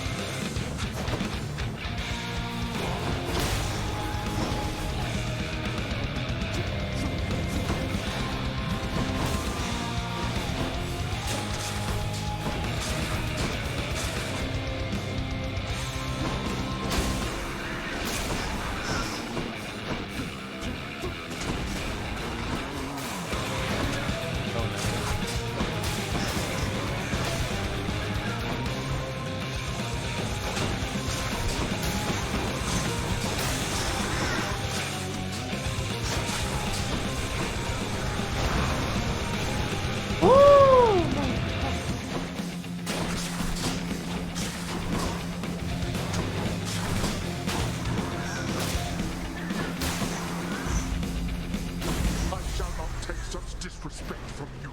S2: Disrespect from you.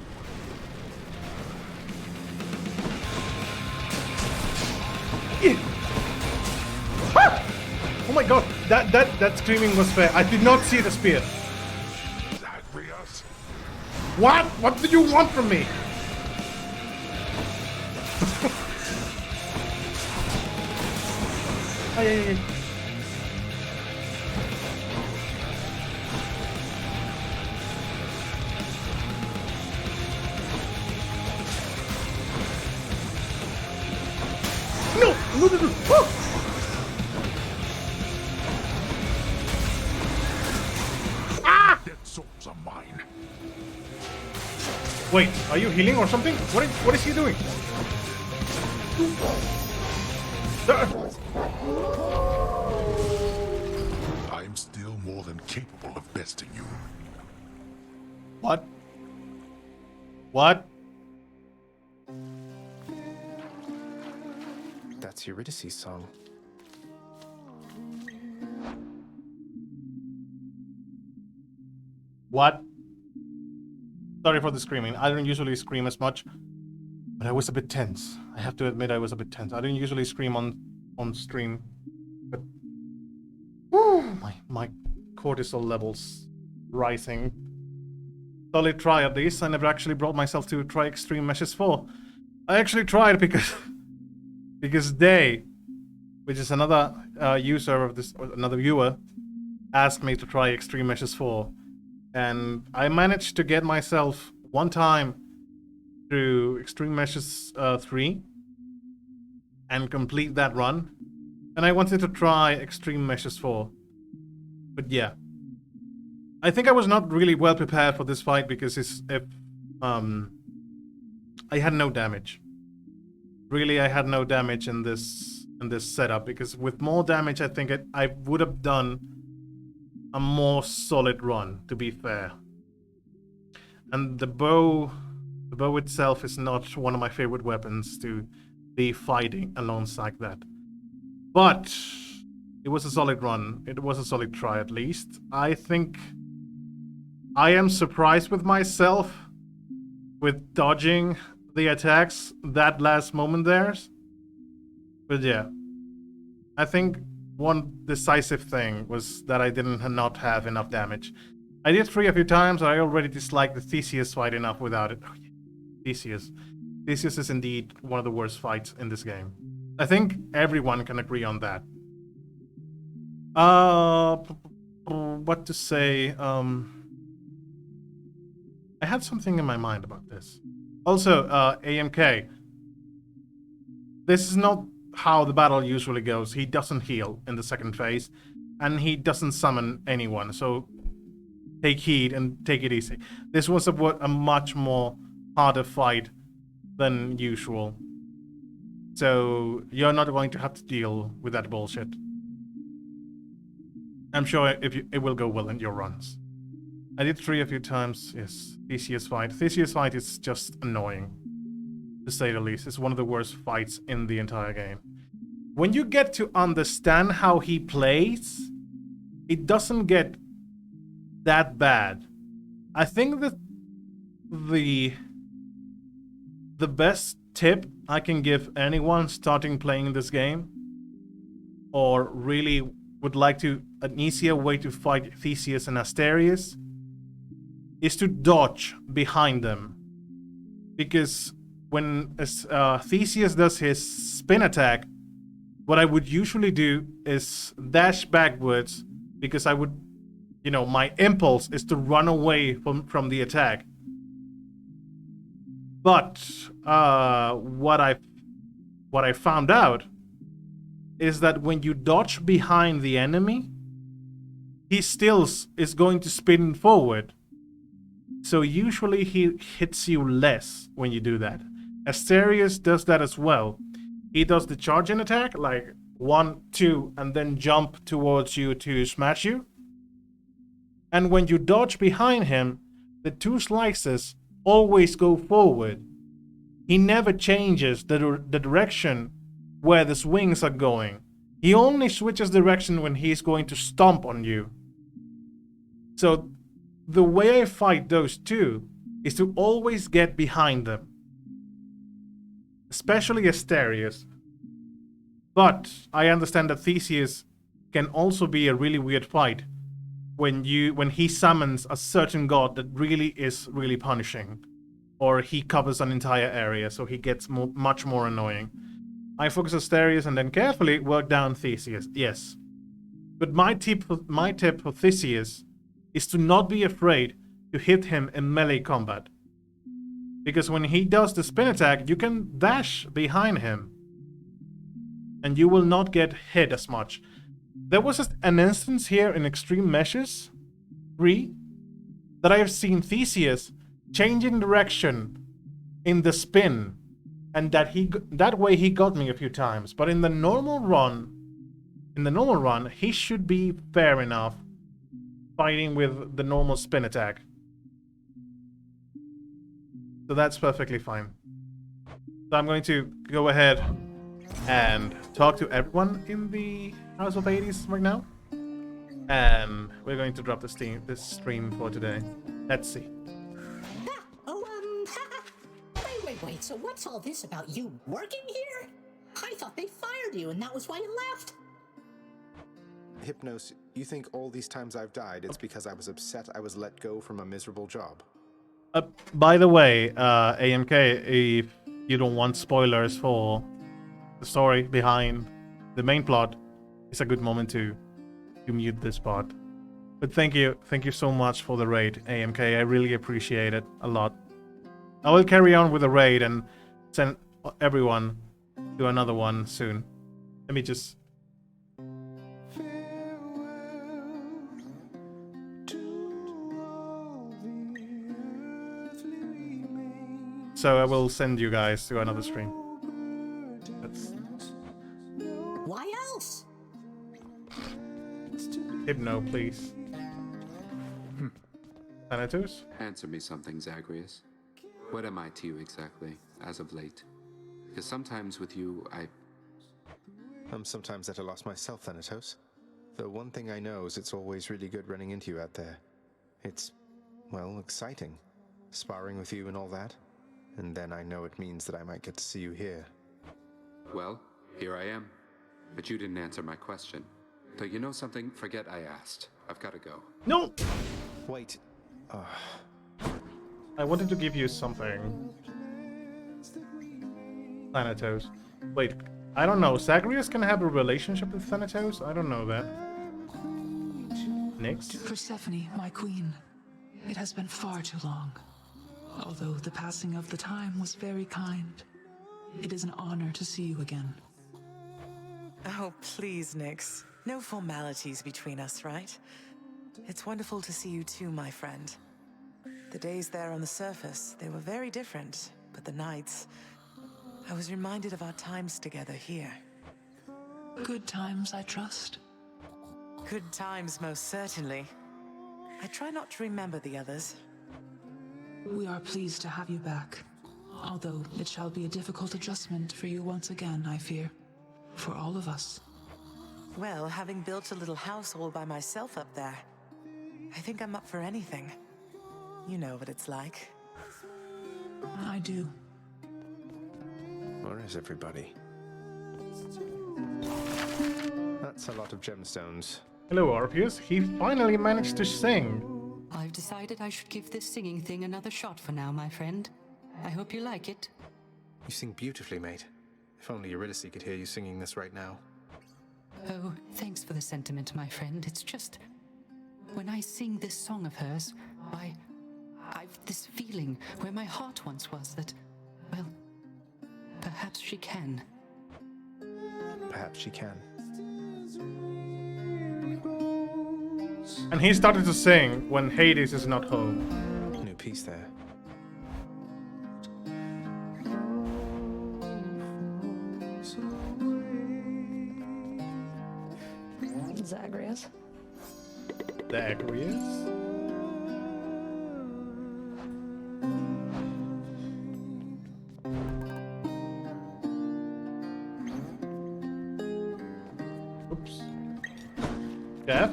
S1: Oh my god, that screaming was fair. I did not see the spear.
S2: Zagreus.
S1: What? What do you want from me? Ay. No! Oh! Ah!
S2: Dead souls are mine.
S1: Wait, are you healing or something? What is he doing?
S2: I'm still more than capable of besting you.
S1: What? What?
S4: That's Eurydice's song.
S1: What? Sorry for the screaming. I don't usually scream as much, but I was a bit tense. I have to admit I was a bit tense. I don't usually scream on stream, but my cortisol levels rising. solid try at least. I never actually brought myself to try Extreme Meshes 4. I actually tried because they, which is another user of this, or another viewer, asked me to try Extreme Meshes 4. And I managed to get myself one time through Extreme Meshes 3 and complete that run. And I wanted to try Extreme Meshes 4. But yeah. I think I was not really well prepared for this fight because I had no damage. Really, I had no damage in this setup, because with more damage, I think I would have done a more solid run, to be fair. And the bow itself is not one of my favorite weapons to be fighting alongside that. But it was a solid run. It was a solid try, at least. I think I am surprised with myself with dodging the attacks that last moment there. But yeah, I think one decisive thing was that I did not have enough damage. I did 3 a few times. I already disliked the Theseus fight enough without it. Oh, yeah. Theseus is indeed one of the worst fights in this game. I think everyone can agree on that. What to say? I had something in my mind about this. Also, AMK. This is not how the battle usually goes. He doesn't heal in the second phase, and he doesn't summon anyone, so take heed and take it easy. This was a much more harder fight than usual. So you're not going to have to deal with that bullshit. I'm sure it will go well in your runs. I did 3 a few times, yes. Theseus fight. Theseus fight is just annoying, to say the least. It's one of the worst fights in the entire game. When you get to understand how he plays, it doesn't get that bad. I think that the best tip I can give anyone starting playing this game, or really would like to an easier way to fight Theseus and Asterius, is to dodge behind them. Because when Theseus does his spin attack, what I would usually do is dash backwards, because I would, my impulse is to run away from the attack. But what I found out is that when you dodge behind the enemy, he still is going to spin forward. So usually he hits you less when you do that. Asterius does that as well. He does the charging attack, like 1, 2, and then jump towards you to smash you. And when you dodge behind him, the 2 slices always go forward. He never changes the direction where the swings are going. He only switches direction when he's going to stomp on you. So the way I fight those 2 is to always get behind them. Especially Asterius. But I understand that Theseus can also be a really weird fight when he summons a certain god that is really punishing. Or he covers an entire area, so he gets much more annoying. I focus Asterius and then carefully work down Theseus, yes. But my tip for Theseus is to not be afraid to hit him in melee combat. Because when he does the spin attack, you can dash behind him. And you will not get hit as much. There was an instance here in Extreme Meshes 3 that I have seen Theseus changing direction in the spin, and that way he got me a few times. But in the normal run, he should be fair enough fighting with the normal spin attack. So that's perfectly fine. So I'm going to go ahead and talk to everyone in the House of Hades right now. And we're going to drop this stream for today. Let's see.
S13: Wait, so what's all this about you working here? I thought they fired you and that was why you left.
S4: Hypnos, you think all these times I've died, it's because I was upset I was let go from a miserable job?
S1: By the way, AMK, if you don't want spoilers for the story behind the main plot, it's a good moment to mute this part. But thank you so much for the raid, AMK. I really appreciate it a lot. I will carry on with the raid and send everyone to another one soon. Let me just... So I will send you guys to another stream.
S13: Why else?
S1: Hypno, please. Thanatos?
S21: Answer me something, Zagreus. What am I to you exactly, as of late? Because sometimes with you,
S4: I'm sometimes at a loss myself, Thanatos. The one thing I know is it's always really good running into you out there. It's, well, exciting. Sparring with you and all that. And then I know it means that I might get to see you here.
S21: Well, here I am. But you didn't answer my question. So you know something? Forget I asked. I've got to go.
S1: No!
S4: Wait.
S1: I wanted to give you something. Thanatos. Wait, I don't know. Zagreus can have a relationship with Thanatos? I don't know that. Next.
S15: To Persephone, my queen. It has been far too long. Although the passing of the time was very kind, it is an honor to see you again.
S8: Oh, please, Nyx. No formalities between us, right? It's wonderful to see you too, my friend. The days there on the surface, they were very different, but the nights... I was reminded of our times together here.
S15: Good times, I trust.
S8: Good times, most certainly. I try not to remember the others.
S15: We are pleased to have you back, although it shall be a difficult adjustment for you once again, I fear. For all of us.
S8: Well, having built a little house all by myself up there, I think I'm up for anything. You know what it's like.
S15: I do.
S4: Where is everybody? That's a lot of gemstones.
S1: Hello, Orpheus. He finally managed to sing.
S14: I've decided I should give this singing thing another shot for now, my friend. I hope you like it.
S4: You sing beautifully, mate. If only Eurydice could hear you singing this right now.
S14: Oh, thanks for the sentiment, my friend. It's just... when I sing this song of hers, I've this feeling where my heart once was that, well, perhaps she can.
S4: Perhaps she can.
S1: And he started to sing when Hades is not home.
S4: New piece there.
S22: Zagreus.
S1: Zagreus? Oops. Death?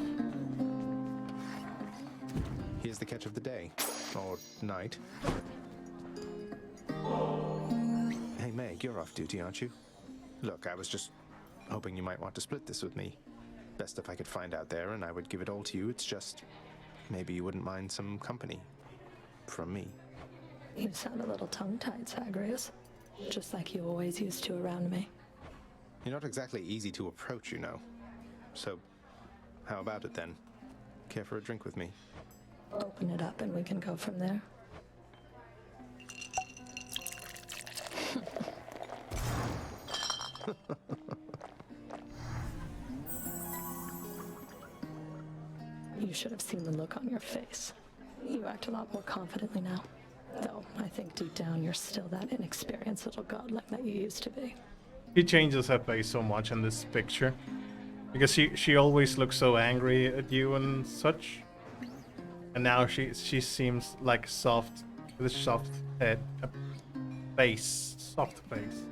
S4: Here's the catch of the day. Or night. Hey Meg, you're off duty, aren't you? Look, I was just hoping you might want to split this with me. Best if I could find out there and I would give it all to you. It's just, maybe you wouldn't mind some company. From me.
S22: You sound a little tongue-tied, Zagreus. Just like you always used to around me.
S4: You're not exactly easy to approach, you know. So, how about it then? Care for a drink with me?
S22: Open it up and we can go from there. You should have seen the look on your face. You act a lot more confidently now. Though, I think deep down you're still that inexperienced little godling that you used to be.
S1: He changes her face so much in this picture. Because she always looks so angry at you and such. And now she seems like soft, with a soft head, face, soft face.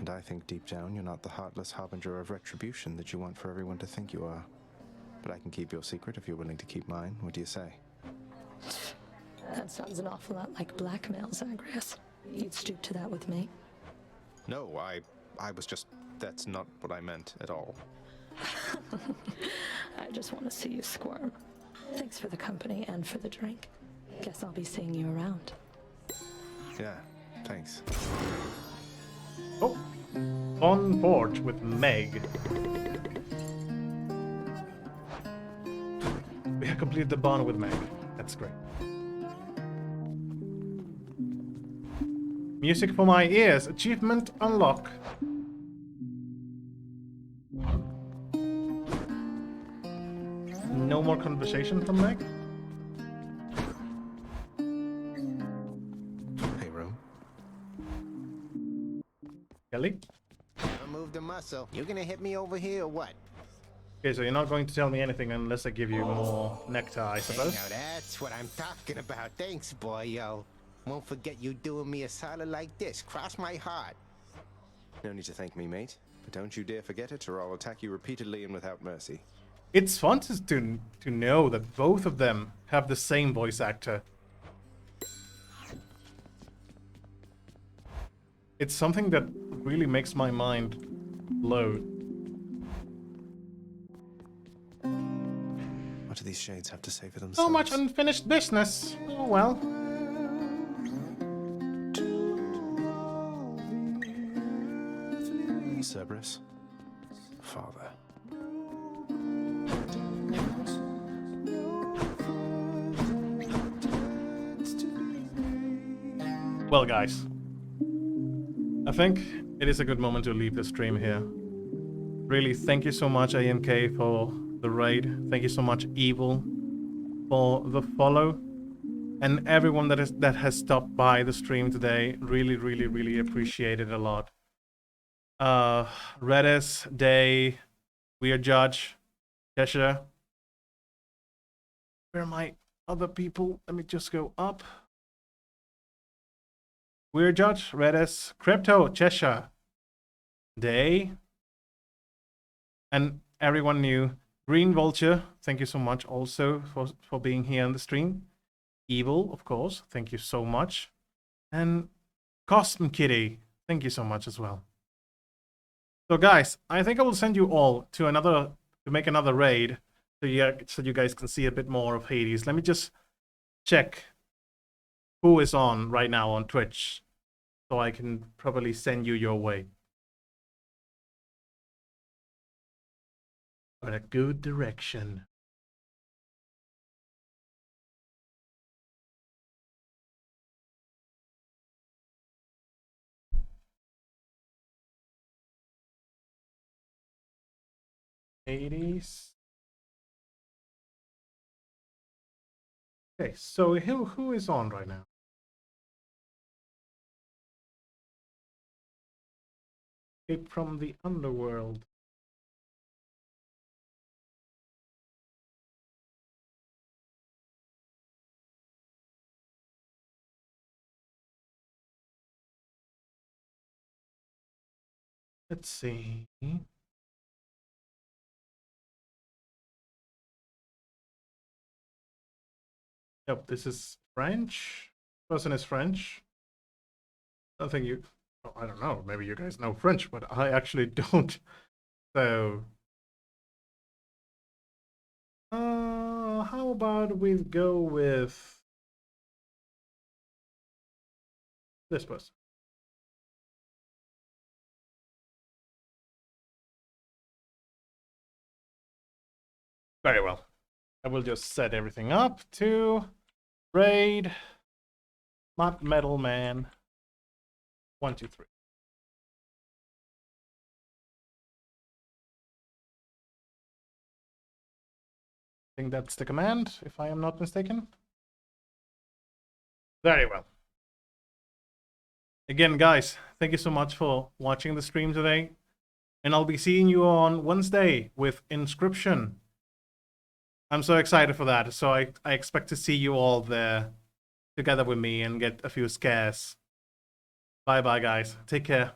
S4: And I think deep down you're not the heartless harbinger of retribution that you want for everyone to think you are. But I can keep your secret if you're willing to keep mine. What do you say?
S22: That sounds an awful lot like blackmail, Zagreus. You'd stoop to that with me?
S4: No, I was just... That's not what I meant at all.
S22: I just want to see you squirm. Thanks for the company and for the drink. Guess I'll be seeing you around.
S4: Yeah, thanks.
S1: Oh, on board with Meg. We have completed the bond with Meg. That's great. Music for my ears. Achievement unlock. No more conversation from Meg?
S4: Hey, Rome.
S1: Kelly?
S16: I moved the muscle. You gonna hit me over here or what?
S1: Okay, so you're not going to tell me anything unless I give you more nectar, I suppose.
S16: Hey, now that's what I'm talking about. Thanks, boy, yo. Won't forget you doing me a solid like this. Cross my heart.
S4: No need to thank me, mate. But don't you dare forget it, or I'll attack you repeatedly and without mercy.
S1: It's fun to know that both of them have the same voice actor. It's something that really makes my mind blow.
S4: What do these shades have to say for themselves?
S1: So much unfinished business. Oh well.
S4: Cerberus, father.
S1: Well, guys, I think it is a good moment to leave the stream here. Really, thank you so much, AMK, for the raid. Thank you so much, Evil, for the follow. And everyone that has stopped by the stream today. Really, really, really appreciate it a lot. Redis, Day, Weird Judge, Cheshire. Where are my other people? Let me just go up. Weird Judge, Redis, Crypto, Cheshire, Day, and everyone new. Green Vulture, thank you so much also for being here on the stream. Evil, of course, thank you so much. And Cosm Kitty, thank you so much as well. So guys, I think I will send you all to make another raid so you guys can see a bit more of Hades. Let me just check who is on right now on Twitch so I can probably send you your way. In a good direction. Hades. Okay, so who is on right now? Escape from the underworld. Let's see. Yep, this is French. Person is French. I think you... Oh, I don't know. Maybe you guys know French, but I actually don't. So... how about we go with... this person. Very well. I will just set everything up to raid Mud Metal Man 1, 2, 3. I think that's the command, if I am not mistaken. Very well. Again, guys, thank you so much for watching the stream today. And I'll be seeing you on Wednesday with Inscription. I'm so excited for that. So I expect to see you all there together with me and get a few scares. Bye-bye, guys. Take care.